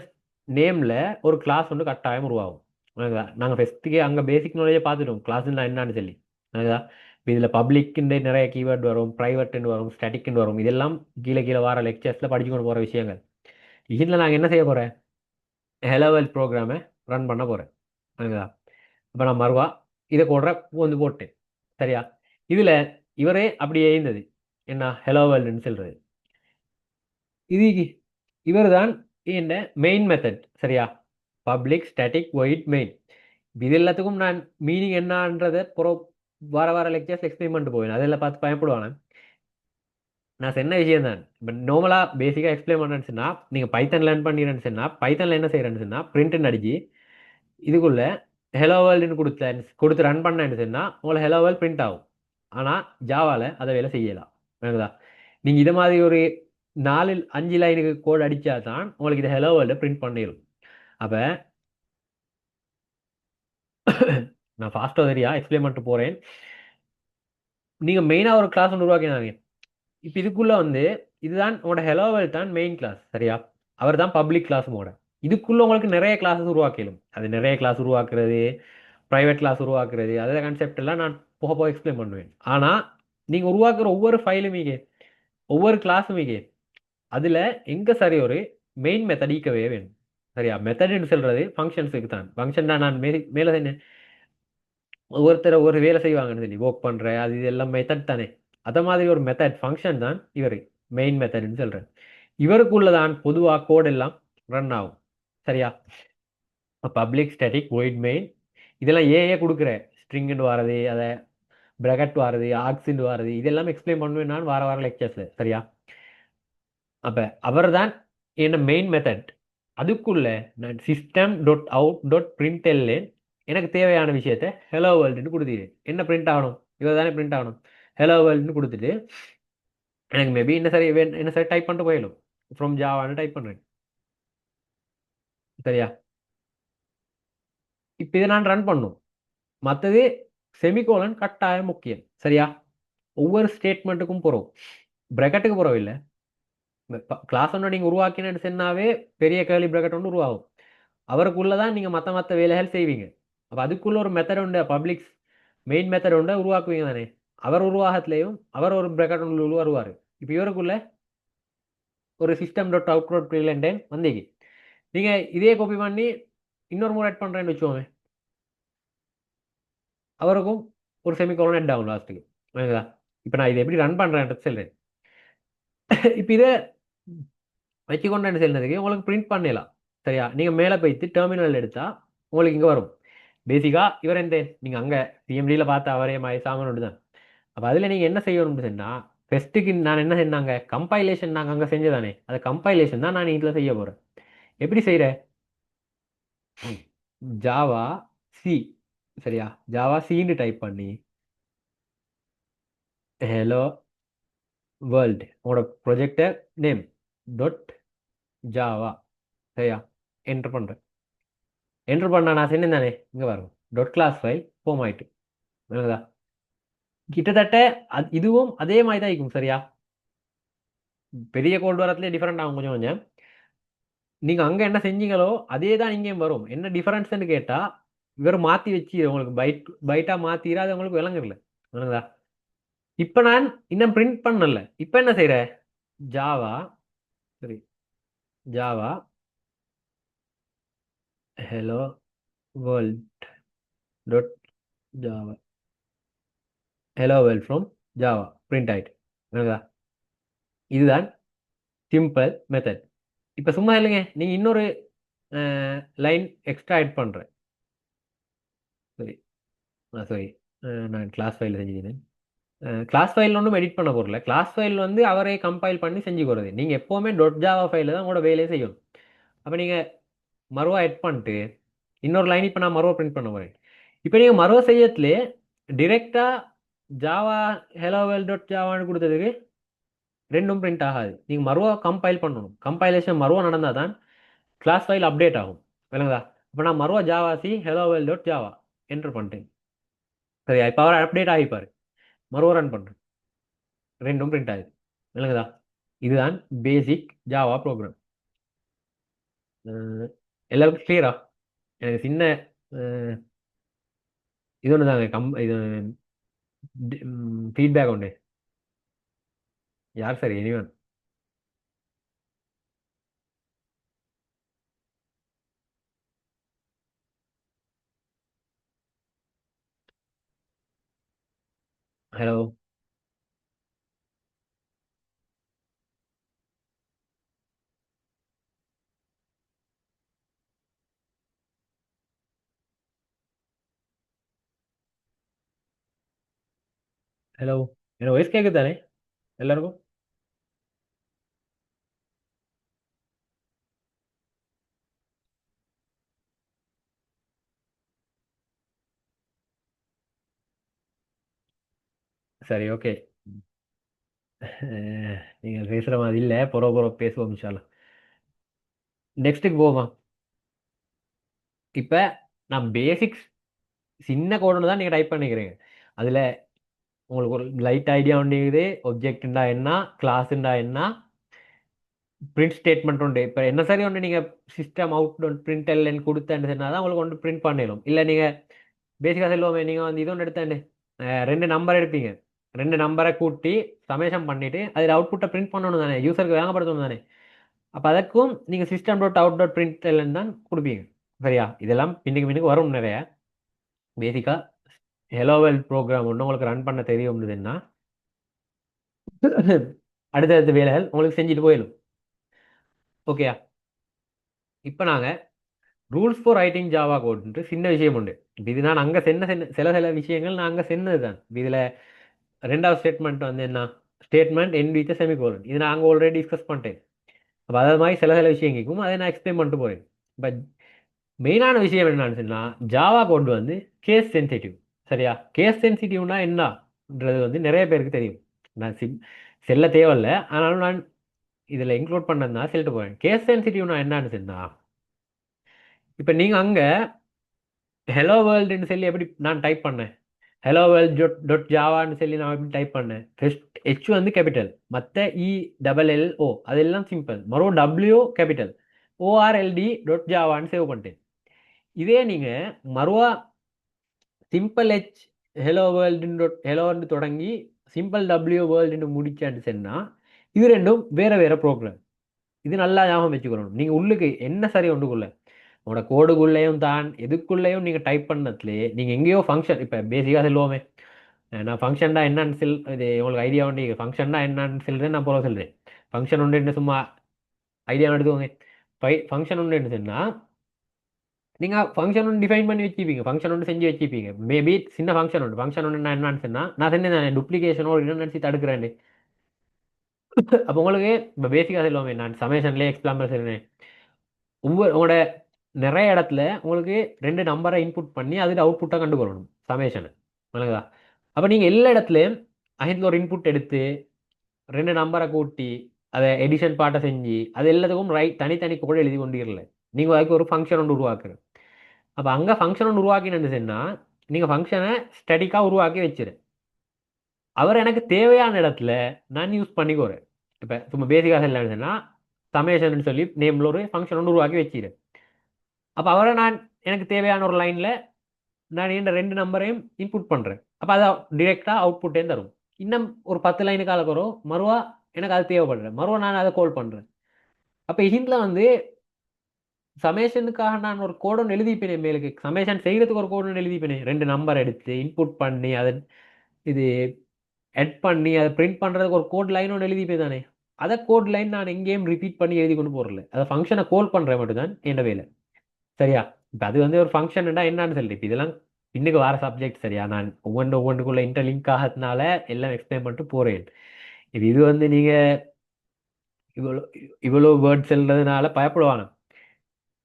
நேமில் ஒரு கிளாஸ் ஒன்று கட்டாயம் உருவாகும். அதுதா நாங்கள் ஃபஸ்ட்டுக்கே அங்கே பேசிக் நாலேஜே பார்த்துட்டோம் கிளாஸ்னா என்னன்னு சொல்லி. அதுதான் இப்போ இதில் பப்ளிக்குன்ற நிறைய கீவேர்ட் வரும், ப்ரைவேட்டுன்னு வரும், ஸ்டாட்டிக்னு வரும். இதெல்லாம் கீழே கீழே வர லெக்சர்ஸில் படிச்சு கொண்டு போகிற விஷயங்கள். இதில் நாங்கள் என்ன செய்ய போகிறேன், ஹெலோ வேர்ல்ட் ப்ரோக்ராமை ரன் பண்ண போகிறேன். அதுதான் இப்போ நான் மறுவா இதை போடுற வந்து போட்டேன். சரியா, இதில் இவரே அப்படியே இருந்தது என்ன ஹெலோ வேர்ல்டுன்னு சொல்கிறது. இது இவர் தான் என்ன மெயின் மெத்தட். சரியா, பப்ளிக் ஸ்டாட்டிக் ஒயிட் மெயின். இது எல்லாத்துக்கும் நான் மீனிங் என்னன்றதை வார லெக்சர்ஸ் எக்ஸ்பிளைன் போவேன். அதெல்லாம் பார்த்து பயப்படுவானே. நான் சொன்ன விஷயம் தான் இப்போ நார்மலாக பேசிக்காக எக்ஸ்பிளைன் பண்ணுறேன்னு சொன்னால், நீங்கள் பைத்தன் லேர்ன் பண்ணிடுறேன்னு சொன்னால் பைத்தனில் என்ன செய்கிறேன்னு சொன்னால் பிரிண்ட்னு அடிச்சு இதுக்குள்ளே ஹெலோ வேர்ல்டுன்னு கொடுத்து ரன் பண்ணேன்னு சொன்னால் உங்களை ஹெலோ வேர்ல்ட் பிரிண்ட் ஆகும். ஆனால் ஜாவால அதை வேலை செய்யலாம். விளங்குதா? நீங்கள் இதை மாதிரி ஒரு 4 5 லைனுக்கு கோட் அடித்தா தான் உங்களுக்கு இதை ஹெலோ வேர்ல்டை பிரிண்ட் பண்ணிடும். அப்போ நான் ஃபாஸ்ட்டாக சரியா எக்ஸ்பிளைன் பண்ணிட்டு போகிறேன். நீங்கள் மெயினாக ஒரு கிளாஸ் ஒன்று உருவாக்கினாங்க. இப்போ இதுக்குள்ளே இதுதான் உங்களோட ஹெலோ வேர்ல்ட் தான் மெயின் கிளாஸ், சரியா? அவர் தான் பப்ளிக் கிளாஸ் மோட. இதுக்குள்ளே உங்களுக்கு நிறைய கிளாஸஸ் உருவாக்கிடும். அது நிறைய கிளாஸ் உருவாக்குறது, ப்ரைவேட் கிளாஸ் உருவாக்குறது, அதே கான்செப்ட் எல்லாம் நான் போக போக எக்ஸ்பிளைன் பண்ணுவேன். ஆனால் நீங்கள் உருவாக்குற ஒவ்வொரு ஃபைலுமே, ஒவ்வொரு கிளாஸுமே அதில் எங்கே சரி ஒரு மெயின் மெத்தட் ஈக்கவே வேணும். சரியா? மெத்தட்னு சொல்கிறது ஃபங்க்ஷன்ஸுக்கு தான். ஃபங்க்ஷன் தான் நான் மேலே சொன்னேன். ஒவ்வொருத்தர் ஒரு வேலை செய்வாங்கன்னு சொல்லி ஒர்க் பண்ணுற அது இது எல்லாம் மெத்தட் தானே. அதை மாதிரி ஒரு மெத்தட் ஃபங்க்ஷன் தான் இவர் மெயின் மெத்தட்னு சொல்கிறேன். இவருக்குள்ள தான் பொதுவாக கோட் எல்லாம் ரன் ஆகும். சரியா? பப்ளிக் ஸ்டாட்டிக் void மெயின் இதெல்லாம் ஏ கொடுக்குற ஸ்ட்ரிங்னு வாரது, அதை பிரகட் வாரது, ஆக்சின் வாரது, இதெல்லாம் எக்ஸ்பிளைன் பண்ணுவேன் நான் வார வார லெக்சர்ஸ்ல. சரியா? அப்போ அவர் தான் என்ன மெயின் மெத்தட். அதுக்குள்ள நான் system dot out dot print எனக்கு தேவையான விஷயத்த ஹெலோ வேர்ல்டுன்னு கொடுத்துரு. என்ன பிரிண்ட் ஆகணும்? இவர் தானே பிரிண்ட் ஆகணும். ஹெலோ வேர்ல்டுன்னு கொடுத்துட்டு எனக்கு மேபி என்ன சரி டைப் பண்ணிட்டு போயிடும். ஃப்ரம் ஜாவான்னு டைப் பண்ணுறேன். சரியா? இப்போ இதை நான் ரன் பண்ணும். மற்றது செமிகோலன் கட்டாயம் முக்கியம். சரியா? ஒவ்வொரு ஸ்டேட்மெண்ட்டுக்கும் போகிறோம், பிரக்கெட்டுக்கு போகிறோம். இல்லை, கிளாஸ் ஒன்று நீங்கள் உருவாக்கினு சொன்னாவே பெரிய கேள்வி பிரக்கெட் ஒன்று உருவாகும். அவருக்குள்ளதான் நீங்கள் மற்ற வேலைகள் செய்வீங்க. அப்போ அதுக்குள்ள ஒரு மெத்தட் உண்டு, பப்ளிக் மெயின் மெத்தட் உண்டு உருவாக்குவீங்க தானே. அவர் உருவாகத்துலேயும் அவர் ஒரு பிரக்கெட் ஒன்று உருவாருவார். இப்போ இவருக்குள்ள ஒரு system dot out dot print வந்தீங்க. நீங்கள் இதே காப்பி பண்ணி இன்னொரு முறை ஆட் பண்ணுறேன்னு வச்சுக்கோங்க, அவருக்கும் ஒரு செமிகோலன் ஆட் ஆகும் லாஸ்ட்டுக்கு. ஓகேங்களா? இப்போ நான் இதை எப்படி ரன் பண்ணுறேன்றது சொல்கிறேன். இப்போ இதை வச்சுக்கொண்டு என்ன செய்யறதுக்கு உங்களுக்கு பிரிண்ட் பண்ணலாம். சரியா? நீங்கள் மேலே போய்த்து டெர்மினல் எடுத்தால் உங்களுக்கு இங்கே வரும். பேசிக்காக இவர் எந்த நீங்கள் அங்கே சிஎம்டியில் பார்த்த அவரே மாதிரி சாமான் தான். அப்போ அதில் நீங்கள் என்ன செய்யணும்னு சொன்னால், ஃபெஸ்ட்டுக்கு நான் என்ன செஞ்சாங்க, கம்பைலேஷன் நாங்கள் அங்கே செஞ்சதானே, அது கம்பைலேஷன் தான் நான் இதில் செய்ய போகிறேன். எப்படி செய்கிறேன்? Java C. சரியா? ஜாவா சின்னு டைப் பண்ணி ஹலோ வேர்ல்டு உங்களோட ப்ரொஜெக்டை நேம் டாட் ஜாவா. சரியா? என்டர் பண்ணுறேன். என்டர் பண்ணா நான் சொன்னேன் தானே, இங்கே வரும் டாட் கிளாஸ் ஃபைல் ஃபார்ம் ஆயிட்டு. விளங்குதா? கிட்டத்தட்ட இதுவும் அதே மாதிரி தான் இருக்கும். சரியா? பெரிய கோல்டு வரத்துலேயே டிஃப்ரெண்ட் ஆகும் கொஞ்சம் கொஞ்சம். நீங்கள் அங்கே என்ன செஞ்சீங்களோ அதே தான் இங்கேயும் வரும். என்ன டிஃபரன்ஸ்ன்னு கேட்டால் இவர் மாற்றி வச்சு உங்களுக்கு பைட்டாக மாற்றிடுற, அது உங்களுக்கு விளங்குறல. விளங்குதா? இப்போ நான் இன்னும் பிரிண்ட் பண்ணல. இப்போ என்ன செய்கிற, ஜாவா, சரி, Java hello world dot Java, hello world from Java print ஆயிட்டு. விளங்குதா? இதுதான் சிம்பிள் மெத்தட். இப்போ சும்மா இல்லைங்க, நீங்கள் இன்னொரு லைன் எக்ஸ்ட்ரா ஆட் பண்ணுறேன். சரி, சரி, நான் கிளாஸ் ஃபைலில் செஞ்சுக்கிறேன். கிளாஸ் ஃபைல் ஒன்றும் எடிட் பண்ண போகிறல. கிளாஸ் ஃபைல் அவரே கம்பைல் பண்ணி செஞ்சு கொடுது. நீங்கள் எப்போவுமே டாட் ஜாவா ஃபைலில் தான் உங்களோட வேலையை செய்யணும். அப்போ நீங்கள் மறுவா எட் பண்ணிட்டு இன்னொரு லைன் இப்போ நான் மறுவா பிரிண்ட் பண்ண போகிறேன். இப்போ நீங்கள் மறுவா செய்யத்துலே டிரெக்டாக ஜாவா ஹெலோ வேர்ல்ட் டாட் ஜாவான்னு கொடுத்ததுக்கு ரெண்டும் பிரிண்ட் ஆகாது. நீங்கள் மறுவா கம்பைல் பண்ணணும். கம்பைலேஷன் மறுவா நடந்தால் தான் கிளாஸ் ஃபைல் அப்டேட் ஆகும். விளங்குதா? இப்போ நான் மறுவா Java C hello world dot Java enter பண்ணிட்டேன். சரியா? இப்போ அவர் அப்டேட் ஆகிப்பார். மறுவா ரன் பண்ணுறேன், ரெண்டும் பிரிண்ட் ஆகுது. விளங்குதா? இதுதான் பேசிக் ஜாவா ப்ரோக்ராம். எல்லாருக்கும் கிளியரா? எனக்கு சின்ன இது ஒன்று தாங்க இது ஃபீட்பேக் உண்டு. யார் சார் எனிவன்? ஹலோ, ஹலோ, எனக்கு வாய்ஸ் கேட்குது தானே எல்லாருக்கும்? சரி ஓகே. நீங்கள் பேசுகிற மாதிரி இல்லை, பொற பொற பேசுவோம் இன்ஷால்லா. நெக்ஸ்ட்டுக்கு போவோமா? இப்போ நான் பேசிக்ஸ் சின்ன கோடுன்னு தான் நீங்கள் டைப் பண்ணிக்கிறீங்க. அதில் உங்களுக்கு ஒரு லைட் ஐடியா உண்டு. ஒப்ஜெக்ட்ண்டா என்ன, கிளாஸ்ண்டா என்ன, பிரிண்ட் ஸ்டேட்மெண்ட் உண்டு. இப்போ என்ன சரி ஒன்று நீங்கள் system out dot print LN கொடுத்தேன்னு சொன்னால் தான் உங்களுக்கு ஒன்று பிரிண்ட் பண்ணிடும். இல்லை நீங்கள் பேசிக்காக சொல்லுவோமே, நீங்கள் வந்து இது ஒன்று எடுத்தேன்னு ரெண்டு நம்பர் எடுப்பீங்க. ரெண்டு நம்பரை கூட்டி சமேஷன் பண்ணிவிட்டு அதில் அவுட்புட்டை பிரிண்ட் பண்ணணும் தானே, யூசருக்கு வேகப்படுத்தணும் தானே. அப்போ அதற்கும் நீங்கள் system dot out dot print LN தான் கொடுப்பீங்க. சரியா? இதெல்லாம் பின்னுக்கு பின்னுக்கு வரும் நிறைய. பேசிக்காக ஹெலோ வேர்ல்ட் ப்ரோக்ராம் ஒன்று உங்களுக்கு ரன் பண்ண தெரியும்னுதுன்னா அடுத்தடுத்த வேலைகள் உங்களுக்கு செஞ்சுட்டு போயிடும். ஓகேயா? இப்போ நாங்கள் ரூல்ஸ் ஃபார் ரைட்டிங் ஜாவா கோட்ன்ட்டு சின்ன விஷயம் உண்டு. இப்போ இது நான் அங்கே சில சில விஷயங்கள் நான் அங்கே சென்னது தான். இதில் ரெண்டாவது ஸ்டேட்மெண்ட் வந்து என்ன, ஸ்டேட்மெண்ட் என் வித் செமிகோலன். இது நான் அங்கே ஆல்ரெடி டிஸ்கஸ் பண்ணிட்டேன். அப்போ அது மாதிரி சில சில விஷயம் கேட்கும், அதை நான் எக்ஸ்பிளைன் பண்ணிட்டு போகிறேன். பட் மெயினான விஷயம் என்னன்னு சொன்னால், ஜாவா கோட் வந்து கேஸ் சென்சிட்டிவ். சரியா? கேஸ் சென்சிட்டிவ்னா என்னன்றது வந்து நிறைய பேருக்கு தெரியும். நான் செல்ல தேவையில்லை, ஆனாலும் நான் இதில் இன்க்ளூட் பண்ணதுனா சொல்லிட்டு போகிறேன். கேஸ் சென்சிட்டிவ்னா என்னன்னு சொன்னால், இப்போ நீங்கள் அங்கே ஹலோ வேர்ல்டுன்னு சொல்லி எப்படி நான் டைப் பண்ணேன், ஹலோ வேர்ல்ட் டாட் ஜாவான்னு சொல்லி நான் எப்படி டைப் பண்ணேன். ஃபர்ஸ்ட் ஹெச் வந்து கேபிட்டல், மற்ற ELLO அதெல்லாம் சிம்பிள், மறுபடியும் டபிள்யூ கேபிட்டல், ORLD டாட் ஜாவான்னு சேவ் பண்ணிட்டேன். இதே நீங்கள் மறுவா சிம்பிள் ஹெச் ஹெலோ வேர்ல்டு ஹெலோன்னு தொடங்கி சிம்பிள் டபிள்யூ வேர்ல்டுன்னு முடிச்சான்னு சொன்னால் இது ரெண்டும் வேற வேற ப்ரோக்ராம். இது நல்லா ஞாபகம் வச்சுக்கணும். நீங்கள் உள்ளுக்கு என்ன சரி ஒன்றுக்குள்ள உங்களோட கோடுக்குள்ளேயும் தான் எதுக்குள்ளேயும் நீங்கள் டைப் பண்ணதுலேயே நீங்கள் எங்கேயோ ஃபங்க்ஷன், இப்போ பேசிக்காக சொல்லுவோமே, நான் ஃபங்க்ஷன்டா என்னன்னு இது உங்களுக்கு ஐடியா உண்டு. ஃபங்க்ஷன்டா என்னன்னு சொல்கிறேன், நான் போல சொல்கிறேன். ஃபங்க்ஷன் உண்டு என்ன சும்மா ஐடியா எடுத்துக்கோங்க. ஃபங்க்ஷன் உண்டு என்ன சொன்னால், நீங்கள் ஃபங்க்ஷன் ஒன்று டிஃபைன் பண்ணி வச்சுப்பீங்க, ஃபங்க்ஷன் ஒன்று செஞ்சு வச்சுப்பீங்க. மேபி சின்ன ஃபங்க்ஷன் உண்டு. ஃபங்க்ஷன் ஒன்று நான் என்னன்னு சொன்னால், நான் செஞ்சேன் டூப்ளிகேஷனோ நினச்சி தடுக்கிறேன். அப்போ உங்களுக்கு இப்போ பேசிக்காக சொல்லுவாங்க, நான் சமேஷன்லேயே எக்ஸ்பிளாம்பர் சொல்கிறேன். உங்களோட நிறைய இடத்துல உங்களுக்கு ரெண்டு நம்பரை இன்புட் பண்ணி அதில் அவுட்புட்டாக கண்டு வரணும் சமேஷனை. வணங்குதா? அப்போ நீங்கள் எல்லா இடத்துலையும் அதில் ஒரு இன்புட் எடுத்து ரெண்டு நம்பரை கூட்டி அதை எடிஷன் பாட்டை செஞ்சு அது எல்லாத்துக்கும் தனித்தனி கோடு எழுதி கொண்டிரல. நீங்கள் அதுக்கு ஒரு ஃபங்க்ஷன் ஒன்று உருவாக்குறேன். அப்போ அங்கே ஃபங்க்ஷன் ஒன்று உருவாக்கினு சொன்னால் நீங்கள் ஃபங்க்ஷனை ஸ்டடிக்காக உருவாக்கி வச்சிரு. அவர் எனக்கு தேவையான இடத்துல நான் யூஸ் பண்ணிக்கோறேன். இப்போ சும்மா பேசிக்காக இல்லைன்னா சமேஷன் சொல்லி நேமில் ஒரு ஃபங்க்ஷன் ஒன்று உருவாக்கி வச்சிரு. அப்போ அவரை நான் எனக்கு தேவையான ஒரு லைனில் நான் இந்த ரெண்டு நம்பரையும் இன்புட் பண்ணுறேன். அப்போ அதை டிரெக்டாக அவுட்புட்டே தரும். இன்னும் ஒரு 10 லைனுக்கு வரும் மறுவா எனக்கு அது தேவைப்படுறேன், மறுவா நான் அதை கால் பண்ணுறேன். அப்போ இதில் வந்து சமேஷனுக்காக நான் ஒரு கோடொன்று எழுதிப்பேனே, மேலுக்கு சமேஷன் செய்கிறதுக்கு ஒரு கோடொன்று எழுதிப்பேனே, ரெண்டு நம்பர் எடுத்து இன்புட் பண்ணி அதை இது எட் பண்ணி அதை பிரிண்ட் பண்ணுறதுக்கு ஒரு கோட் லைன் ஒன்று எழுதிப்பே தானே. அதை கோட் லைன் நான் எங்கேயும் ரிப்பீட் பண்ணி எழுதி கொண்டு போகிறல, அதை ஃபங்க்ஷனை கால் பண்ணுறேன் மட்டும்தான் என் வேலை. சரியா? இப்போ அது வந்து ஒரு ஃபங்க்ஷன்டா என்னன்னு சொல்லிட்டு இப்போ இதெல்லாம் இன்னைக்கு வர சப்ஜெக்ட். சரியா? நான் ஒவ்வொன்றுக்குள்ள இன்டர்லிங்க் ஆகிறதுனால எல்லாம் எக்ஸ்பிளைன் பண்ணிட்டு போகிறேன். இது வந்து நீங்கள் இவ்வளோ இவ்வளோ வேர்ட்ஸ் எழுதுறதுனால பயப்படுவாங்க.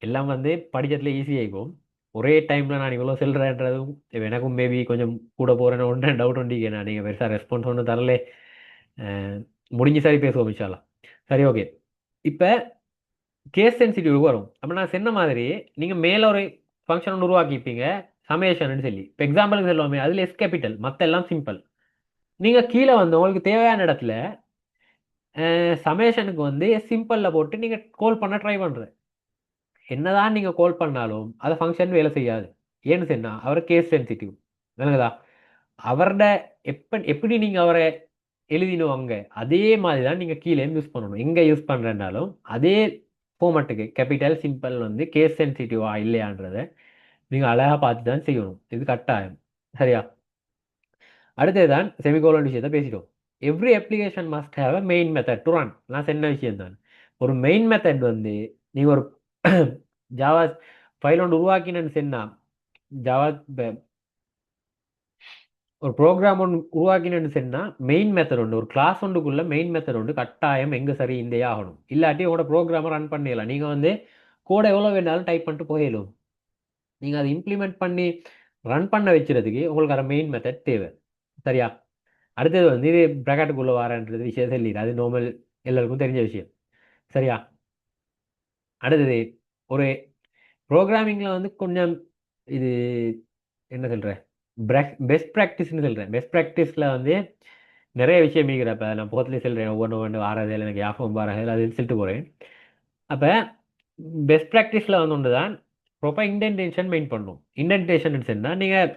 எல்லாம் வந்து படிக்கிறதுல ஈஸியாகிக்கும். ஒரே டைமில் நான் இவ்வளோ செல்றேன்றதும் எனக்கும் மேபி கொஞ்சம் கூட போகிறேன்னு ஒன்று டவுட் உண்டிங்க. நான் நீங்கள் பெருசாக ரெஸ்பான்ஸ் ஒன்றும் தரலே. முடிஞ்சு சரி பேசுவோம் இன்ஷால்லா. சரி ஓகே. இப்போ கேஸ் சென்சிட்டிவ் வரும். அப்போ நான் சொன்ன மாதிரி நீங்கள் மேலே ஒரு ஃபங்க்ஷன் ஒன்று உருவாக்கிப்பீங்க சமேஷன் சொல்லி. இப்போ எக்ஸாம்பிளுக்கு சொல்லுவோமே, அதில் எஸ் கேபிட்டல், மற்ற எல்லாம் சிம்பிள். நீங்கள் கீழே வந்து உங்களுக்கு தேவையான இடத்துல சமேஷனுக்கு வந்து சிம்பிளில் போட்டு நீங்கள் கால் பண்ண ட்ரை பண்ணுறேன். என்னதான் நீங்கள் கால் பண்ணாலும் அது ஃபங்க்ஷன் வேலை செய்யாது. ஏன்னு சொன்னால் அவர் கேஸ் சென்சிட்டிவ். விளங்குதா? அவரோட எப்படி நீங்கள் அவரை எழுதினுவாங்க அதே மாதிரி தான் நீங்கள் கீழே யூஸ் பண்ணணும். எங்கே யூஸ் பண்ணுறேன்னாலும் அதே ஃபார்மட்டுக்கு கேபிட்டல் சிம்பிள் வந்து கேஸ் சென்சிட்டிவா இல்லையான்றதை நீங்கள் அழகாக பார்த்து தான் செய்யணும். இது கட்டாயம். சரியா? அடுத்ததுதான் செமிகோலன் விஷயத்தை பேசிட்டோம். Every application must have a main method to run. நான் சொன்ன விஷயம் தான். ஒரு மெயின் மெத்தட் வந்து நீங்கள் ஒரு ஜாவா ஃபைல் ஒன்று உருவாக்கினு சொன்னா, ஜாவா ஒரு ப்ரோக்ராம் ஒன்று உருவாக்கினு சொன்னா மெயின் மெத்தட் உண்டு, ஒரு கிளாஸ் ஒன்றுக்குள்ள மெயின் மெத்தட் உண்டு கட்டாயம் எங்கே சரி இந்த ஆகணும். இல்லாட்டி உங்களோட ப்ரோக்ராமை ரன் பண்ணிடலாம். நீங்கள் வந்து கோடை எவ்வளோ வேணாலும் டைப் பண்ணிட்டு போயிடும். நீங்கள் அதை இம்ப்ளிமெண்ட் பண்ணி ரன் பண்ண வச்சுறதுக்கு உங்களுக்கு அந்த மெயின் மெத்தட் தேவை. சரியா? அடுத்தது வந்து இது ப்ராக்கெட்டுக்குள்ளே வரன்றது விஷயம் சொல்லிடு, அது நார்மல் எல்லாருக்கும் தெரிஞ்ச விஷயம். சரியா? அடுத்தது ஒரு ப்ரோக்ராமிங்கில் வந்து கொஞ்சம் இது என்ன சொல்கிறேன், பெஸ்ட் ப்ராக்டிஸ்னு சொல்கிறேன். பெஸ்ட் ப்ராக்டிஸில் வந்து நிறைய விஷயம் மீகிறப்ப நான் பக்கத்துலேயே சொல்கிறேன், ஒவ்வொன்று வாரதில் எனக்கு யாஃபம் வாரதில் அது சொல்லிட்டு போகிறேன். அப்போ பெஸ்ட் ப்ராக்டிஸில் வந்து ஒன்று தான் ப்ராப்பர் இன்டென்டேஷன் மெயின் பண்ணணும். இன்டென்டேஷன் சொன்னால் நீங்கள்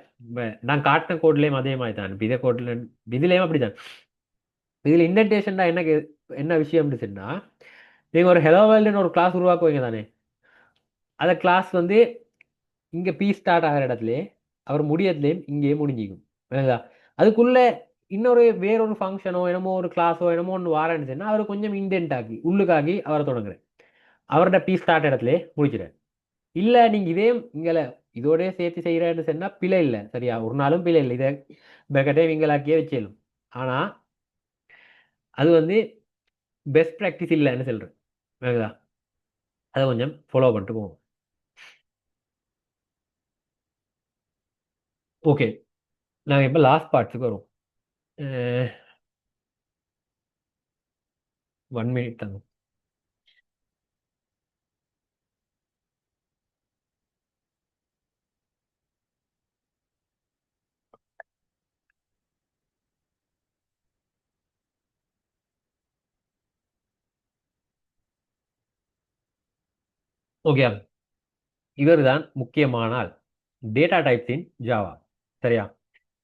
நான் காட்டின கோட்லேயும் அதே மாதிரி தான், இப்போ இதே கோட்ல இதுலேயும் அப்படி தான். இதில் இன்டென்டேஷன் தான் என்ன விஷயம்னு சொன்னால், நீங்கள் ஒரு ஹெலோ வேர்ல்டுன்னு ஒரு கிளாஸ் உருவாக்குவீங்க தானே, அந்த கிளாஸ் வந்து இங்கே பி ஸ்டார்ட் ஆகிற இடத்துலே அவர் முடியத்துலேயும் இங்கேயே முடிஞ்சிக்கும். சரிங்களா? அதுக்குள்ளே இன்னொரு வேறொரு ஃபங்க்ஷனோ என்னமோ ஒரு கிளாஸோ என்னமோ ஒன்று வாரன்னு சொன்னால் அவர் கொஞ்சம் இன்டென்ட் ஆக்கி உள்ளுக்காகி அவரை தொடங்குறேன், அவரோட பி ஸ்டார்ட் இடத்துல முடிச்சிடுறேன். இல்லை நீங்கள் இதே இங்கே இதோடய சேர்த்து செய்கிறேன்னு சொன்னால் பிழை இல்லை. சரியா? ஒரு நாளும் பிழை இல்லை, இதை பேக்கட்டே இங்களாக்கியே வச்சிடலும். ஆனால் அது வந்து பெஸ்ட் ப்ராக்டிஸ் இல்லைன்னு சொல்கிறேன். சரிங்களா? அதை கொஞ்சம் ஃபாலோ பண்ணிட்டு போவோம். ஓகே, நாங்கள் இப்போ லாஸ்ட் பார்ட்ஸுக்கு வரும். 1 மினிட் தாங்க. ஓகே, இவர் தான் முக்கியமான ஆள், டேட்டா டைப்ஸ் இன் ஜாவா. சரியா?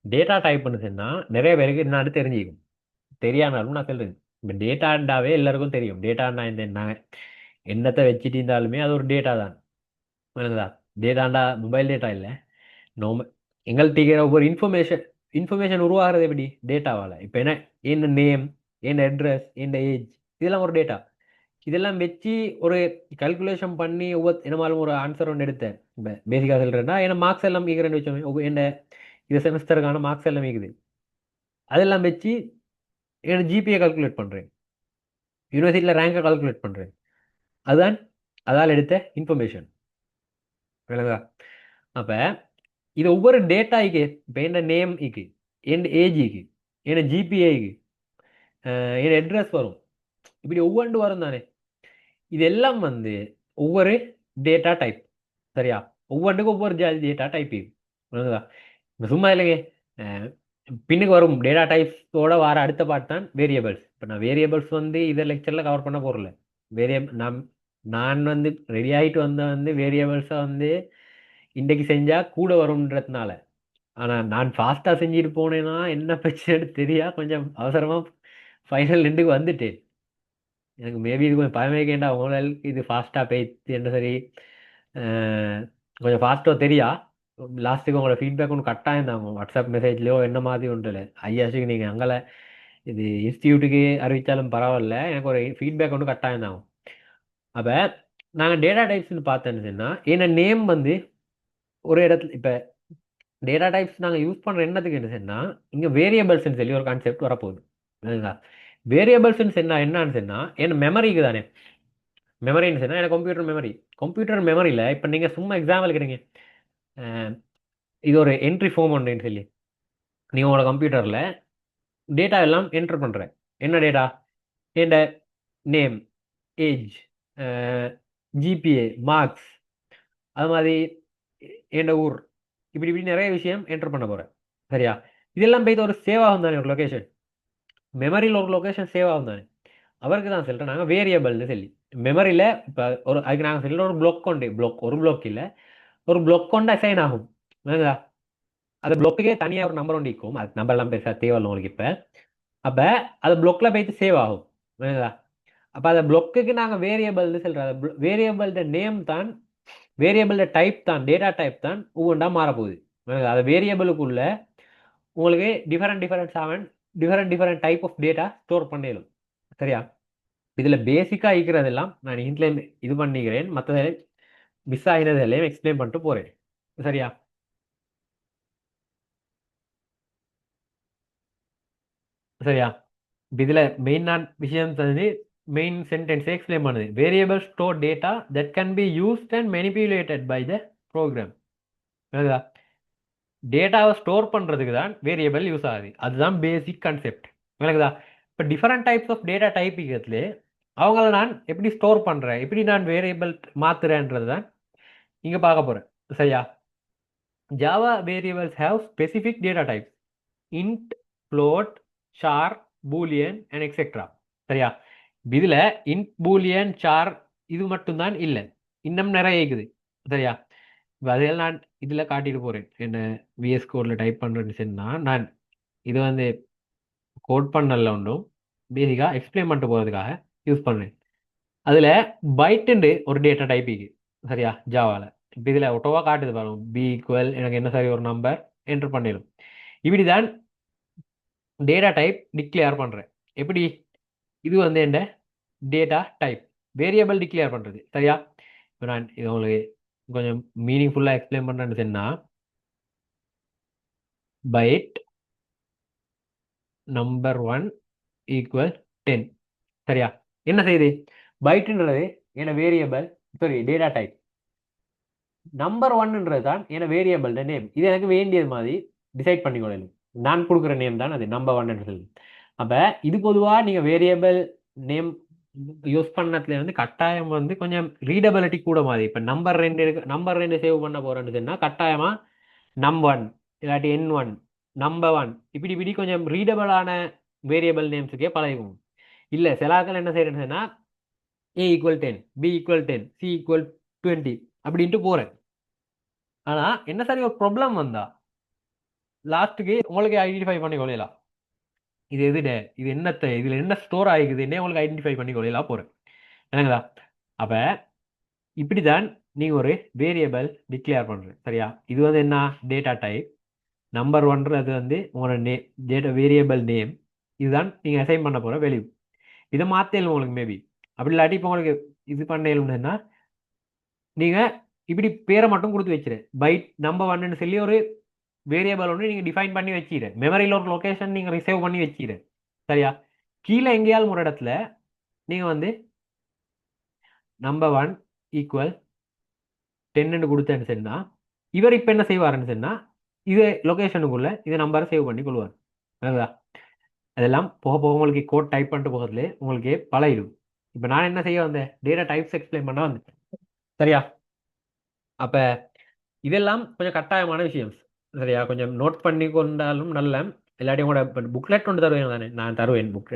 டேட்டா டைப்னு சொன்னால் நிறைய பேருக்கு என்னன்னு தெரிஞ்சுக்கும், தெரியானாலும் நான் சொல்கிறேன். இப்போ டேட்டாண்டாவே எல்லாருக்கும் தெரியும். டேட்டாண்டா இந்த என்ன என்னத்தை வச்சுட்டு இருந்தாலுமே அது ஒரு டேட்டா தான். என்னதா டேட்டாண்டா மொபைல் டேட்டா இல்லை, நோம எங்கள்கிட்ட இருக்கிற ஒவ்வொரு இன்ஃபர்மேஷன் உருவாகிறது எப்படி டேட்டாவால். இப்போ என்ன நேம், என்ன அட்ரஸ், என்ன ஏஜ், இதெல்லாம் ஒரு டேட்டா. இதெல்லாம் வச்சு ஒரு கல்குலேஷன் பண்ணி என்னமாலும் ஒரு ஆன்சர் ஒன்று எடுத்தேன். இப்போ பேசிக்காக சொல்கிறேன்னா என்ன மார்க்ஸ் எல்லாம் மீக்கிறேன்னு வச்சோமே, என்ன இந்த செமஸ்டருக்கான மார்க்ஸ் எல்லாம் மீக்குது, அதெல்லாம் வச்சு என்ன ஜிபிஏ கால்குலேட் பண்ணுறேன், யூனிவர்சிட்டியில் ரேங்கை கால்குலேட் பண்ணுறேன். அதுதான் அதால் எடுத்த இன்ஃபர்மேஷன். விளங்கா? அப்போ இது ஒவ்வொரு டேட்டாய்க்கு இப்போ என்ன நேம் இக்கு, என் ஏஜிக்கு, என்ன ஜிபிஏக்கு, என் அட்ரஸ் வரும், இப்படி ஒவ்வொன்று வரும் தானே. இதெல்லாம் வந்து ஒவ்வொரு டேட்டா டைப். சரியா? ஒவ்வொன்றுக்கும் ஒவ்வொரு ஜாதி டேட்டா டைப் இது. புரியுதா? இப்போ சும்மா இல்லைங்க, அஹ் பின்னுக்கு வரும் டேட்டா டைப்ஸோட வர அடுத்த பார்ட் தான் வேரியபிள்ஸ். இப்போ நான் வேரியபிள்ஸ் வந்து இதை லெக்சரில் கவர் பண்ண போகிறல. நான் வந்து ரெடி ஆகிட்டு வந்து வேரியபிள்ஸை வந்து இன்றைக்கு செஞ்சால் கூட வரும்ன்றதுனால. ஆனால் நான் ஃபாஸ்ட்டாக செஞ்சுட்டு போனேன்னா என்ன பிரச்சனைன்னு தெரியா கொஞ்சம் அவசரமாக ஃபைனல் ரெண்டுக்கு வந்துட்டேன். எனக்கு மேபி இது கொஞ்சம் பயமேக்கேண்டா உங்களுக்கு இது ஃபாஸ்ட்டாக போயிடுச்சு என்ன சரி. அஹ் கொஞ்சம் ஃபாஸ்ட்டாக தெரியா. லாஸ்ட்டுக்கு உங்களோட ஃபீட்பேக் ஒன்று கட்டாயம் தாங்க, வாட்ஸ்அப் மெசேஜ்லையோ என்ன மாதிரி ஒன்று இல்லை ஐயாச்சுக்கு நீங்கள் அங்கே இது இன்ஸ்டியூட்டுக்கு அறிவித்தாலும் பரவாயில்ல, எனக்கு ஒரு ஃபீட்பேக் ஒன்று கட்டாயம் தாங்க. அப்போ நாங்கள் டேட்டா டைப்ஸ்னு பார்த்தேன்னு சொன்னால் என்ன நேம் வந்து ஒரு இடத்துல இப்போ டேட்டா டைப்ஸ் நாங்கள் யூஸ் பண்ணுற என்னத்துக்கு என்ன சொன்னால் இங்கே வேரியபிள்ஸ்ன்னு சொல்லி ஒரு கான்செப்ட் வரப்போகுது. சரிங்களா? வேரியபிள்ஸ்ன்னு சொன்னால் என்னன்னு சொன்னால் என்ன மெமரிக்கு தானே. மெமரின்னு சொன்னால் எனக்கு கம்ப்யூட்டர் மெமரியில் இப்போ நீங்கள் சும்மா எக்ஸாம்பிள் இருக்கிறீங்க, இது ஒரு என்ட்ரி ஃபார்ம் ஒன்றுன்னு சொல்லி நீங்கள் உங்களோட கம்ப்யூட்டரில் டேட்டா எல்லாம் என்ட்ரு பண்ணுறேன். என்ன டேட்டா? என் நேம், ஏஜ், ஜிபிஏ, மார்க்ஸ், அது மாதிரி என் ஊர், இப்படி இப்படி நிறைய விஷயம் என்ட்ரு பண்ண போகிறேன். சரியா? இதெல்லாம் போய்த்து ஒரு சேவ் ஆகும் தானே, ஒரு லொக்கேஷன் மெமரியில் ஒரு லொக்கேஷன் சேவ் ஆகும் தானே. அவருக்கு தான் சொல்லிட்டு நாங்கள் வேரியபிள்னு சொல்லி மெமரியில் இப்போ அதுக்கு நாங்கள் சொல்லிட்டு ஒரு பிளாக் கொண்டு ஒரு பிளாக் இல்லை, ஒரு பிளாக் கொண்டு அசைன் ஆகும். சரிங்களா? அந்த பிளாக்குக்கே தனியாக ஒரு நம்பர் ஒன்று இருக்கும், அது நம்பர்லாம் பெருசாக தேவையில்லை உங்களுக்கு இப்போ. அப்போ அது பிளாக்ல போய்த்து சேவ் ஆகும். சரிங்களா? அப்போ அந்த பிளாக்குக்கு நாங்கள் வேரியபிள்னு சொல்கிறோம். அந்த வேரியபிள்ட நேம் தான், வேரியபிள்ட டைப் தான், டேட்டா டைப் தான் ஒவ்வொன்றா மாறப்போகுது. அது வேரியபிளுக்குள்ள உங்களுக்கு different type of data store பண்ணிடும். சரியா? இதில் பேசிக்காக இருக்கிறதெல்லாம் நான் இன்ட்ல இது பண்ணிக்கிறேன், மற்றதை மிஸ் ஆகினதெல்லாம் எக்ஸ்பிளைன் பண்ணிட்டு போகிறேன். சரியா? சரியா? இதில் மெயினான விஷயம் வந்து மெயின் சென்டென்ஸை எக்ஸ்பிளைன் பண்ணுது. Variable store data that can be used and manipulated by the program. டேட்டாவை ஸ்டோர் பண்ணுறதுக்கு தான் வேரியபிள் யூஸ் ஆகுது. அதுதான் பேசிக் கான்செப்ட். விளக்குதா? இப்போ different types of data type இருக்கிறதுல அவங்கள நான் எப்படி ஸ்டோர் பண்ணுறேன், எப்படி நான் வேரியபிள் மாத்துறேன்றது தான் இங்கே பார்க்க போகிறேன். சரியா? Java variables have specific data types: int, float, sir, Boolean and etcetera. சரியா? இதில் இன்ட், பூலியன், சார் இது மட்டும்தான் இல்லை, இன்னும் நிறைய இருக்குது. சரியா? இப்போ அதில் நான் இதில் காட்டிட்டு போகிறேன். என்ன விஎஸ் கோடில் டைப் பண்ணுறேன்னு சொன்னால் நான் இது வந்து கோட் பண்ணல ஒன்றும் பேசிக்காக எக்ஸ்பிளைன் பண்ணிட்டு போகிறதுக்காக யூஸ் பண்ணுறேன். அதில் பைட்டுண்டு ஒரு டேட்டா டைப் இருக்கு. சரியா? ஜாவாவில் இப்போ இதில் ஒட்டோவா காட்டுது பாருங்க. பி ஈக்குவல் எனக்கு என்ன சரி ஒரு நம்பர் என்டர் பண்ணிடும். இப்படி தான் டேட்டா டைப் டிக்ளேர் பண்ணுறேன். எப்படி? இது வந்து என்ன டேட்டா டைப் வேரியபிள் டிக்ளேர் பண்ணுறது. சரியா? இப்போ நான் இது உங்களுக்கு கொஞ்சம் மீனிங்ஃபுல்லாக எக்ஸ்பிளைன் பண்ணுறேன்னு சொன்னால், பைட் நம்பர் 1 ஈக்குவல் 10. சரியா? என்ன செய்யுது? பைட்டுன்றது என்ன variable, sorry data type. Number 1ன்றது தான் என்ன வேரியபிள் நேம். இது எனக்கு வேண்டியது மாதிரி டிசைட் பண்ணிக்கொள்ளணும். நான் கொடுக்குற நேம் தான் அது நம்பர் 1 சொல்லி. அப்போ இது பொதுவாக நீங்கள் வேரியபிள் நேம் யூஸ் பண்ணதுல வந்து கட்டாயம் வந்து கொஞ்சம் ரீடபிலிட்டி கூட மாதிரி. இப்போ நம்பர் 2 இருக்கு, நம்பர் 2 சேவ் பண்ண போறேன்னு சொன்னா கட்டாயமா நம்பர் 1 இல்லாட்டி N1 நம்பர் 1 இப்படி இப்படி கொஞ்சம் ரீடபிளான வேரியபிள் நேம்ஸுக்கே பழகும். இல்லை சில ஆட்கள் என்ன செய்யறேன்னு சொன்னா A equal 10, B equal 10, C equal 20 அப்படின்ட்டு போறேன். ஆனா என்ன சரி ஒரு ப்ராப்ளம் வந்தா லாஸ்ட்டுக்கு உங்களுக்கு ஐடென்டிஃபை பண்ணி கொள்ளலாம். இது எதுடே, இது என்னத்தை, இதுல என்ன ஸ்டோர் ஆகிக்குதுன்னே உங்களுக்கு ஐடென்டிஃபை பண்ணி கொள்ளலாம் போறேன். என்னங்களா? அப்ப இப்படிதான் நீங்க ஒரு வேரியபிள் டிக்ளேர் பண்றேன். சரியா? இது வந்து என்ன டேட்டா டைப். நம்பர் 1ன்றது வந்து உங்களோட டேட்டா வேரியபிள் நேம். இதுதான் நீங்க அசைன் பண்ண போற வேல்யூ. இதை மாத்தேலும் உங்களுக்கு மேபி அப்படி இல்லாட்டி இப்போ உங்களுக்கு இது பண்ணேலும்னா நீங்க இப்படி பேரை மட்டும் கொடுத்து வச்சிரு. பைட் நம்பர் 1ன்னு சொல்லி ஒரு வேரியபிள் ஒன்று நீங்க டிஃபைன் பண்ணி வச்சிரு. மெமரியில் ஒரு லொகேஷன் நீங்க ரிசர்வ் பண்ணி வச்சிரு. சரியா? கீழே எங்கேயாலும் ஒரு இடத்துல நீங்க வந்து நம்பர் 1 ஈக்குவல் 10ன்னு கொடுத்தேன்னு சொன்னா இவர் இப்போ என்ன செய்வாருன்னு சொன்னா இது லொகேஷனுக்குள்ள இது நம்பரை சேவ் பண்ணி கொள்வார். அதுதா அதெல்லாம் போக போக உங்களுக்கு கோட் டைப் பண்ணிட்டு போகிறதுல உங்களுக்கு பழகிடும். இப்போ நான் என்ன செய்ய வந்தேன், டேட்டா டைப்ஸ் எக்ஸ்பிளைன் பண்ண வந்தேன். சரியா? அப்ப இதெல்லாம் கொஞ்சம் கட்டாயமான விஷயம். சரியா? கொஞ்சம் நோட் பண்ணி கொண்டாலும் நல்ல. இல்லாட்டி உங்களோட புக்லெட் ஒன்று தருவேன் தானே, நான் தருவேன். புக்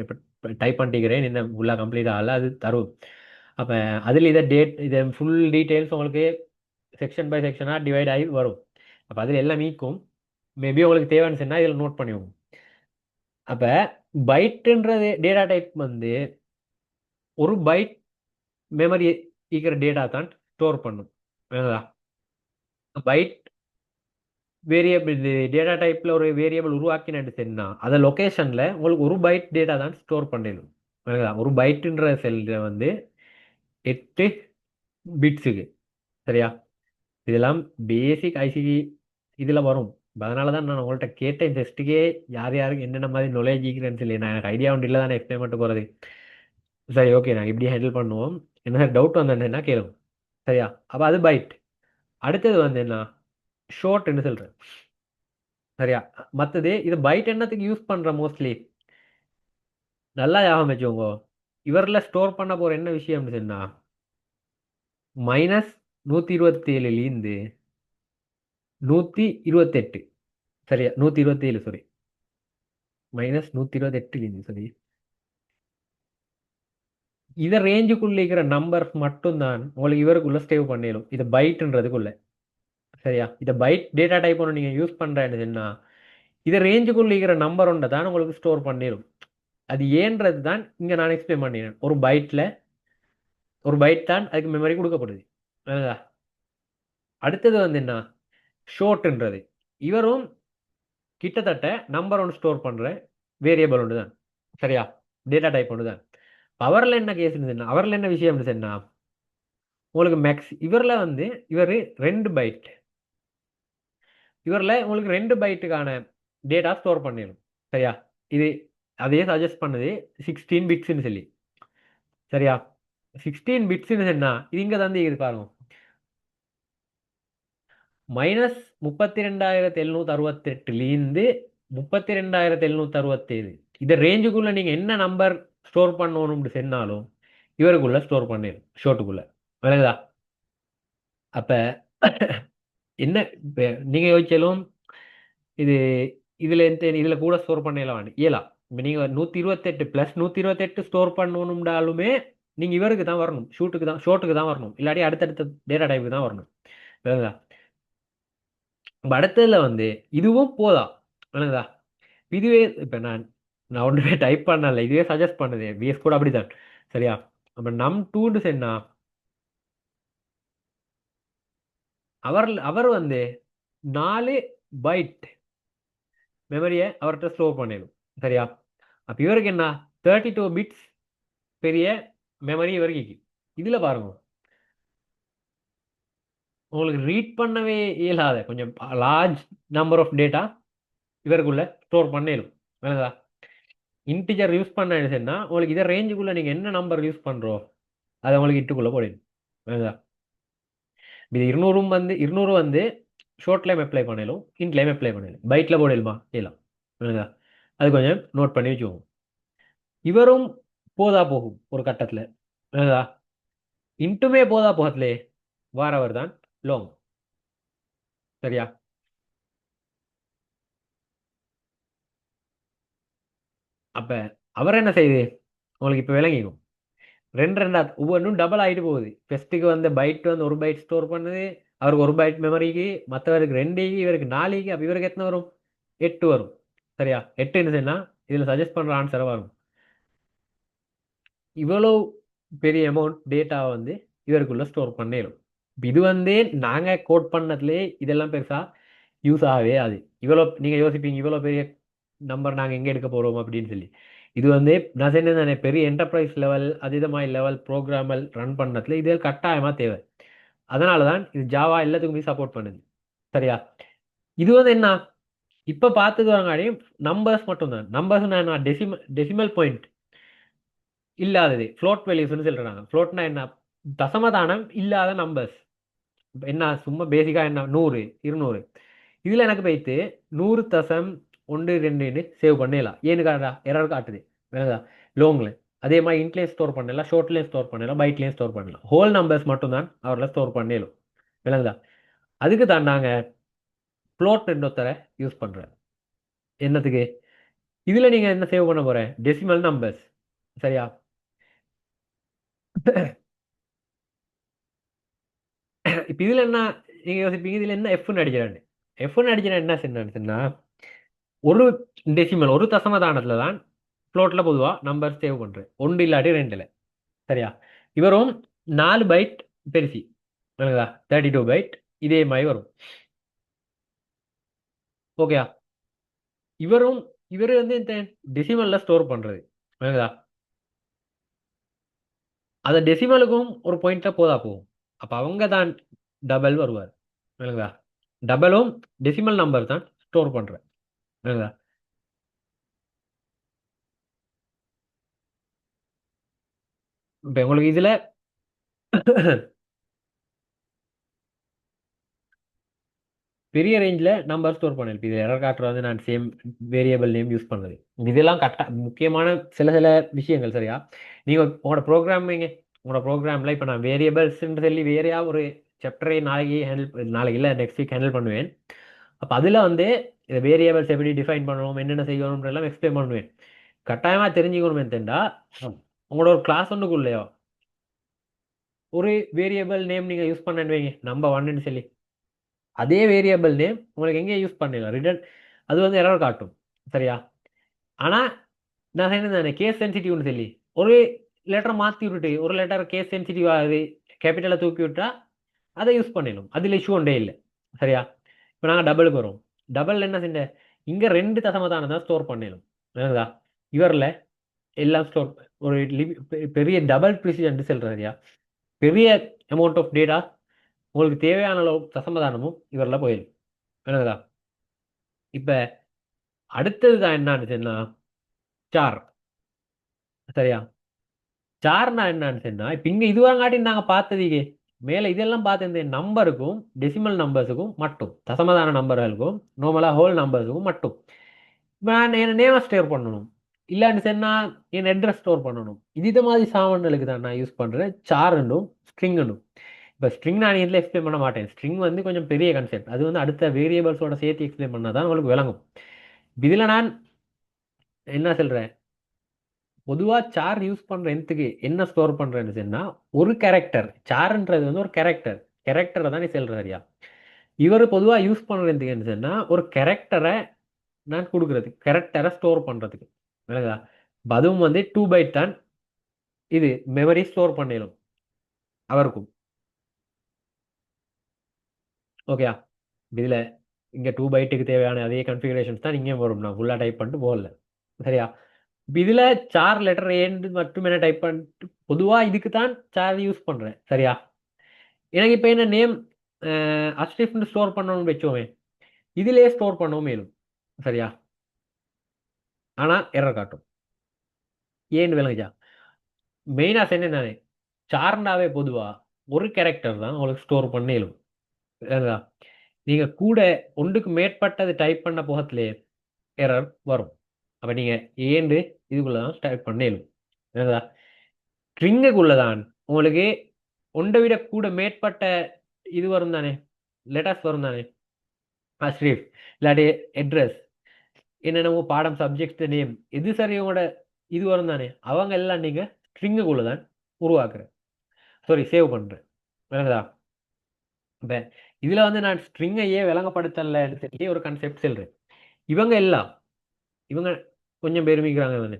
டைப் பண்ணிக்கிறேன் இந்த ஃபுல்லாக கம்ப்ளீட் ஆகல, அது தருவேன். அப்போ அதில் இதை இதை ஃபுல் டீட்டெயில்ஸ் உங்களுக்கு செக்ஷன் பை செக்ஷனாக டிவைட் ஆகி வரும். அப்போ அதில் எல்லாம் மீக்கும் மேபி உங்களுக்கு தேவைன்னு சொன்னால் இதில் நோட் பண்ணிவோம். அப்போ பைட்டுன்றது டேட்டா டைப் வந்து ஒரு பைட் மெமரி இருக்கிற டேட்டா தான் ஸ்டோர் பண்ணும். பைட் வேரியபிள் டேட்டா டைப்ல ஒரு வேரியபிள் உருவாக்கினு சொன்னா அதை லொகேஷன்ல உங்களுக்கு ஒரு பைட் டேட்டா தான் ஸ்டோர் பண்ணிடும். ஒரு பைட்டுன்ற செல்ல வந்து 8 பிட்ஸுக்கு. சரியா? இதெல்லாம் பேசிக் ஐசிடி இதுல வரும். அதனால தான் நான் உங்கள்கிட்ட கேட்டேன் ஜஸ்ட்டுக்கே யார் யாருக்கு என்னென்ன மாதிரி நாலேஜ் இருக்கிறேன்னு சொல்லி. நான் எனக்கு ஐடியா ஒன்று இல்லை தானே எக்ஸ்பிளைன் பண்ணிட்டு போகிறது. சரி, ஓகே, நான் இப்படி ஹேண்டில் பண்ணுவோம். என்ன டவுட் வந்தேன்னா கேளுங்க. சரியா? அப்போ அது பைட். அடுத்தது வந்து என்ன ஷோர்ட்னு சொல்கிறேன். சரியா? மற்றது இது பைட் என்னத்துக்கு யூஸ் பண்ணுற மோஸ்ட்லி நல்லா ஞாபகம் வச்சுக்கோங்க. இவரில் ஸ்டோர் பண்ண போகிற என்ன விஷயம்னு சொன்னா -127லேருந்து 128. சரியா? 127, சாரி, -128லேருந்து சரி இதை ரேஞ்சுக்குள்ள இருக்கிற நம்பர் மட்டும்தான் உங்களுக்கு இவருக்குள்ள ஸ்டேவ் பண்ணிடும். இது பைட்ன்றதுக்குள்ள. சரியா? இதை பைட் டேட்டா டைப் ஒன்று நீங்கள் யூஸ் பண்ணுறேன்னு சொன்னா இதை ரேஞ்சுக்குள்ள இருக்கிற நம்பர் ஒன்றை தான் உங்களுக்கு ஸ்டோர் பண்ணிடும். அது ஏன்றது தான் இங்கே நான் எக்ஸ்பிளைன் பண்ணிடுறேன். ஒரு பைட் தான் அதுக்கு மெமரி கொடுக்கப்படுது. அதுதா. அடுத்தது வந்து என்ன ஷோர்ட்ன்றது. இவரும் கிட்டத்தட்ட நம்பர் 1 ஸ்டோர் பண்ணுற வேரியபிள் ஒன்று தான். சரியா? டேட்டா டைப் ஒன்று தான். அவரில் என்ன கேஸ், அவரில் என்ன விஷயம் சொன்னா உங்களுக்கு மேக்ஸ் இவரில் வந்து இவர் 2 பைட், இவரில் உங்களுக்கு 2 பைட்டுக்கான டேட்டா ஸ்டோர் பண்ணிடும். சரியா? இது அதே சஜஸ்ட் பண்ணுது 16 பிட்ஸ்ன்னு சொல்லி. சரியா? 16 பிட்ஸ்ன்னு சொன்னா இது இங்கே தந்து இது பாருங்க. மைனஸ் 32,768லேருந்து 32,767 இந்த ரேஞ்சுக்குள்ள நீங்க என்ன நம்பர் ஸ்டோர் பண்ணணும்னு சொன்னாலும் இவருக்குள்ள ஸ்டோர் பண்ணிடும் ஷோட்டுக்குள்ள. விளங்குதா? அப்ப என்ன இப்ப நீங்க யோசிச்சாலும் இது இதுல கூட ஸ்டோர் பண்ணலாம் இயலாம். இப்ப நீங்க 128 பிளஸ் 128 ஸ்டோர் பண்ணணும்னாலுமே நீங்க இவருக்கு தான் வரணும், ஷோட்டுக்கு தான் வரணும், இல்லாட்டி அடுத்தடுத்த டேட்டா டைப்புக்கு தான் வரணும். விளங்குதா? இப்ப அடுத்ததுல வந்து இதுவும் போதா. விளங்குதா? இதுவே இப்ப நான் நான் ஒன்றுமே டைப் பண்ணல, இதுவே சஜஸ்ட் பண்ணுது, விஎஸ் கூட அப்படிதான். சரியா? அப்ப நம் டூன்னு சொன்னா அவர் அவர் வந்து 4 பைட் மெமரியை அவர்கிட்ட ஸ்டோர் பண்ணிடும். சரியா? அப்ப இவருக்கு என்ன, 32 பிட்ஸ் பெரிய மெமரி இவருக்கு இருக்கு. இதுல பாருங்க, உங்களுக்கு ரீட் பண்ணவே இயலாத கொஞ்சம் லார்ஜ் நம்பர் ஆஃப் டேட்டா இவருக்குள்ள ஸ்டோர் பண்ணிடும். வேணுதா? இன்டிஜர் யூஸ் பண்ணா உங்களுக்கு இதை ரேஞ்சுக்குள்ள நீங்க என்ன நம்பர் யூஸ் பண்றோம் அதை உங்களுக்கு இட்டுக்குள்ள போயிடும். வேணுதா? இது 200 வந்து ஷோர்ட்லையும் அப்ளை பண்ணலும் இன்ட்லையும் அப்ளை பண்ணலும் பைட்ல போடலுமா இல்லலாம். வேணுதா? அது கொஞ்சம் நோட் பண்ணி வச்சுக்கோங்க. இவரும் போதா போகும் ஒரு கட்டத்துல. வேணுதா? இன்ட்டுமே போதா போகத்திலே வாரவர் தான் லோங். சரியா? அப்ப அவர் என்ன செய்யுது உங்களுக்கு இப்ப விளங்கிக்கும். ரெண்டு ரெண்டா ஒவ்வொன்றும் டபுள் ஆயிட்டு போகுது. ஃபெஸ்ட்டுக்கு வந்து பைட் வந்து 1 பைட் ஸ்டோர் பண்ணுது, அவருக்கு 1 பைட் மெமரிக்கு, மற்றவருக்கு 2 இவருக்கு 4. அப்ப இவருக்கு எத்தனை வரும்? 8 வரும். சரியா? 8 சொன்னா இதுல சஜஸ்ட் பண்ற ஆன்சரா வரும். இவ்வளவு பெரிய அமௌண்ட் டேட்டா வந்து இவருக்குள்ள ஸ்டோர் பண்ணிடும். இது வந்து நாங்க கோட் பண்ணதுலே இதெல்லாம் பெருசா யூஸ் ஆகவே ஆகுது. நீங்க யோசிப்பீங்க இவ்வளவு பெரிய நம்பர் நாங்க எங்க எடுக்க போறோம் அப்படின்னு சொல்லி. இது வந்து நான் சொன்னேன் பெரிய என்டர்பிரைஸ் லெவல் அதீதமாய் லெவல் ப்ரோக்ராமல் ரன் பண்ணதுல இது கட்டாயமா தேவை. அதனாலதான் இது ஜாவா எல்லாத்துக்குமே சப்போர்ட் பண்ணுது. சரியா? இது வந்து என்ன, இப்ப பார்த்தது வாங்காடி நம்பர்ஸ் மட்டும் தான். நம்பர்ஸ் நான் டெசிமல் பாயிண்ட் இல்லாதது ஃப்ளோட் வேல்யூஸ்னு சொல்றாங்க. ஃப்ளோட்னா என்ன, தசமதானம் இல்லாத நம்பர்ஸ். என்ன சும்மா பேசிக்கா என்ன 100 200 இதுல எனக்கு போயிட்டு 100.12 சேவ் பண்ணிடலாம். ஏன்னு காட்டா எரர் காட்டுது. வேணுதா? லோங்ல அதே மாதிரி இன்ட்லேயும் ஸ்டோர் பண்ணலாம், ஷோர்ட்லேயும் ஸ்டோர் பண்ணலாம், பைட்லேயும் ஸ்டோர் பண்ணலாம். ஹோல் நம்பர்ஸ் மட்டும் தான் அவரில் ஸ்டோர் பண்ணிடும். விளங்குதா? அதுக்கு தான் நாங்க ஃப்ளோட் இன்னொருத்தர யூஸ் பண்றேன். என்னத்துக்கு? இதுல நீங்க என்ன சேவ் பண்ண போற, டெசிமல் நம்பர்ஸ். சரியா? இப்ப இதுல என்ன நீங்க யோசிப்பீங்க, இதுல என்ன எஃப்னு அடிக்கிறான்னு. எஃப்னு அடிக்கிறேன் என்ன சொன்னா ஒரு டெசிமல் ஒரு தசமதானத்துல தான் ஃப்ளோட்ல பொதுவா நம்பர் சேவ் பண்றேன், ஒன்று இல்லாட்டி ரெண்டுல. சரியா? இவரும் 4 பைட் பெருசி. விளங்குதா? 32 பைட் இதே மாதிரி வரும். ஓகேயா? இவரும் இவரு வந்து இந்த டெசிமல்ல ஸ்டோர் பண்றது. விளங்குதா? அந்த டெசிமலுக்கும் ஒரு பாயிண்ட்ல போதா போகும். அப்ப அவங்க தான் டபுள் வருவார். விளங்குதா? டபுளும் டெசிமல் நம்பர் தான் ஸ்டோர் பண்றேன். விளங்குதா? இப்ப உங்களுக்கு இதுல பெரிய ரேஞ்சில் நம்பர் ஸ்டோர் பண்ணேன். இது எரர் காட்டுறது வந்து நான் சேம் வேரியபிள் நேம் யூஸ் பண்ணது. இதெல்லாம் முக்கியமான சில சில விஷயங்கள். சரியா? நீங்க உங்களோட ப்ரோக்ராம்ல இப்போ நான் வேரியபிள்ஸ்ன்னு சொல்லி வேறையா ஒரு சாப்டரை நாளைக்கு இல்லை நெக்ஸ்ட் வீக் ஹேண்டில் பண்ணுவேன். அப்போ அதில் வந்து இந்த வேரியபிள்ஸ் எப்படி டிஃபைன் பண்ணணும், என்னென்ன செய்யணும் எல்லாம் எக்ஸ்பிளைன் பண்ணுவேன். கட்டாயமாக தெரிஞ்சுக்கணும் என்னண்டா, உங்களோட ஒரு கிளாஸ் ஒன்றுக்குள்ளேயோ ஒரு வேரியபிள் நேம் நீங்கள் யூஸ் பண்ணேன்னு வைங்க, நம்பர் 1ன்னு சொல்லி அதே வேரியபிள் நேம் உங்களுக்கு எங்கே யூஸ் பண்ணலாம் ரிட்டர்ன் அது வந்து எரர் காட்டும். சரியா? ஆனா நான் சொன்னேன் கேஸ் சென்சிட்டிவ்னு சொல்லி ஒரு லெட்டர் மாற்றி விட்டுட்டு ஒரு லெட்டர் கேஸ் சென்சிட்டிவ் ஆகுது கேபிட்டலை தூக்கி விட்டா அதை யூஸ் பண்ணிடணும், அதில் இஷ்யூ ஒன்றே இல்லை. சரியா? இப்போ நாங்கள் டபுளுக்கு வரும். டபுள் என்ன செஞ்ச இங்கே 2 தசமதானம் தான் ஸ்டோர் பண்ணிடணும். வேணுதா? இவரில் எல்லாம் ஸ்டோர் ஒரு பெரிய டபுள் ப்ரிசிஷன் சொல்கிறேன். சரியா? பெரிய அமௌண்ட் ஆஃப் டேட்டா உங்களுக்கு தேவையான அளவு தசமதானமும் இவரில் போயிடும். வேணுதா? இப்ப அடுத்தது தான் என்னன்னு சார். சரியா? சார்னா என்னன்னு சொன்னா இப்ப இங்க இதுவாங்காட்டி நாங்க பார்த்ததீங்க மேலே இதெல்லாம் பார்த்து இந்த நம்பருக்கும் டெசிமல் நம்பர்ஸுக்கும் மட்டும் தசமதான நம்பர்களுக்கும் நார்மலாக ஹோல் நம்பர்ஸுக்கும் மட்டும் நான் என் நேமை ஸ்டோர் பண்ணணும் இல்லான்னு சொன்னால் என் அட்ரஸ் ஸ்டோர் பண்ணணும் இது மாதிரி சாமான்களுக்கு தான் நான் யூஸ் பண்ணுறேன் சார்ண்டும் ஸ்ட்ரிங்கனும். இப்போ ஸ்ட்ரிங் நான் இதில் எக்ஸ்பிளைன் பண்ண மாட்டேன். ஸ்ட்ரிங் வந்து கொஞ்சம் பெரிய கான்செப்ட். அது வந்து அடுத்த வேரியபிள்ஸோட சேர்த்து எக்ஸ்பிளைன் பண்ணால் தான் உங்களுக்கு விளங்கும். இதில் நான் என்ன சொல்கிறேன், பொதுவாக சார் யூஸ் பண்ணுற எந்தக்கு என்ன ஸ்டோர் பண்ணுறேன்னு சொன்னால் ஒரு கேரக்டர் சார்ன்றது வந்து ஒரு கேரக்டர் கேரக்டரை தான் நீ சொல்கிற சரியா. இவர் பொதுவாக யூஸ் பண்ணுற எந்தக்குன்னு சொன்னால் ஒரு கேரக்டரை நான் கொடுக்குறது கேரக்டரை ஸ்டோர் பண்ணுறதுக்கு விளங்குதா. இப்ப அதுவும் வந்து 2 பைட் தான் இது மெமரி ஸ்டோர் பண்ணிடும் அவருக்கும். ஓகேயா. இதில் இங்கே 2 பைட்டுக்கு தேவையான அதே கன்ஃபிகரேஷன்ஸ் தான் இங்கேயும் வரும். நான் ஃபுல்லாக டைப் பண்ணிட்டு போகல சரியா. இப்போ இதில் சார் லெட்டர் ஏன்னு மட்டும் என்ன டைப் பண்ணிட்டு பொதுவாக இதுக்கு தான் சார் யூஸ் பண்ணுறேன் சரியா. எனக்கு இப்போ என்ன நேம் அஸ்டிஃப்னு ஸ்டோர் பண்ணணும்னு வச்சோமே இதிலே ஸ்டோர் பண்ணவும் மேலும் சரியா. ஆனால் எரர் காட்டும். ஏன்னு விளங்குச்சா. மெயினாக என்னென்ன சார்னாவே பொதுவாக ஒரு கேரக்டர் தான் உங்களுக்கு ஸ்டோர் பண்ணிடும். நீங்கள் கூட ஒன்றுக்கு மேற்பட்டது டைப் பண்ண போகத்திலே எரர் வரும். அப்போ நீங்கள் ஏண்டு இதுக்குள்ளே தான் டைப் பண்ணிடும். என்னதா ஸ்ட்ரிங்குக்குள்ளே தான் உங்களுக்கு ஒன்றை விட கூட மேற்பட்ட இது வரும் தானே, லெட்டர்ஸ் வரும் தானே, ஸ்ட்ரீஃப் இல்லாட்டி அட்ரஸ் என்னென்னமோ பாடம் சப்ஜெக்ட் நேம் எது சரியோட இது வரும் தானே, அவங்க எல்லாம் நீங்கள் ஸ்ட்ரிங்குக்குள்ளே தான் உருவாக்குறேன் சாரி சேவ் பண்ணுறேன். விளங்குதா. இப்போ இதில் வந்து நான் ஸ்ட்ரிங்கையே விளங்கப்படுத்தலை எடுத்துகிட்டே ஒரு கான்செப்ட் சொல்கிறேன். இவங்க எல்லாம் இவங்க கொஞ்சம் பெருமிக்கிறாங்க தானே.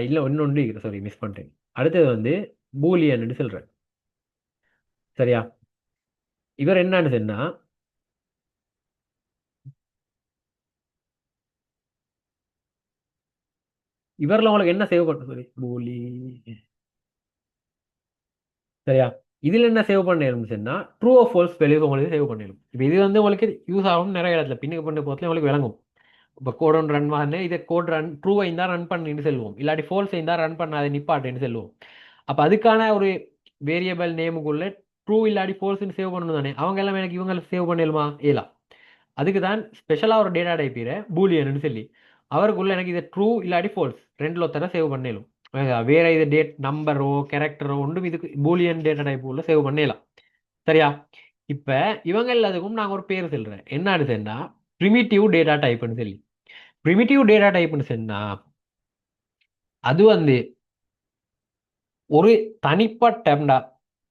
இல்லை ஒன்று சாரி மிஸ் பண்ணிட்டேன். அடுத்தது வந்து பூலியன்னு சொல்கிறேன் சரியா. இவர் என்னன்னு சொன்னா இவரில் உங்களுக்கு என்ன சேவ் பண்ண சாரி பூலி சரியா. இதில் என்ன சேவ் பண்ணணும் சொன்னா ட்ரூ ஆஃப் ஃபால்ஸ் வேல்யூ உங்களுக்கு சேவ் பண்ணிடும். இப்போ இது வந்து உங்களுக்கு யூஸ் ஆகும் நிறைய இடத்துல பின்னுக்கு பண்ண போத்துல உங்களுக்கு விளங்கும். இப்போ கோட் ஒன்று ரன் பண்ணு இதை கோட் ரன் ட்ரூவை இருந்தால் ரன் பண்ணின்னு செல்வோம் இல்லாட்டி ஃபால்ஸ் இருந்தால் ரன் பண்ணாத நிப்பாட்டுன்னு செல்வோம். அப்போ அதுக்கான ஒரு வேரியபிள் நேமுக்குள்ள ட்ரூ இல்லாட்டி ஃபால்ஸ்னு சேவ் பண்ணணும் தானே. அவங்க எல்லாம் எனக்கு இவங்க சேவ் பண்ணிடலுமா ஏலா. அதுக்கு தான் ஸ்பெஷலாக ஒரு டேட்டா டைப்பீர பூலியன்னு சொல்லி அவருக்குள்ள எனக்கு இதை ட்ரூ இல்லாட்டி ஃபால்ஸ் ரெண்டில் ஒருத்தர சேவ் பண்ணிடலும். வேற இது டேட் நம்பரோ கேரக்டரோ ஒன்றும் இதுக்கு பூலியன் டேட்டா டைப் உள்ள சேவ் பண்ணிடலாம் சரியா. இப்போ இவங்க எல்லாத்துக்கும் நாங்கள் ஒரு பேர் சொல்கிறேன் என்னன்னு சொன்னா ப்ரிமிட்டிவ் டேட்டா டைப்னு சொல்லி. ப்ரிமிட்டிவ் டேட்டா டைப்னு சொன்னா அது வந்து ஒரு தனிப்பட்ட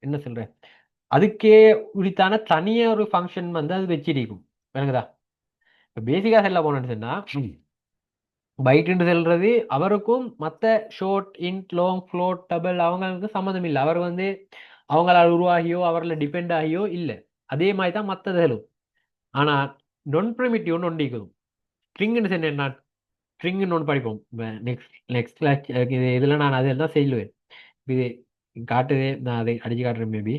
என்ன சொல்றேன் அதுக்கே உரித்தான தனியாக ஒரு ஃபங்க்ஷன் வந்து அது வச்சிருக்கும். விளங்குதா. இப்போ பேசிக்காக சொல்ல போனேன்னு சொன்னா பைட்டுன்னு சொல்றது அவருக்கும் மற்ற short int long float double அவங்களுக்கு சம்மந்தம் இல்லை. அவர் வந்து அவங்களால் உருவாகியோ அவரில் டிபெண்ட் ஆகியோ இல்லை. அதே மாதிரி தான் மற்றதுகளும். ஆனால் நான் ப்ரிமிட்டிவ்னு ஒன்றிக்கும். ஸ்ட்ரிங்னு சொன்ன என்ன ஸ்ட்ரிங்னு ஒன்று படிப்போம் நெக்ஸ்ட் நெக்ஸ்ட் கிளாஸ். இது இதில் நான் அதை தான் செய்வேன். இது காட்டுதே நான் அதை அடிச்சு காட்டுறேன் மேபி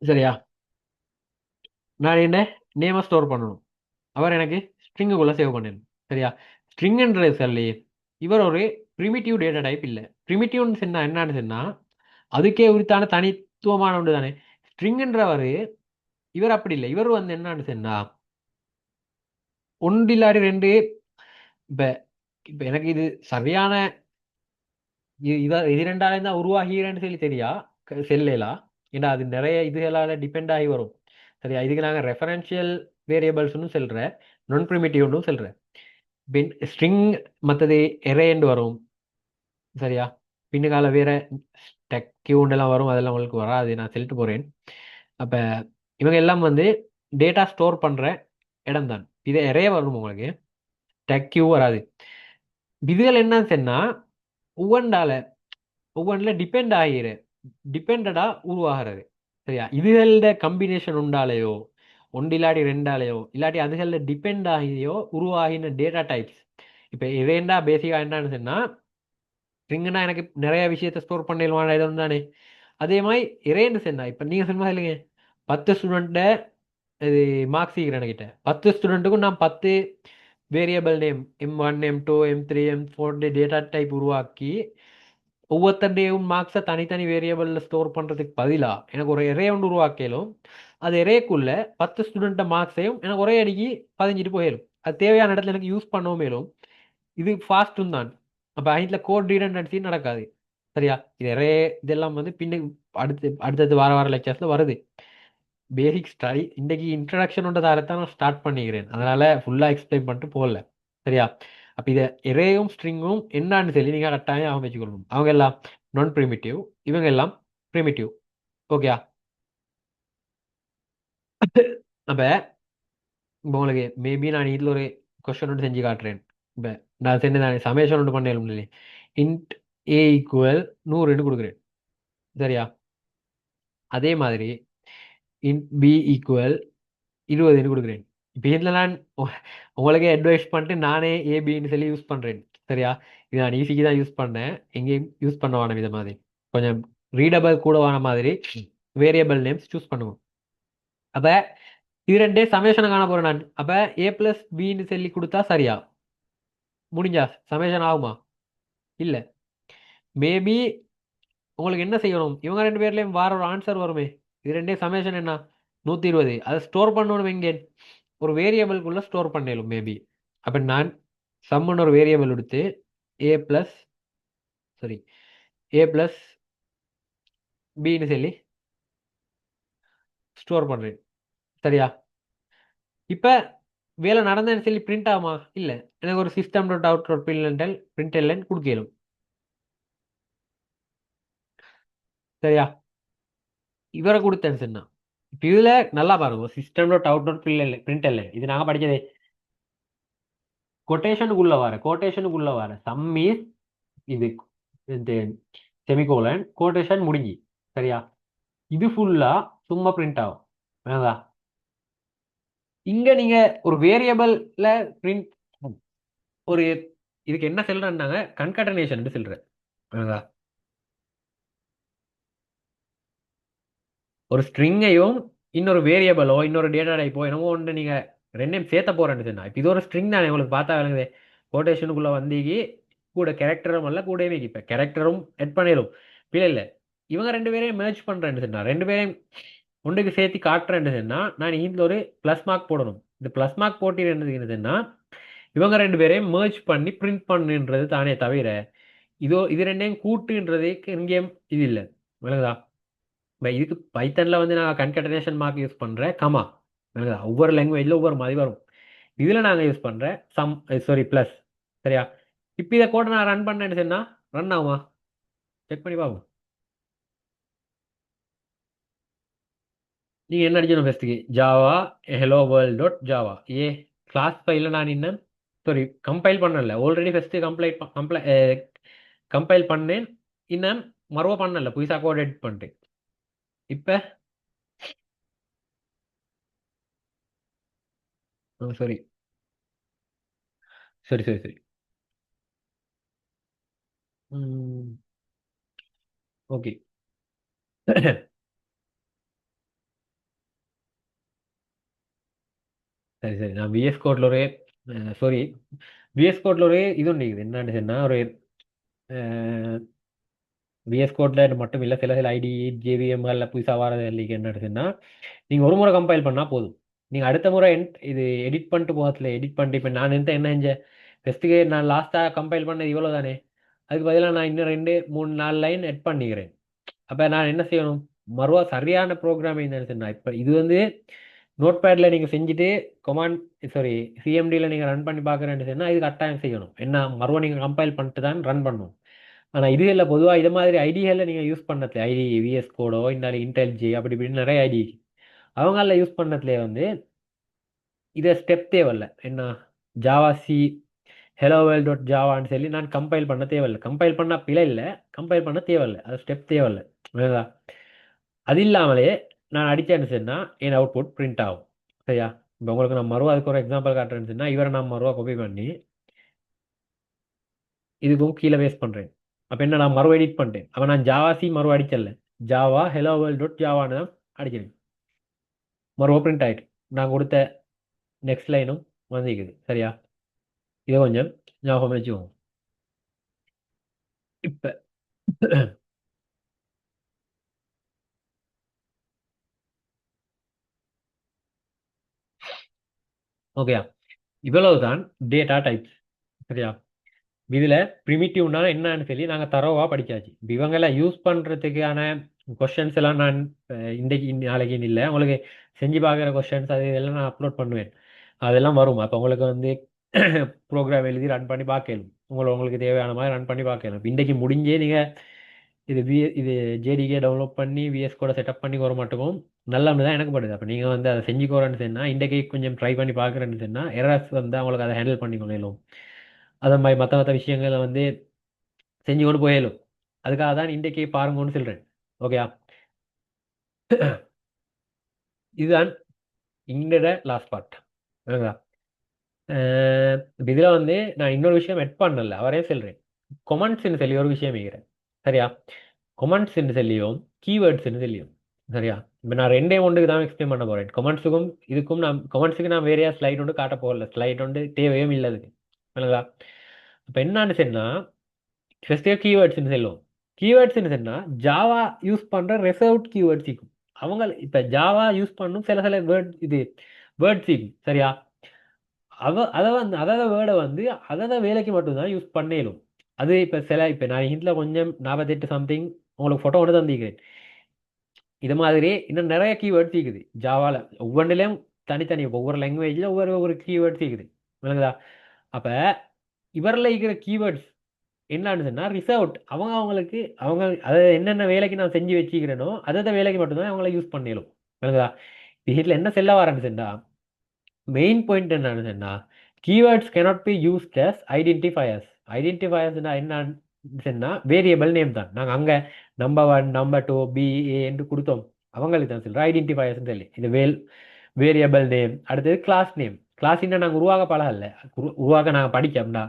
சரியா. நான் என்ன நேமை ஸ்டோர் பண்ணணும் அவர் எனக்கு ஸ்ட்ரிங்குக்குள்ளே சேவ் பண்ணிடணும் சரியா. ஸ்ட்ரிங்குன்றது சொல்லி இவர் ஒரு ப்ரிமிட்டிவ் டேட்டா டைப் இல்லை. ப்ரிமிட்டிவ்னு சொன்னா என்னன்னு சொன்னா அதுக்கே உரித்தான தனித்துவமான ஒன்று தானே. ஸ்ட்ரிங்குன்றவர் இவர் அப்படி இல்லை. இவர் வந்து என்னன்னு சொன்னா ஒன்று இல்லாடி ரெண்டு. இப்போ இப்போ எனக்கு இது சரியான இவர் இது ரெண்டாலும் தான் உருவாகிறேன்னு சொல்லி தெரியா செல்லலாம். ஏன்னா அது நிறைய இதுகளால் டிபெண்ட் ஆகி வரும் சரியா. இதுக்கு நாங்கள் ரெஃபரன்ஷியல் வேரியபிள்ஸ்னு சொல்கிறேன் நான் ப்ரிமிட்டிவ்னு சொல்கிறேன். ஸ்ட்ரிங் மற்றது எரேண்டு வரும் சரியா. பின்னுக்கால வேற டெக் கியூண்டெல்லாம் வரும் அதெல்லாம் உங்களுக்கு வராது நான் சொல்லிட்டு போகிறேன். அப்போ இவங்க எல்லாம் வந்து டேட்டா ஸ்டோர் பண்ணுற இடம் தான். இது எரே வரும் உங்களுக்கு டெக் கியூ வராது. இதுகள் என்னன்னு சொன்னால் ஒவ்வொன்றில் டிபெண்ட் ஆகிற டிபெண்டா உருவாகிறது சரியா. இதுகளோட கம்பினேஷன் உண்டாலையோ ஒன்று இல்லாட்டி ரெண்டாலையோ இல்லாட்டி அதுகளில் டிபெண்ட் ஆகியோ உருவாகின டேட்டா டைப்ஸ். இப்போ இதேண்டா பேசிக்காக என்னன்னு சொன்னால் ஸ்ட்ரிங்குனா எனக்கு நிறைய விஷயத்த ஸ்டோர் பண்ணிடலாம் இது தானே. அதே மாதிரி இரேண்டு சொன்னா இப்போ நீங்கள் சொன்னா இல்லைங்க 10 ஸ்டூடெண்ட்டை இது மார்க்ஸ் சீக்கிரம் கிட்ட 10 ஸ்டூடெண்ட்டுக்கும் நான் 10 variable name M1 M2 M3 M4 data type உருவாக்கி ஒவ்வொருத்தருடையும் மார்க்ஸை தனித்தனி வேரியபிளில் ஸ்டோர் பண்ணுறதுக்கு பதிலாக எனக்கு ஒரு எரே ஒன்று உருவாக்கலும் அது எரேக்குள்ள 10 ஸ்டூடெண்ட்டை மார்க்ஸையும் எனக்கு ஒரே அடிக்கு பதிஞ்சிட்டு போயிடும். அது தேவையான இடத்துல எனக்கு யூஸ் பண்ணவும் மேலும் இது ஃபாஸ்ட்டும் தான். அப்போ அதில் கோட் ரீடண்டன்சி நடக்காது. சரியா? இது எரே இதெல்லாம் வந்து பின்ன அடுத்தது வார வார லெக்சர்ஸில் வருது. பேசிக் ஸ்டடி இன்றைக்கு இன்ட்ரடக்ஷன் நான் ஸ்டார்ட் பண்ணிக்கிறேன். அதனால ஃபுல்லாக எக்ஸ்பிளைன் பண்ணிட்டு போகல. சரியா? அப்போ இதை எரேயும் ஸ்ட்ரிங்கும் என்னான்னு சொல்லி நீங்கள் கட்டாயம் அவங்க வச்சுக்கொள்ளணும். அவங்க எல்லாம் நான் ப்ரிமிட்டிவ், இவங்க எல்லாம் ப்ரிமிட்டிவ். ஓகேயா? அப்போ இப்போ உங்களுக்கு மேபி நான் இதில் ஒரு கொஸ்டின் ஒன்று செஞ்சு காட்டுறேன். இப்போ நான் செஞ்சு நான் சமேஷன் ஒன்று பண்ணேன் இல்லை, இன்ட் ஏ ஈக்குவல் 100 கொடுக்குறேன். சரியா? அதே மாதிரி இன்ட் பி ஈக்குவல் 20 கொடுக்குறேன். இப்போ இதில் நான் உங்களுக்கே அட்வைஸ் பண்ணிட்டு நானே ஏபின்னு சொல்லி யூஸ் பண்ணுறேன். சரியா? இது நான் ஈஸிக்கு தான் யூஸ் பண்ணேன், எங்கேயும் யூஸ் பண்ண வேணும். இதை மாதிரி கொஞ்சம் ரீடபிள் கூடவான மாதிரி வேரியபிள் நேம்ஸ் சூஸ் பண்ணுவோம். அப்போ இது ரெண்டே சமேஷனை காண போகிறேன் நான். அப்போ ஏ ப்ளஸ் பின்னு சொல்லி கொடுத்தா சரியா? முடிஞ்சா சமேஷன் ஆகுமா? இல்லை. மேபி உங்களுக்கு என்ன செய்யணும், இவங்க ரெண்டு பேர்லேயும் வார ஒரு ஆன்சர் வருமே, இது ரெண்டே சமேஷன் என்ன 120, அதை ஸ்டோர் பண்ணணும். எங்கே? ஒரு வேரியபிள்குள்ளே ஸ்டோர் பண்ணிடலும் மேபி. அப்போ நான் சம்முன்னு ஒரு வேரியபிள் எடுத்து ஏ ப்ளஸ் சாரி ஏ ப்ளஸ் பின்னு சொல்லி ஸ்டோர் பண்ணுறேன். சரியா? இப்போ வேலை நடந்தேன்னு சொல்லி பிரிண்ட் ஆகுமா? இல்லை. எனக்கு ஒரு system dot out dot print எல்லைன்னு கொடுக்கலும். சரியா? இவரை கொடுத்தேன் சொன்னா இப்போ இதில் நல்லா பாருங்க, system dot out dot println இது நாங்கள் படித்ததே. கோட்டேஷனுக்குள்ள வர சம் இஸ் இது இந்த செமிகோலன் கோட்டேஷன் முடிஞ்சு. சரியா? இது ஃபுல்லா சும்மா பிரிண்ட் ஆகும். வேணாதா? இங்க நீங்க ஒரு வேரியபிள்ல பிரிண்ட் ஒரு இதுக்கு என்ன சொல்றேன்னாங்க கன்கட்டனேஷன் சொல்றேன். வேணாதா? ஒரு ஸ்ட்ரிங்கையும் இன்னொரு வேரியபிளோ இன்னொரு டேட்டா டைப்போ என்னமோ ஒன்று நீங்க ரெண்டையும் சேர்த்த போறேன்னு சொன்னா இப்போ இது ஒரு ஸ்ட்ரிங் தானே, உங்களுக்கு பார்த்தா விளங்குது. கோட்டேஷனுக்குள்ள வந்தீங்க கூட கேரக்டரும் அல்ல கூடவே இப்போ கேரக்டரும் எட் பண்ணிடும். இல்லை இல்லை, இவங்க ரெண்டு பேரையும் மேட்ச் பண்றேன்னு சொன்னா ரெண்டு பேரையும் ஒன்றுக்கு சேர்த்து காட்டுறேன்னு சொன்னா நான் இதில் ஒரு ப்ளஸ் மார்க் போடணும். இந்த ப்ளஸ் மார்க் போட்டு என்னதுன்னா இவங்க ரெண்டு பேரையும் மேர்ஜ் பண்ணி பிரிண்ட் பண்ணுன்றது தானே தவிர இது ரெண்டையும் கூட்டுன்றதுக்கு எங்கேயும் இது இல்லை. விளங்குதா? இதுக்கு பைத்தனில் வந்து நான் கன்கட்டனேஷன் மார்க் யூஸ் பண்ணுறேன், கமா. விளங்குதா? ஒவ்வொரு லாங்குவேஜில் ஒவ்வொரு மாதிரி வரும். இதில் நாங்கள் யூஸ் பண்ணுறேன் சம் சாரி ப்ளஸ். சரியா? இப்போ இதை கூட நான் ரன் பண்ணேன்னு சொன்னால் ரன் ஆகுமா? செக் பண்ணி பார்ப்போம். நீங்கள் என்ன அடிக்கணும் ஃபஸ்ட்டுக்கு Java hello world dot Java a class ஃபைலில் நான் இன்னும் சாரி கம்பைல் பண்ணல. ஆல்ரெடி ஃபஸ்ட்டு கம்பைல் பண்ணேன், இன்னும் மறுவ பண்ணல, புதுசாக கோட் எடிட் பண்ணிட்டேன். இப்போ சரி சரி சரி சரி ஓகே. சரி சரி நான் விஎஸ் கோட்ல ஒரு சாரி விஎஸ் கோட்ல ஒரு இது ஒன்று இருக்குது. என்னன்னு சொன்னால் ஒரு விஎஸ் கோட்ல மட்டும் இல்லை, சில ஐடி ஜேவிஎம்எல்ல புதுசாக வரது இல்லைக்கு என்னன்னு சொன்னால் நீங்கள் ஒரு முறை கம்பைல் பண்ணால் போதும். நீங்கள் அடுத்த முறை இது எடிட் பண்ணிட்டு போகல, எடிட் பண்ணிட்டு இப்போ நான் என்ன செஞ்சேன் ஃபஸ்ட்டுக்கு நான் லாஸ்ட்டாக கம்பைல் பண்ணது இவ்வளோ தானே, அதுக்கு பதிலாக நான் இன்னும் 2 3 4 லைன் எட் பண்ணிக்கிறேன். அப்போ நான் என்ன செய்யணும், மறுவா சரியான ப்ரோக்ராமிங் என்ன சொன்னால் இப்போ இது வந்து நோட் பேடில் நீங்கள் செஞ்சுட்டு கொமாண்ட் சாரி சிஎம்டியில் நீங்கள் ரன் பண்ணி பார்க்குறேன்னு சொன்னால் இது கட்டாயம் செய்யணும். என்ன மறுவா நீங்கள் கம்பைல் பண்ணிட்டு தான் ரன் பண்ணணும். ஆனால் இதுகளில் பொதுவாக இது மாதிரி ஐடிகளில் நீங்கள் யூஸ் பண்ணதுல ஐடி விஎஸ் கோடோ இன்னால இன்டெல்ஜி அப்படி இப்படின்னு நிறைய ஐடி அவங்கள யூஸ் பண்ணதுலேயே வந்து இதை ஸ்டெப் தேவையில்ல. என்ன Java C hello world dot ஜாவான்னு சொல்லி நான் கம்பைல் பண்ண தேவையில்லை. கம்பைல் பண்ண பிழை இல்லை, கம்பைல் பண்ண தேவையில்லை, அது ஸ்டெப் தேவையில்லை. புரியுதா? அது இல்லாமலே நான் அடித்தேன்னு சொன்னால் என் அவுட்புட் பிரிண்ட் ஆகும். சரியா? இப்போ உங்களுக்கு நான் மறுவா அதுக்கு ஒரு எக்ஸாம்பிள் காட்டுறேன்னு சொன்னால் இவரை நான் மறுவா காப்பி பண்ணி இதுக்கும் கீழே வேஸ்ட் பண்ணுறேன். அப்போ என்ன நான் மறுவ எடிட் பண்ணிட்டேன். அப்போ நான் ஜாவா சி மறுவ அடிச்சல, ஜாவா ஹெலோ வேர்ல்ட் டாட் ஜாவான்னு தான் அடிக்கிறேன். மறுவ பிரிண்ட் ஆகிட்டு நான் கொடுத்த நெக்ஸ்ட் லைனும் வந்துக்குது. சரியா? இதை கொஞ்சம் ஞாபகம் வச்சுக்கோங்க. இப்போ ஓகே, இவ்வளவுதான் டேட்டா டைப்ஸ். சரியா? இதுல ப்ரிமிட்டிவ்னா என்னன்னு சொல்லி நாங்க தரோவா படிச்சாச்சு. இப்ப இவங்கெல்லாம் யூஸ் பண்றதுக்கான கொஸ்டின்ஸ் எல்லாம் நான் இன்றைக்கு நாளைக்கு இல்லை, உங்களுக்கு செஞ்சு பார்க்குற கொஸ்டின்ஸ் அது இதெல்லாம் நான் அப்லோட் பண்ணுவேன். அதெல்லாம் வரும். அப்போ உங்களுக்கு வந்து ப்ரோக்ராம் எழுதி ரன் பண்ணி பார்க்கணும். உங்களுக்கு தேவையான மாதிரி ரன் பண்ணி பார்க்கணும். இப்ப இன்றைக்கு முடிஞ்சே நீங்கள் இது ஜேடிகே டவுன்லோட் பண்ணி விஎஸ் கூட செட்டப் பண்ணி வர மாட்டோம். நல்லன்னு தான் எனக்கு படுது. அப்போ நீங்கள் வந்து அதை செஞ்சுக்கோறேன்னு சொன்னால், இன்றைக்கி கொஞ்சம் ட்ரை பண்ணி பார்க்குறேன்னு சொன்னால் எரர்ஸ் வந்து அவங்களுக்கு அதை ஹேண்டில் பண்ணி கொள்ளலும். அதை மாதிரி மற்ற மற்ற விஷயங்களை வந்து செஞ்சு கொண்டு போயிடும். அதுக்காக தான் இன்றைக்கு பாருங்கன்னு சொல்கிறேன். ஓகேயா? இதுதான் இங்கட லாஸ்ட் பார்ட். ஓகேங்களா? இதில் வந்து நான் இன்னொரு விஷயம் எட் பண்ணல, அவரே சொல்கிறேன். கொமெண்ட்ஸ்ன்னு சொல்லி ஒரு விஷயம் வைக்கிறேன். சரியா? கொமெண்ட்ஸ்ன்னு சொல்லியும் கீவேர்ட்ஸ்ன்னு சொல்லியும். சரியா? இப்போ நான் ரெண்டே ஒன்றுக்கு தான் எக்ஸ்பிளைன் பண்ண போகிறேன். கொமெண்ட்ஸுக்கும் இதுக்கும் நான் கொமெண்ட்ஸுக்கு நான் வேறையா ஸ்லைட் ஒன்று காட்ட போகல. ஸ்லைட் ஒன்று தேவையும் இல்லை அதுக்கு. இல்லைங்களா? இப்போ என்னன்னு சொன்னால் ஃபஸ்ட்டே கீவேர்ட்ஸ்ன்னு சொல்லுவோம். கீவேர்ட்ஸ்ன்னு சொன்னால் ஜாவா யூஸ் பண்ணுற ரெசர்வ்ட் கீவேர்ட்ஸ் இருக்கும். அவங்க இப்போ ஜாவா யூஸ் பண்ணும் சில சில வேர்ட்ஸ் இருக்கும். சரியா? அதை வந்து அதாவது வேர்டை வந்து அதாவது வேலைக்கு மட்டும்தான் யூஸ் பண்ணலும். அது இப்போ நான் ஹிந்தில் கொஞ்சம் 48 சம்திங் உங்களுக்கு ஃபோட்டோ ஒன்று தந்திக்கிறேன். இது மாதிரி இன்னும் நிறைய கீவேர்ட்ஸ் இருக்குது ஜாவாவில். ஒவ்வொன்றிலையும் தனித்தனி ஒவ்வொரு லாங்குவேஜில் ஒவ்வொரு ஒவ்வொரு கீவேர்ட்ஸ் இருக்குது. விளங்குதா? அப்போ இவரில் இருக்கிற கீவேர்ட்ஸ் என்னன்னு சொன்னால் ரிசர்வ்ட். அவங்களுக்கு அவங்க அதை என்னென்ன வேலைக்கு நான் செஞ்சு வச்சுக்கிறேனோ அதை வேலைக்கு மட்டும்தான் அவங்கள யூஸ் பண்ணிடும். விளங்குதா? இதில் என்ன செல்ல வரேன்னு சொன்னா மெயின் பாயிண்ட் என்னன்னு சொன்னா keywords cannot be used as identifiers. ஐடென்டிஃபயர்ஸ்னா என்னன்னு சொன்னா வேரியபிள் நேம் தான். நாங்கள் அங்கே நம்பர் 1 நம்பர் 2 BA என்று கொடுத்தோம். அவங்களுக்கு தான் சொல்கிறோம் ஐடென்டிஃபயர்ஸ் சொல்லி. இது வேரியபிள் நேம். அடுத்தது கிளாஸ் நேம். கிளாஸ் இன்னும் நாங்கள் உருவாக்க பழகல, உருவாக்க நாங்கள் படிக்கோம்னா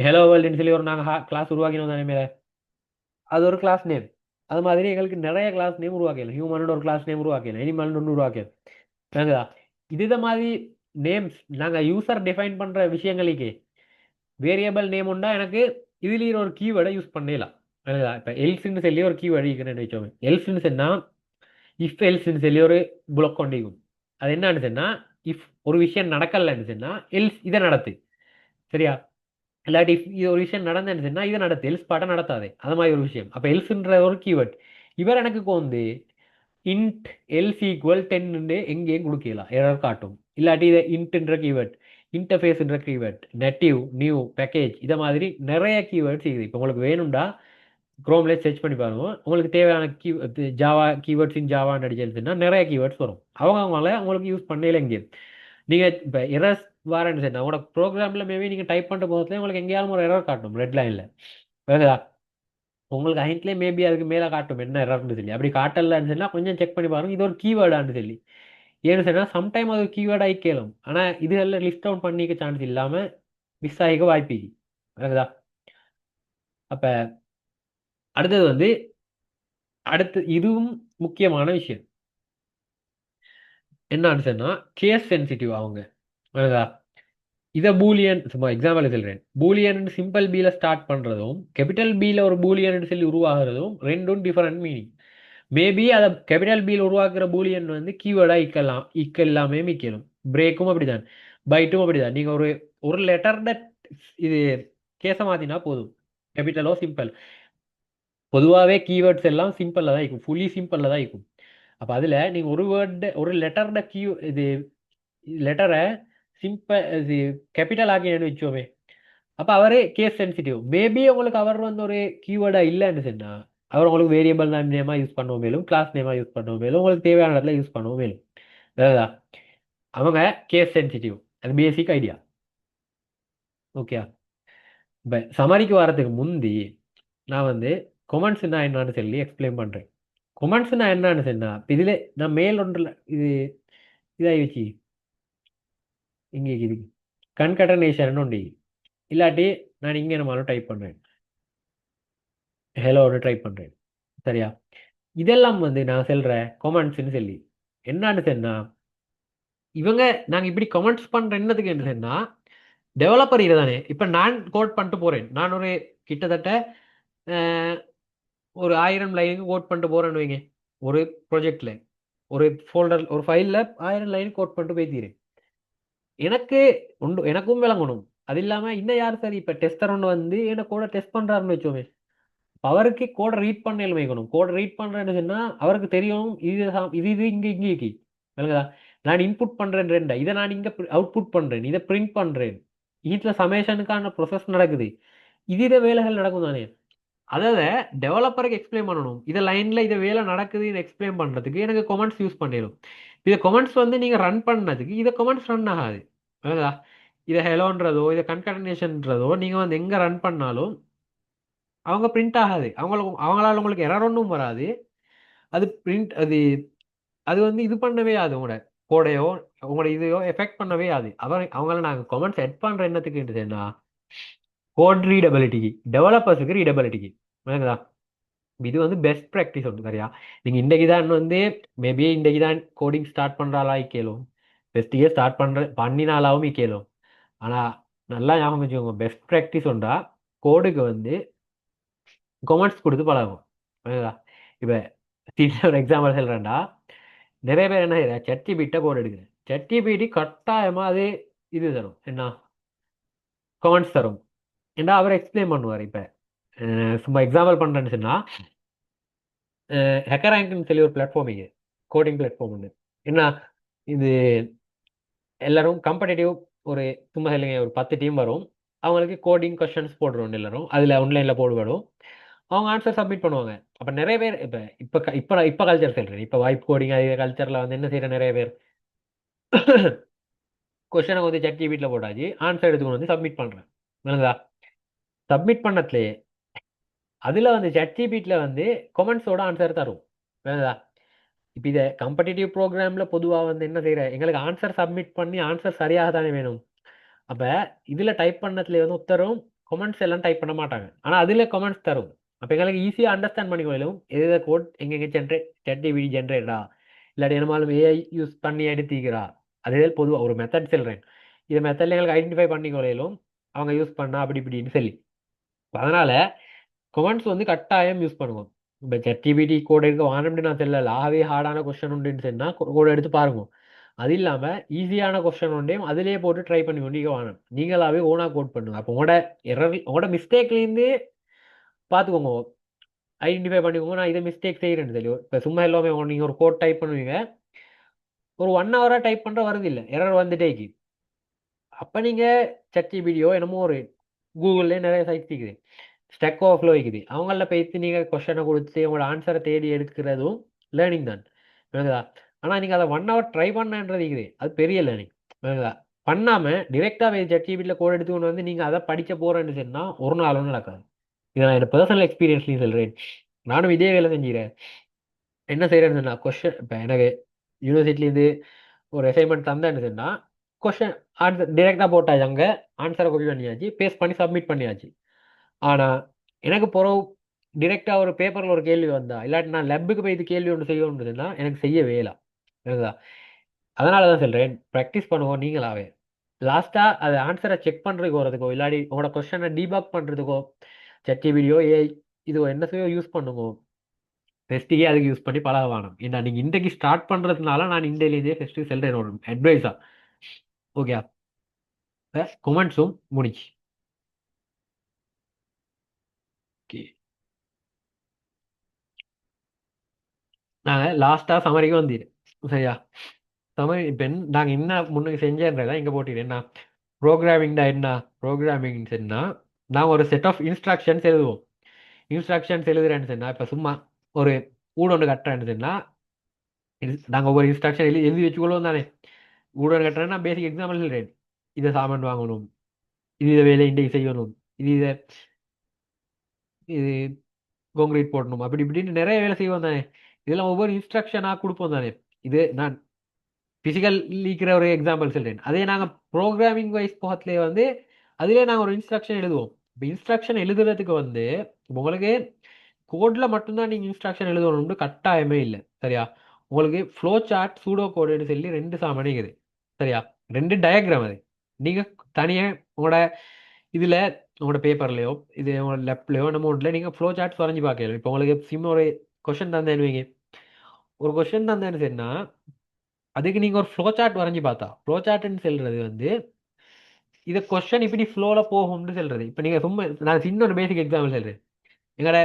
ஹலோ வேர்ல்டுன்னு சொல்லி ஒரு நாங்கள் கிளாஸ் உருவாக்கினோம் தானே மேலே. அது ஒரு கிளாஸ் நேம். அது மாதிரி எங்களுக்கு நிறைய கிளாஸ் நேம் உருவாக்கலாம். ஹியூமனோட ஒரு கிளாஸ் நேம் உருவாக்கலாம், அனிமல் ஒன்று உருவாக்கலாம். சரிங்களா? இது மாதிரி நேம்ஸ் நாங்கள் யூசர் டிஃபைன் பண்ணுற விஷயங்களுக்கு வேரியபிள் நேம் உண்டா எனக்கு இதுலேயே ஒரு கீவேர்டை யூஸ் பண்ணலாம். சரிங்களா? இப்போ எல்ஸ்ன்னு சொல்லி ஒரு கீவேர்டு இருக்குன்னு வச்சோம். எல்ஸ்ன்னு சொன்னால் இஃப் எல்ஸ்ன்னு சொல்லி ஒரு புளக் கொண்டிருக்கும். அது என்னன்னு சொன்னால் இஃப் ஒரு விஷயம் நடக்கலைன்னு சொன்னால் எல்ஸ் இதை நடத்து. சரியா? இல்லாட்டி இது ஒரு விஷயம் நடந்தேன்னு சொன்னால் இதை நடத்து, எல்ஸ் பாட்டை நடத்தாது. அது மாதிரி ஒரு விஷயம். அப்போ எல்ஸ்ன்ற ஒரு கீவேர்ட் இவர் எனக்கு வந்து இன்ட் எல்ஸ் ஈக்குவல் 10 எங்கேயும் கொடுக்கலாம், எரர் காட்டும். இல்லாட்டி இதை இன்ட்ன்ற கீவேர்ட், இன்டர்ஃபேஸ்ன்ற கீவேர்ட், நெட்டிவ், நியூ, பேக்கேஜ், இதை மாதிரி நிறைய கீவேர்ட்ஸ் இருக்குது. இப்போ உங்களுக்கு வேணும்டா குரோம்லேயே சர்ச் பண்ணி பாருங்க. உங்களுக்கு தேவையான ஜாவா கீவேர்ட்ஸ் இன் ஜாவான்னு அடிச்சதுன்னா நிறைய கீவேர்ட்ஸ் வரும். அவங்கள உங்களுக்கு யூஸ் பண்ணல எங்கே நீங்கள் இப்போ எரர்ஸ் வரேன்னு சொன்னா உங்களோட ப்ரோக்ராமில் மேபி நீங்கள் டைப் பண்ணுற போதுல உங்களுக்கு எங்கேயாலும் ஒரு எரர் காட்டும் ரெட் லைனில். வேணுதா? உங்களுக்கு ஹைண்ட்லேயே மேபி அதுக்கு மேலே காட்டும் என்ன எரர்னு சொல்லி. அப்படி காட்டலன்னு சொன்னால் கொஞ்சம் செக் பண்ணி பாருங்க இது ஒரு கீவேர்டான்னு சொல்லி. ஏன்னு சொன்னால் சம்டைம் அது கீவேர்ட் ஆகி கேளும். ஆனால் இதுகளில் லிஸ்ட் அவுட் பண்ணிக்க சான்ஸ் இல்லாமல் மிஸ் ஆகிக்க வாய்ப்பு. வேணுதா? அப்போ அடுத்தது வந்து இதுவும் முக்கியமான விஷயம் என்னன்னு சொன்னா கேஸ் சென்சிட்டிவ் அவங்க. வேணுதா? இதை பூலியன் சும்மா எக்ஸாம்பிள் சொல்றேன். பூலியன் சிம்பிள் பில ஸ்டார்ட் பண்றதும் கேபிட்டல் பில ஒரு பூலியன் சொல்லி உருவாகிறதும் ரெண்டும் டிஃபரெண்ட் மீனிங். மேபி அதை கேபிட்டல் பியில் உருவாக்குற பூலியன் வந்து கீவேர்டா இல்லாமே மிக்கலும். பிரேக்கும் அப்படிதான், பைட்டும் அப்படிதான். நீங்க ஒரு ஒரு லெட்டர் இது கேஸை மாத்தினா போதும், கேபிட்டலோ சிம்பிள். பொதுவாகவே கீவேர்ட்ஸ் எல்லாம் சிம்பிளில் தான் இருக்கும், ஃபுல்லி சிம்பிளில் தான் இருக்கும். அப்போ அதில் நீங்கள் ஒரு வேர்டு ஒரு லெட்டரோட இது லெட்டரை சிம்பிள் இது கேபிட்டல் ஆக்கினு வச்சோமே, அப்போ அவரே கேஸ் சென்சிட்டிவ். மேபி உங்களுக்கு அவர் வந்து ஒரு கீவேர்டாக இல்லைன்னு சொன்னா அவர் உங்களுக்கு வேரியபிள் நேமாக யூஸ் பண்ணவும் மேலும், கிளாஸ் நேமாக யூஸ் பண்ணவும் மேலும், உங்களுக்கு தேவையான இடத்துல யூஸ் பண்ணவும் மேலும். அதாவது அவங்க கேஸ் சென்சிட்டிவ். அது பேசிக் ஐடியா. ஓகே. இப்போ சமாளிக்கு வரதுக்கு முந்தி நான் வந்து கொமெண்ட்ஸ்னா என்னன்னு சொல்லி எக்ஸ்பிளைன் பண்ணுறேன். கொமெண்ட்ஸ்னா என்னன்னு சொன்னா இதில் நான் மேல் ஒன்றில் இது இதாகிடுச்சு இங்கே இது கன்கட்டனேஷன் உண்டு. இல்லாட்டி நான் இங்கே நம்மளும் டைப் பண்ணுறேன், ஹலோன்னு டைப் பண்ணுறேன். சரியா? இதெல்லாம் வந்து நான் சொல்கிற கொமெண்ட்ஸ்ன்னு சொல்லி என்னன்னு சொன்னா இவங்க நாங்கள் இப்படி கமெண்ட்ஸ் பண்ணுற என்னதுக்கு என்னன்னா டெவலப்பர் இதுதானே. இப்போ நான் கோட் பண்ணிட்டு போகிறேன், நான் ஒரு கிட்டத்தட்ட அஹ், ஒரு 1000 லைனுக்கு கோட் பண்ணிட்டு போகிறேன்னு வைங்க. ஒரு ப்ரொஜெக்டில் ஒரு ஃபோல்டர் ஒரு ஃபைலில் 1000 லைன் கோட் பண்ணிட்டு போய்த்தீரேன். எனக்கு உண்டு, எனக்கும் விளங்கணும். அது இல்லாமல் இன்னும் யார் சரி இப்போ டெஸ்டர் ஒன்று வந்து என்ன கூட டெஸ்ட் பண்ணுறாருன்னு வச்சோமே, அப்ப அவருக்கு கோடை ரீட் பண்ண வைக்கணும். கோடை ரீட் பண்ணுறேன்னு சொன்னால் அவருக்கு தெரியும் இது இது இது இங்கே இங்கே இருக்கு விளங்குதா. நான் இன்புட் பண்ணுறேன் ரெண்டா, இதை நான் இங்கே அவுட்புட் பண்ணுறேன், இதை பிரிண்ட் பண்ணுறேன், வீட்டில் சமேஷனுக்கான ப்ரொசஸ் நடக்குது, இதை வேலைகள் நடக்கும் தானே. அதாவது டெவலப்பருக்கு எக்ஸ்பிளைன் பண்ணணும், இதை லைனில் இதை வேலை நடக்குதுன்னு எக்ஸ்பிளைன் பண்ணுறதுக்கு எனக்கு கொமெண்ட்ஸ் யூஸ் பண்ணிடும். இதை கொமெண்ட்ஸ் வந்து நீங்கள் ரன் பண்ணதுக்கு இதை கொமெண்ட்ஸ் ரன் ஆகாது விளங்குதா. இதை ஹெலோன்றதோ இதை கன்கடனேஷன்றதோ நீங்கள் வந்து எங்கே ரன் பண்ணாலும் அவங்க பிரிண்ட் ஆகாது. அவங்களால உங்களுக்கு எரர் ஒன்றும் வராது. அது பிரிண்ட் அது அது வந்து இது பண்ணவே ஆகுது, உங்களோட கோடையோ உங்களோட இதையோ எஃபெக்ட் பண்ணவே ஆகுது. அவங்கள நாங்கள் கொமெண்ட்ஸ் செட் பண்ணுற என்னத்துக்குன்றதுன்னா கோட் ரீடபிலிட்டிக்கு, டெவலப்பர்ஸுக்கு ரீடபிலிட்டிக்கு விளங்குதா. இது வந்து பெஸ்ட் ப்ராக்டிஸ் ஒன்று சரியா. நீங்கள் இன்றைக்கு தான் வந்து மேபி இன்றைக்கு தான் கோடிங் ஸ்டார்ட் பண்ணுறாளா கேளும், பெஸ்ட்டியே ஸ்டார்ட் பண்ணினாலாவும் கேளும். ஆனால் நல்லா ஞாபகம் வச்சுக்கோங்க, பெஸ்ட் ப்ராக்டிஸ் ஒன்றா கோடுக்கு வந்து கொமெண்ட்ஸ் கொடுத்து பழகும் புரியுதா. இப்போ ஒரு எக்ஸாம்பிள் சொல்கிறேன்டா, நிறைய பேர் என்ன செய்யற சட்டி கோட் எடுக்கிறேன், சட்டி பீட்டி கட்டாயமாக அது இது தரும் என்ன கமெண்ட்ஸ் தரும். ஏன்னா அவர் எக்ஸ்பிளைன் பண்ணுவார். இப்போ சும்மா எக்ஸாம்பிள் பண்ணுறேன்னு சொன்னால் ஹேக்கரேங்க்னு சொல்லி ஒரு பிளாட்ஃபார்ம் இது, கோடிங் பிளாட்ஃபார்ம் ஒன்று என்ன. இது எல்லாரும் காம்படேட்டிவ் ஒரு சும்மா இல்லைங்க ஒரு 10 டீம் வரும், அவங்களுக்கு கோடிங் கொஸ்டின்ஸ் போடுறோம் எல்லாரும், அதில் ஆன்லைனில் போடுவோம், அவங்க ஆன்சர் சப்மிட் பண்ணுவாங்க. அப்போ நிறைய பேர் இப்போ இப்போ இப்போ இப்போ கல்ச்சர் சொல்கிறேன், இப்போ வைப் கோடிங் அது கல்ச்சரில் வந்து என்ன செய்கிற நிறைய பேர் கொஸ்டினை வந்து சட்டி வீட்டில் போட்டாச்சு, ஆன்சர் எடுத்துக்கொண்டு வந்து சப்மிட் பண்ணுறேன் விளங்குதா. சப்மிட் பண்ணதுலேயே அதில் வந்து சட்டி வீட்டில் வந்து கொமெண்ட்ஸோட ஆன்சர் தரும் விளங்குதா. இப்போ இதை காம்படிட்டிவ் ப்ரோக்ராமில் பொதுவாக வந்து என்ன செய்கிற எங்களுக்கு ஆன்சர் சப்மிட் பண்ணி ஆன்சர் சரியாக தானே வேணும். அப்போ இதில் டைப் பண்ணதுல வந்து உத்தரும் கொமெண்ட்ஸ் எல்லாம் டைப் பண்ண மாட்டாங்க, ஆனால் அதில் கொமெண்ட்ஸ் தரும். அப்போ எங்களுக்கு ஈஸியாக அண்டர்ஸ்டாண்ட் பண்ணிக்கொள்ளும் எது கோட் எங்கெங்கே ChatGPT ஜென்ரேட்டா இல்லாட்டி என்னமாலும் ஏஐ யூஸ் பண்ணி எடுத்திக்கிறா. அதே பொதுவாக ஒரு மெத்தட் சொல்கிறேன், இந்த மெத்தடில் எங்களுக்கு ஐடென்டிஃபை பண்ணிக்கொள்ளும் அவங்க யூஸ் பண்ணா அப்படி இப்படின்னு சொல்லி. அதனால கொமெண்ட்ஸ் வந்து கட்டாயம் யூஸ் பண்ணுவோம். இப்போ ChatGPT கோட் எடுக்க வானம்னு நான் சொல்லல, ஆகவே ஹார்டான கொஸ்டின் உண்டுன்னு சொன்னால் கோட் எடுத்து பாருங்க. அது இல்லாமல் ஈஸியான கொஸ்டின் ஒன்றையும் அதிலே போட்டு ட்ரை பண்ணி கொண்டு வாணும், நீங்களாவே ஓனாக கோட் பண்ணுங்க. அப்போ உங்களோட மிஸ்டேக்லேருந்து பார்த்துக்கோங்க, ஐடென்டிஃபை பண்ணிக்கோங்க நான் இதை மிஸ்டேக் செய்கிறேன்னு சொல்லி. இப்போ சும்மா எல்லாமே நீங்கள் ஒரு கோட் டைப் பண்ணுவீங்க, ஒரு 1 ஹவராக டைப் பண்ணுற வருது இல்லை, எரர் வந்துட்டேக்கு. அப்போ நீங்கள் ChatGPTயோ என்னமோ ஒரு கூகுள்லேயே நிறைய சைட்ஸ் இருக்குது, ஸ்டெக் ஓவர்ஃப்ளோ இருக்குது, அவங்கள போய்த்து நீங்கள் கொஸ்டினை கொடுத்து உங்களோட ஆன்சரை தேடி எடுக்கிறதும் லேர்னிங் தான் விளங்குதா. ஆனால் நீங்கள் அதை 1 ஹவர் ட்ரை பண்ணன்றது இருக்குது, அது பெரிய லேர்னிங் விளங்குதா. பண்ணாமல் டிரெக்டாக ChatGPTயில் கோட் எடுத்துக்கொண்டு வந்து நீங்கள் அதை படிக்க போகிறேன்னு சொன்னால் ஒரு நாளும் நடக்காது. இதை நான் என்னோட பர்சனல் எக்ஸ்பீரியன்ஸ்லையும் சொல்கிறேன், நானும் இதே வேலை செஞ்சுக்கிறேன். என்ன செய்கிறேன்னு சொன்னால் கொஸ்டின் இப்போ எனக்கு யூனிவர்சிட்டிலேருந்து ஒரு அசைன்மெண்ட் தந்தேன்னு சொன்னால் கொஸ்டின் ஆன்சர் டிரெக்டாக போட்டாச்சு, அங்கே ஆன்சரை காப்பி பண்ணியாச்சு, பேஸ்ட் பண்ணி சப்மிட் பண்ணியாச்சு. ஆனால் எனக்கு பிறகு டிரெக்டாக ஒரு பேப்பரில் ஒரு கேள்வி வந்தா இல்லாட்டி நான் லெப்புக்கு போய் இது கேள்வி ஒன்று செய்யணுன்றதுன்னா எனக்கு செய்ய வேலை சரிங்களா. அதனால தான் சொல்கிறேன் ப்ராக்டிஸ் பண்ணுவோம் நீங்களாவே. லாஸ்ட்டாக அது ஆன்சரை செக் பண்ணுறதுக்கு வரதுக்கோ இல்லாட்டி உங்களோட கொஸ்டினை டீபாக் பண்ணுறதுக்கோ ChatGPTயோ ஏஐ இது என்ன செய்யோ யூஸ் பண்ணுங்க, ஃபெஸ்ட்டுக்கே அதுக்கு யூஸ் பண்ணி பழக வேணும். ஏன்னா நீங்கள் இன்றைக்கு ஸ்டார்ட் பண்ணுறதுனால நான் இந்தியிலேருந்தே ஃபெஸ்ட்டுக்கு செல்கிறேன் ஒரு அட்வைஸாக. ஓகே, கொமெண்ட்ஸும் முடிச்சு. ஓகே, நாங்கள் லாஸ்ட்டாக சமரிக்கு வந்துடு சரியா. சமரி இப்போ நாங்கள் என்ன முன்னுக்கு செஞ்சேன்றதான் இங்கே போட்டிடுறேன். என்ன ப்ரோக்ராமிங்டா என்ன ப்ரோக்ராமிங் சொன்னால் நாங்கள் ஒரு செட் ஆஃப் இன்ஸ்ட்ரக்ஷன்ஸ் எழுதுவோம். இன்ஸ்ட்ரக்ஷன்ஸ் எழுதுறேன்னு சொன்னால் இப்போ சும்மா ஒரு ஊட ஒன்று கட்டுறேன்னு சொன்னால் நாங்கள் ஒவ்வொரு இன்ஸ்ட்ரக்ஷன் எழுதி எழுதி வச்சுக்கொள்வோம் தானே. ஊட ஒன்று கட்டுறேன்னா பேசிக் எக்ஸாம்பிள் சொல்கிறேன், இதை சாமான் வாங்கணும், இது இதை வேலை இன்றைக்கு செய்யணும், இது இதை இது கான்கிரீட் போடணும், அப்படி இப்படின்னு நிறைய வேலை செய்வோம் தானே. இதெல்லாம் ஒவ்வொரு இன்ஸ்ட்ரக்ஷனாக கொடுப்போம் தானே. இது நான் ஃபிசிக்கல் இருக்கிற ஒரு எக்ஸாம்பிள் சொல்கிறேன். அதே நாங்கள் ப்ரோக்ராமிங் வைஸ் போகத்துலேயே வந்து அதிலே நாங்கள் ஒரு இன்ஸ்ட்ரக்ஷன் எழுதுவோம். இப்போ இன்ஸ்ட்ரக்ஷன் எழுதுறதுக்கு வந்து உங்களுக்கு கோடில் மட்டும்தான் நீங்கள் இன்ஸ்ட்ரக்ஷன் எழுதணும்னு கட்டாயமே இல்லை சரியா. உங்களுக்கு ஃப்ளோ சார்ட் சூடோ கோடுன்னு சொல்லி 2 சாமானிக்குது. சரியா? ரெண்டு டயக்ராம் அது. நீங்க தனியா உங்களோட இதுல உங்களோட பேப்பர்லயோ இது உங்களோட லெப்ட்லயோ நம்ம ஒன்றுல நீங்க ஃப்ளோ சார்ட் வரைஞ்சு பார்க்கலாம். இப்போ உங்களுக்கு சிம் ஒரு கொஸ்டின் தந்தேன்னு வைங்க. ஒரு கொஸ்டின் தந்தேன்னு சொன்னா அதுக்கு நீங்க ஒரு ஃப்ளோ சார்ட் வரைஞ்சு பார்த்தா, ஃப்ளோ சார்ட்னு சொல்றது வந்து இதை கொஸ்டின் இப்படி ஃப்ளோல போகும்னு சொல்றது. இப்போ நீங்க சும்மா நான் சின்ன ஒரு பேசிக் எக்ஸாம்பிள் சொல்றேன். எங்களோட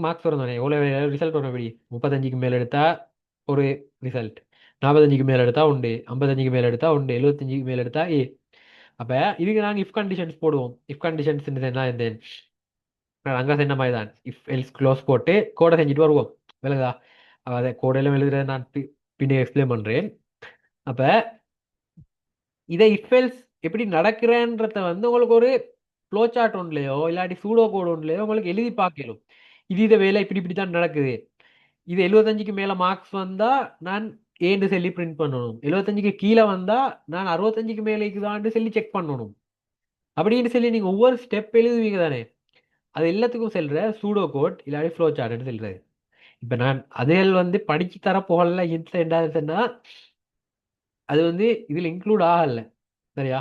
மார்க்ஸ் வரும் தானே, எவ்வளோ ரிசல்ட் வரும் எப்படி? 35க்கு மேல எடுத்தா ஒரு ரிசல்ட், 45க்கு மேல எடுத்தா உண்டு, 55க்கு மேல எடுத்தா உண்டு, 75க்கு மேல எடுத்தா ஏ. அப்ப இதுக்கு நாங்க இஃப் கண்டிஷன்ஸ் போடுவோம். இஃப் கண்டிஷன்ஸ் என்ன இந்த நான் அங்க சொன்ன மாதிரி தான், இஃப் எல்ஸ் க்ளோஸ் போட்டு கோடை செஞ்சுட்டு வருவோம். விளங்குதா? அதை கோடையில எழுதுறத நான் பின்னே எக்ஸ்பிளைன் பண்றேன். அப்ப இதை இஃப் எல்ஸ் எப்படி நடக்கிறேன்றத வந்து உங்களுக்கு ஒரு ஃப்ளோ சார்ட் ஒன்றுலையோ இல்லாட்டி சூடோ கோட் ஒன்றுலையோ உங்களுக்கு எழுதி பார்க்கலும். இதை வேலை இப்படி இப்படி தான் நடக்குது. இது 75க்கு மேல மார்க்ஸ் வந்தா நான் ஏன்னு சொல்லி பிரிண்ட் பண்ணணும், 75க்கு கீழே வந்தா நான் 65க்கு மேலே இருக்குதான்னு சொல்லி செக் பண்ணணும். அப்படின்னு சொல்லி நீங்க ஒவ்வொரு ஸ்டெப் எழுதுவீங்க தானே, அது எல்லாத்துக்கும் செல்ற சூடோ கோட் இல்லாட்டி ஃப்ளோ சார்ட்னு சொல்றது. இப்ப நான் அதுகள் வந்து படிச்சு தர போகல என்ன அது வந்து இதுல இன்க்ளூட் ஆகல. சரியா?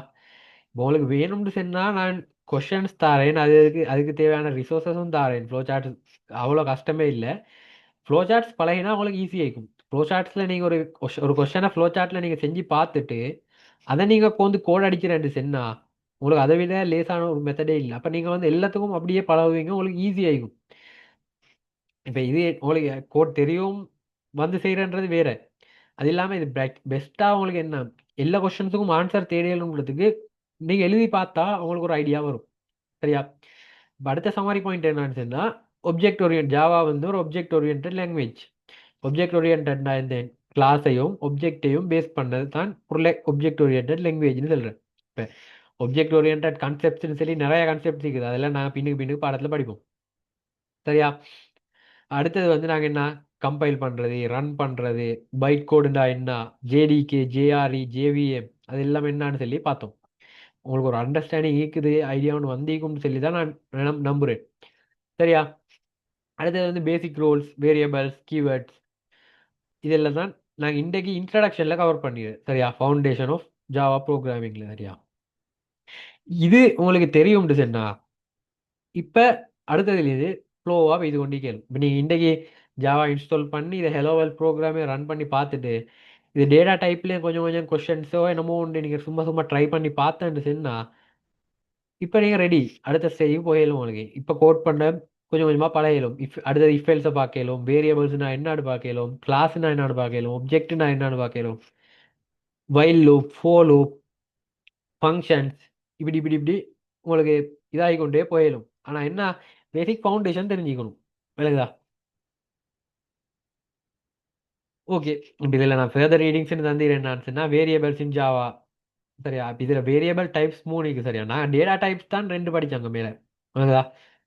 இப்போ உங்களுக்கு வேணும்னு சொன்னா நான் கொஷன்ஸ் தாரேன், அதுக்கு தேவையான ரிசோர்ஸஸும் தாரேன். ஃப்ளோ சார்ட் அவ்வளோ கஷ்டமே இல்லை. ஃப்ளோ சார்ட்ஸ் பழகினா உங்களுக்கு ஈஸியாக இருக்கும். ஃப்ளோ சார்ட்ஸில் நீங்கள் ஒரு கொஷனை ஃப்ளோ சார்ட்டில் நீங்கள் செஞ்சு பார்த்துட்டு அதை நீங்கள் இப்போ வந்து கோட் அடிக்கிறேன் சொன்னா உங்களுக்கு அதை விட லேசான ஒரு மெத்தடே இல்லை. அப்போ நீங்கள் வந்து எல்லாத்துக்கும் அப்படியே பழகுவீங்க, உங்களுக்கு ஈஸியாகிக்கும். இப்போ இது உங்களுக்கு கோட் தெரியும் வந்து செய்கிறன்றது வேற. அது இல்லாமல் இது பெஸ்ட்டாக உங்களுக்கு என்ன, எல்லா கொஷனுக்கும் ஆன்சர் தேடலுங்கிறதுக்கு நீங்கள் எழுதி பார்த்தா உங்களுக்கு ஒரு ஐடியா வரும். சரியா? இப்ப அடுத்த சமாரி பாயிண்ட் என்னன்னு சொன்னா, ஒப்ஜெக்ட் ஓரியன்ட் ஜாவா வந்து ஒரு ஒப்ஜெக்ட் ஓரியன்ட் லாங்குவேஜ். ஒப்ஜெக்ட் ஓரியன்டா இந்த கிளாஸையும் ஒப்ஜெக்டையும் பேஸ் பண்ணது தான் ஒரு ஒப்ஜெக்ட் ஓரியன்ட் லாங்குவேஜ்னு சொல்றேன். இப்போ ஒப்ஜெக்ட் ஓரியன்ட் கான்செப்ட்ஸ்னு சொல்லி நிறைய கான்செப்ட்ஸ் இருக்குது, அதெல்லாம் நான் பின்னுக்கு பாடத்தில் படிப்போம். சரியா? அடுத்தது வந்து நாங்கள் என்ன, கம்பைல் பண்ணுறது, ரன் பண்ணுறது, பைட் கோடுண்டா என்ன, ஜேடிகே, ஜேஆர்இ, ஜேவிஎம் அது எல்லாம் என்னன்னு சொல்லி பார்த்தோம். உங்களுக்கு ஒரு அண்டர்ஸ்டாண்டிங் இருக்குது, ஐடியா ஒன்று வந்திக்கும்னு சொல்லி தான் நான் நம்புறேன். சரியா? அடுத்தது வந்து பேசிக் ரோல்ஸ், வேரியபிள்ஸ், கீவேர்ட்ஸ் இதெல்லாம் தான் நாங்கள் இன்றைக்கு இன்ட்ரடக்ஷனில் கவர் பண்ணிடுறேன். சரியா? ஃபவுண்டேஷன் ஆஃப் ஜாவா ப்ரோக்ராமிங்கில். சரியா? இது உங்களுக்கு தெரியும்னு சொன்னா இப்போ அடுத்ததுலேருந்து ஃப்ளோவாக இது கொண்டு கேள்வி. இப்போ நீங்கள் இன்றைக்கி ஜாவா இன்ஸ்டால் பண்ணி இதை ஹெலோ வேர்ல்ட் ப்ரோக்ராமே ரன் பண்ணி பார்த்துட்டு இது டேட்டா டைப்லேயும் கொஞ்சம் கொஞ்சம் கொஷின்ஸோ என்னமோ உண்டு நீங்கள் சும்மா சும்மா ட்ரை பண்ணி பார்த்தேன்னு சொன்னா இப்போ நீங்கள் ரெடி, அடுத்த ஸ்டேஜுக்கு போயிடும். உங்களுக்கு இப்போ கோட் பண்ண கொஞ்சம் கொஞ்சமாக பழகிடும். அடுத்தது இஃப் எல்ஸை பார்க்கலும், வேரியபிள்ஸ்னா என்னன்னு பார்க்கலும், கிளாஸ்னா என்னன்னு பார்க்கலும், ஒப்ஜெக்ட்னா என்னன்னு பார்க்கலும், வைல் லூப், ஃபோ லூப், ஃபங்க்ஷன்ஸ் இப்படி இப்படி இப்படி உங்களுக்கு இதாகி கொண்டே போயிடும். ஆனால் என்ன, பேசிக் ஃபவுண்டேஷன் தெரிஞ்சுக்கணும். விளக்குதா? ஓகே. இப்போ இதில் நான் ஃபர்தர் ரீடிங்ஸ்னு தந்துடுறேன் என்னன்னு வேரியபிள்ஸ் இன் ஜாவா. சரியா? இப்போ இதில் வேரியபிள் டைப்ஸ் 3 இருக்கு. சரியா? நான் டேட்டா டைப்ஸ் தான் 2 படிச்சாங்க மேலே. ஓகேதா?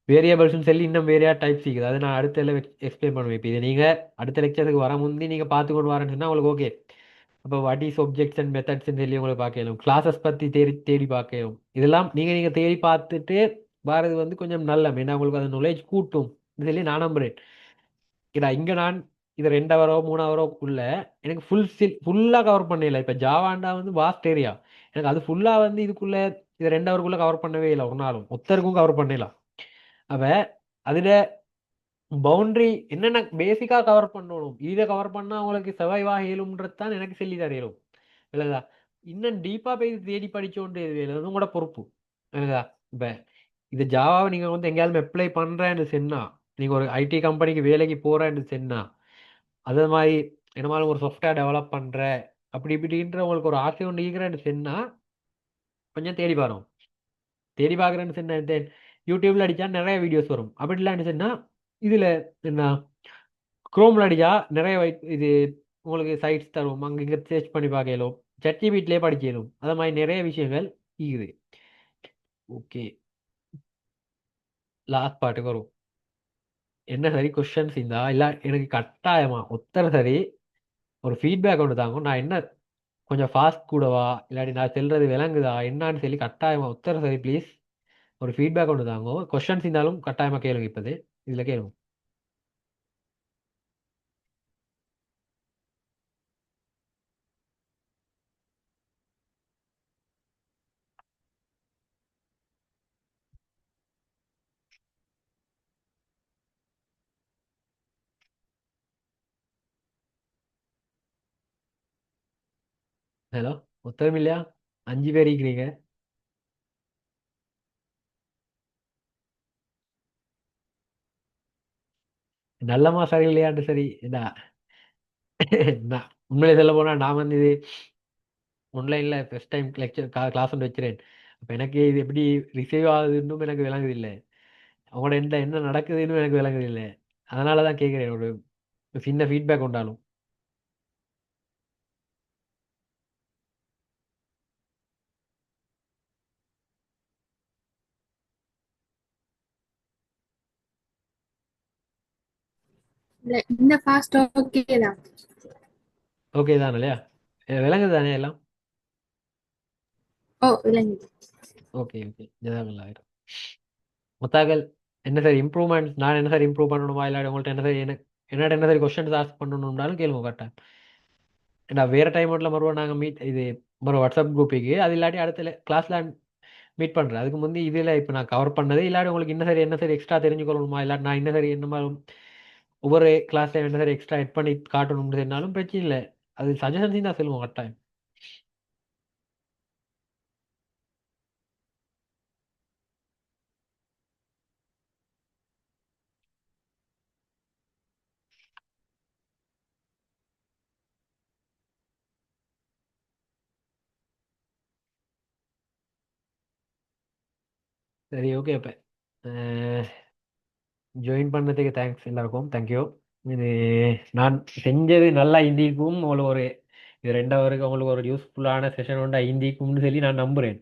வேரியபிள்ஸ்னு சொல்லி இன்னும் வேறையா டைப்ஸ் இருக்குது, அது நான் அடுத்த எக்ஸ்பிளைன் பண்ணுவேன். இப்போ இதை நீங்கள் அடுத்த லெக்சருக்கு வர முந்தி நீங்கள் பார்த்து கொண்டு வரேன்னு சொன்னால் உங்களுக்கு ஓகே. அப்போ வாட் இஸ் ஒப்ஜெக்ட்ஸ் அண்ட் மெத்தட்ஸ்ன்னு சொல்லி உங்களுக்கு பார்க்கணும், கிளாஸஸ் பற்றி தேடி தேடி பார்க்கணும். இதெல்லாம் நீங்கள் தேடி பார்த்துட்டு வரது வந்து கொஞ்சம் நல்ல, ஏன்னா உங்களுக்கு அந்த நாலேஜ் கூட்டும் சொல்லி நான் நம்புறேன். ஏன்னா இங்கே நான் இது 2 ஹவரோ 3 ஹவரோக்குள்ள எனக்கு ஃபுல்லாக கவர் பண்ணல. இப்போ ஜாவாண்டா வந்து வாஸ்ட் ஏரியா, எனக்கு அது ஃபுல்லாக வந்து இதுக்குள்ள இது 2 ஹவருக்குள்ள கவர் பண்ணவே இல்லை, ஒரு நாளும் ஒத்தருக்கும் கவர் பண்ணலாம். அப்ப அதுல பவுண்டரி என்னென்ன பேசிக்கா கவர் பண்ணணும், இதை கவர் பண்ணா அவங்களுக்கு சர்வைவ் ஆகலும்ன்றது தான் எனக்கு சொல்லி தரையிலும். இல்லைதா? இன்னும் டீப்பா போய் இது தேடி படிச்சோன்றது அது உங்களோட பொறுப்பு. இல்லைதா? இப்ப இது ஜாவாவை நீங்க வந்து எங்கேயாவது அப்ளை பண்றேன்னு சொன்னா, நீங்க ஒரு ஐடி கம்பெனிக்கு வேலைக்கு போறேன்னு சொன்னா, அதே மாதிரி என்னமாலும் ஒரு சாஃப்ட்வேர் டெவலப் பண்ற அப்படி இப்படின்ற உங்களுக்கு ஒரு ஆசை ஒன்று இருக்கிறேன்னு சொன்னா கொஞ்சம் தேடி பாருங்க. தேடி பார்க்குறேன்னு சொன்ன யூடியூப்ல அடிச்சா நிறைய வீடியோஸ் வரும். அப்படி இல்லைன்னு சொன்னா இதுல என்ன குரோம்ல அடிச்சா நிறைய இது உங்களுக்கு சைட்ஸ் தரும், அங்க இங்க சர்ச் பண்ணி பார்க்கலும், சட்டி வீட்லயே படிக்கலும், அது மாதிரி நிறைய விஷயங்கள் இருக்குது. ஓகே, லாஸ்ட் பாட்டுக்கு வரும். என்ன சரி கொஸ்டின்ஸ் இருந்தா இல்ல எனக்கு கட்டாயமா உத்தர சரி ஒரு ஃபீட்பேக் ஒன்று தாங்க. நான் என்ன கொஞ்சம் ஃபாஸ்ட் கூடவா இல்லாட்டி நான் செல்றது விளங்குதா என்னான்னு சொல்லி கட்டாயமா உத்தர சரி ப்ளீஸ் ஒரு ஃபீட்பேக் ஒன்று தாங்க. கொஸ்டின்ஸ் இருந்தாலும் கட்டாயமா கேளுங்க. இப்போது இதுல கேளுங்க. ஹலோ, ஒத்தரும் இல்லையா? 5 பேர் இருக்கிறீங்க. நல்லமா சரி இல்லையான்னு சரி. நான் உண்மையிலே சொல்ல போனா நான் வந்து இது ஆன்லைன்ல ஃபர்ஸ்ட் டைம் லெக்சர் கிளாஸ் ஒன்று வச்சுறேன். அப்போ எனக்கு இது எப்படி ரிசீவ் ஆகுதுன்னும் எனக்கு விளங்குது இல்லை. அவங்களோட என்ன நடக்குதுன்னு எனக்கு விளங்குது இல்லை. அதனால தான் கேட்குறேன், ஒரு சின்ன ஃபீட்பேக் உண்டாலும். இல்ல இந்த ஃபாஸ்ட் ஓகே தான். ஓகே தான் இல்லையா? விளங்குது தானே எல்லாம்? ஓ விளங்குது. Okay okay, ஜதாகல்லா. மொத்தாக்கள் என்ன சார் இம்ப்ரூவ்மெண்ட், நான் என்ன சார் இம்ப்ரூவ் பண்ணணுமா, இல்லாட்டி உங்கள்ட்ட என்ன சார் என்னட்ட என்ன சார் கொஸ்டின்ஸ் ஆஸ்க் பண்ணணும்னாலும் கேளுங்க கரெக்டாக. ஏன்னா வேறு டைம் மட்டும் மறுபடியும் நாங்கள் மீட் இது மறு வாட்ஸ்அப் குரூப்புக்கு அது இல்லாட்டி அடுத்த கிளாஸில் மீட் பண்ணுறேன். அதுக்கு முந்தி இதில் இப்போ நான் கவர் பண்ணது இல்லாட்டி உங்களுக்கு என்ன சரி எக்ஸ்ட்ரா தெரிஞ்சுக்கொள்ளணுமா, இல்லாட்டி நான் என்ன சரி என்ன மாதிரி ஒவ்வொரு கிளாஸ்ல என்ன சரி எக்ஸ்ட்ரா எட் பண்ணி காட்டணும்னாலும் பிரச்சனை இல்லை. அது சஜஷன்ஸையும் தான் சொல்லுவோம் கரெக்டாக. சரி ஓகே. அப்போ ஜாயின் பண்ணதுக்கு தேங்க்ஸ் எல்லாருக்கும், தேங்க்யூ. இது நான் செஞ்சது நல்லா இந்திக்கும் உங்களுக்கு ஒரு இது 2 ஹவருக்கு உங்களுக்கு ஒரு யூஸ்ஃபுல்லான செஷன் உண்டு இந்திக்கும்னு சொல்லி நான் நம்புகிறேன்.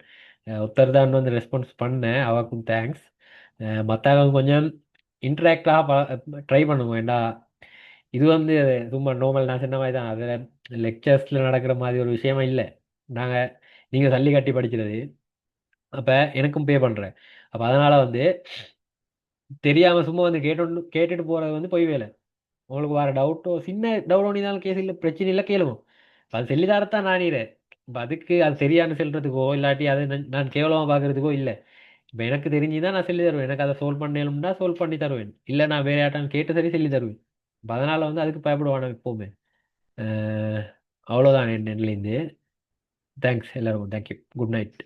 ஒருத்தர் தான் வந்து ரெஸ்பான்ஸ் பண்ணேன், அவருக்கும் தேங்க்ஸ். மற்றவங்க கொஞ்சம் இன்ட்ராக்டாக ட்ரை பண்ணுங்க. ஏண்டா இது வந்து சும்மா நார்மல் நான் சொன்ன மாதிரி தான், அதில் லெக்சர்ஸில் நடக்கிற மாதிரி ஒரு விஷயமா இல்லை. நாங்கள் நீங்கள் தள்ளி கட்டி படிக்கிறது, அப்போ எனக்கும் பே பண்ணுறேன். அப்போ அதனால் வந்து தெரியாமல் சும்மா வந்து கேட்டுட்டு போகிறது வந்து பொய் வேலை. உங்களுக்கு வேறு டவுட்டோ சின்ன டவுட் ஒன்றினாலும் கேஸ் இல்லை, பிரச்சனை இல்லை, கேளுங்க. இப்ப அது சொல்லித்தரத்தான் நானீரேன். இப்போ அதுக்கு அது சரியானு சொல்கிறதுக்கோ இல்லாட்டி அதை நான் கேவலமாக பார்க்குறதுக்கோ இல்லை. இப்போ எனக்கு தெரிஞ்சுதான் நான் சொல்லி தருவேன். எனக்கு அதை சால்வ் பண்ணணும்னா சால்வ் பண்ணி தருவேன், இல்லை நான் வேற யார்ட்டான் கேட்டு சரி சொல்லி தருவேன். இப்போ அதனால் வந்து அதுக்கு பயப்படுவானு எப்போவுமே. அவ்வளோதான் என் எண்ணிலேருந்து. தேங்க்ஸ் எல்லாருக்கும், தேங்க்யூ, குட் நைட்.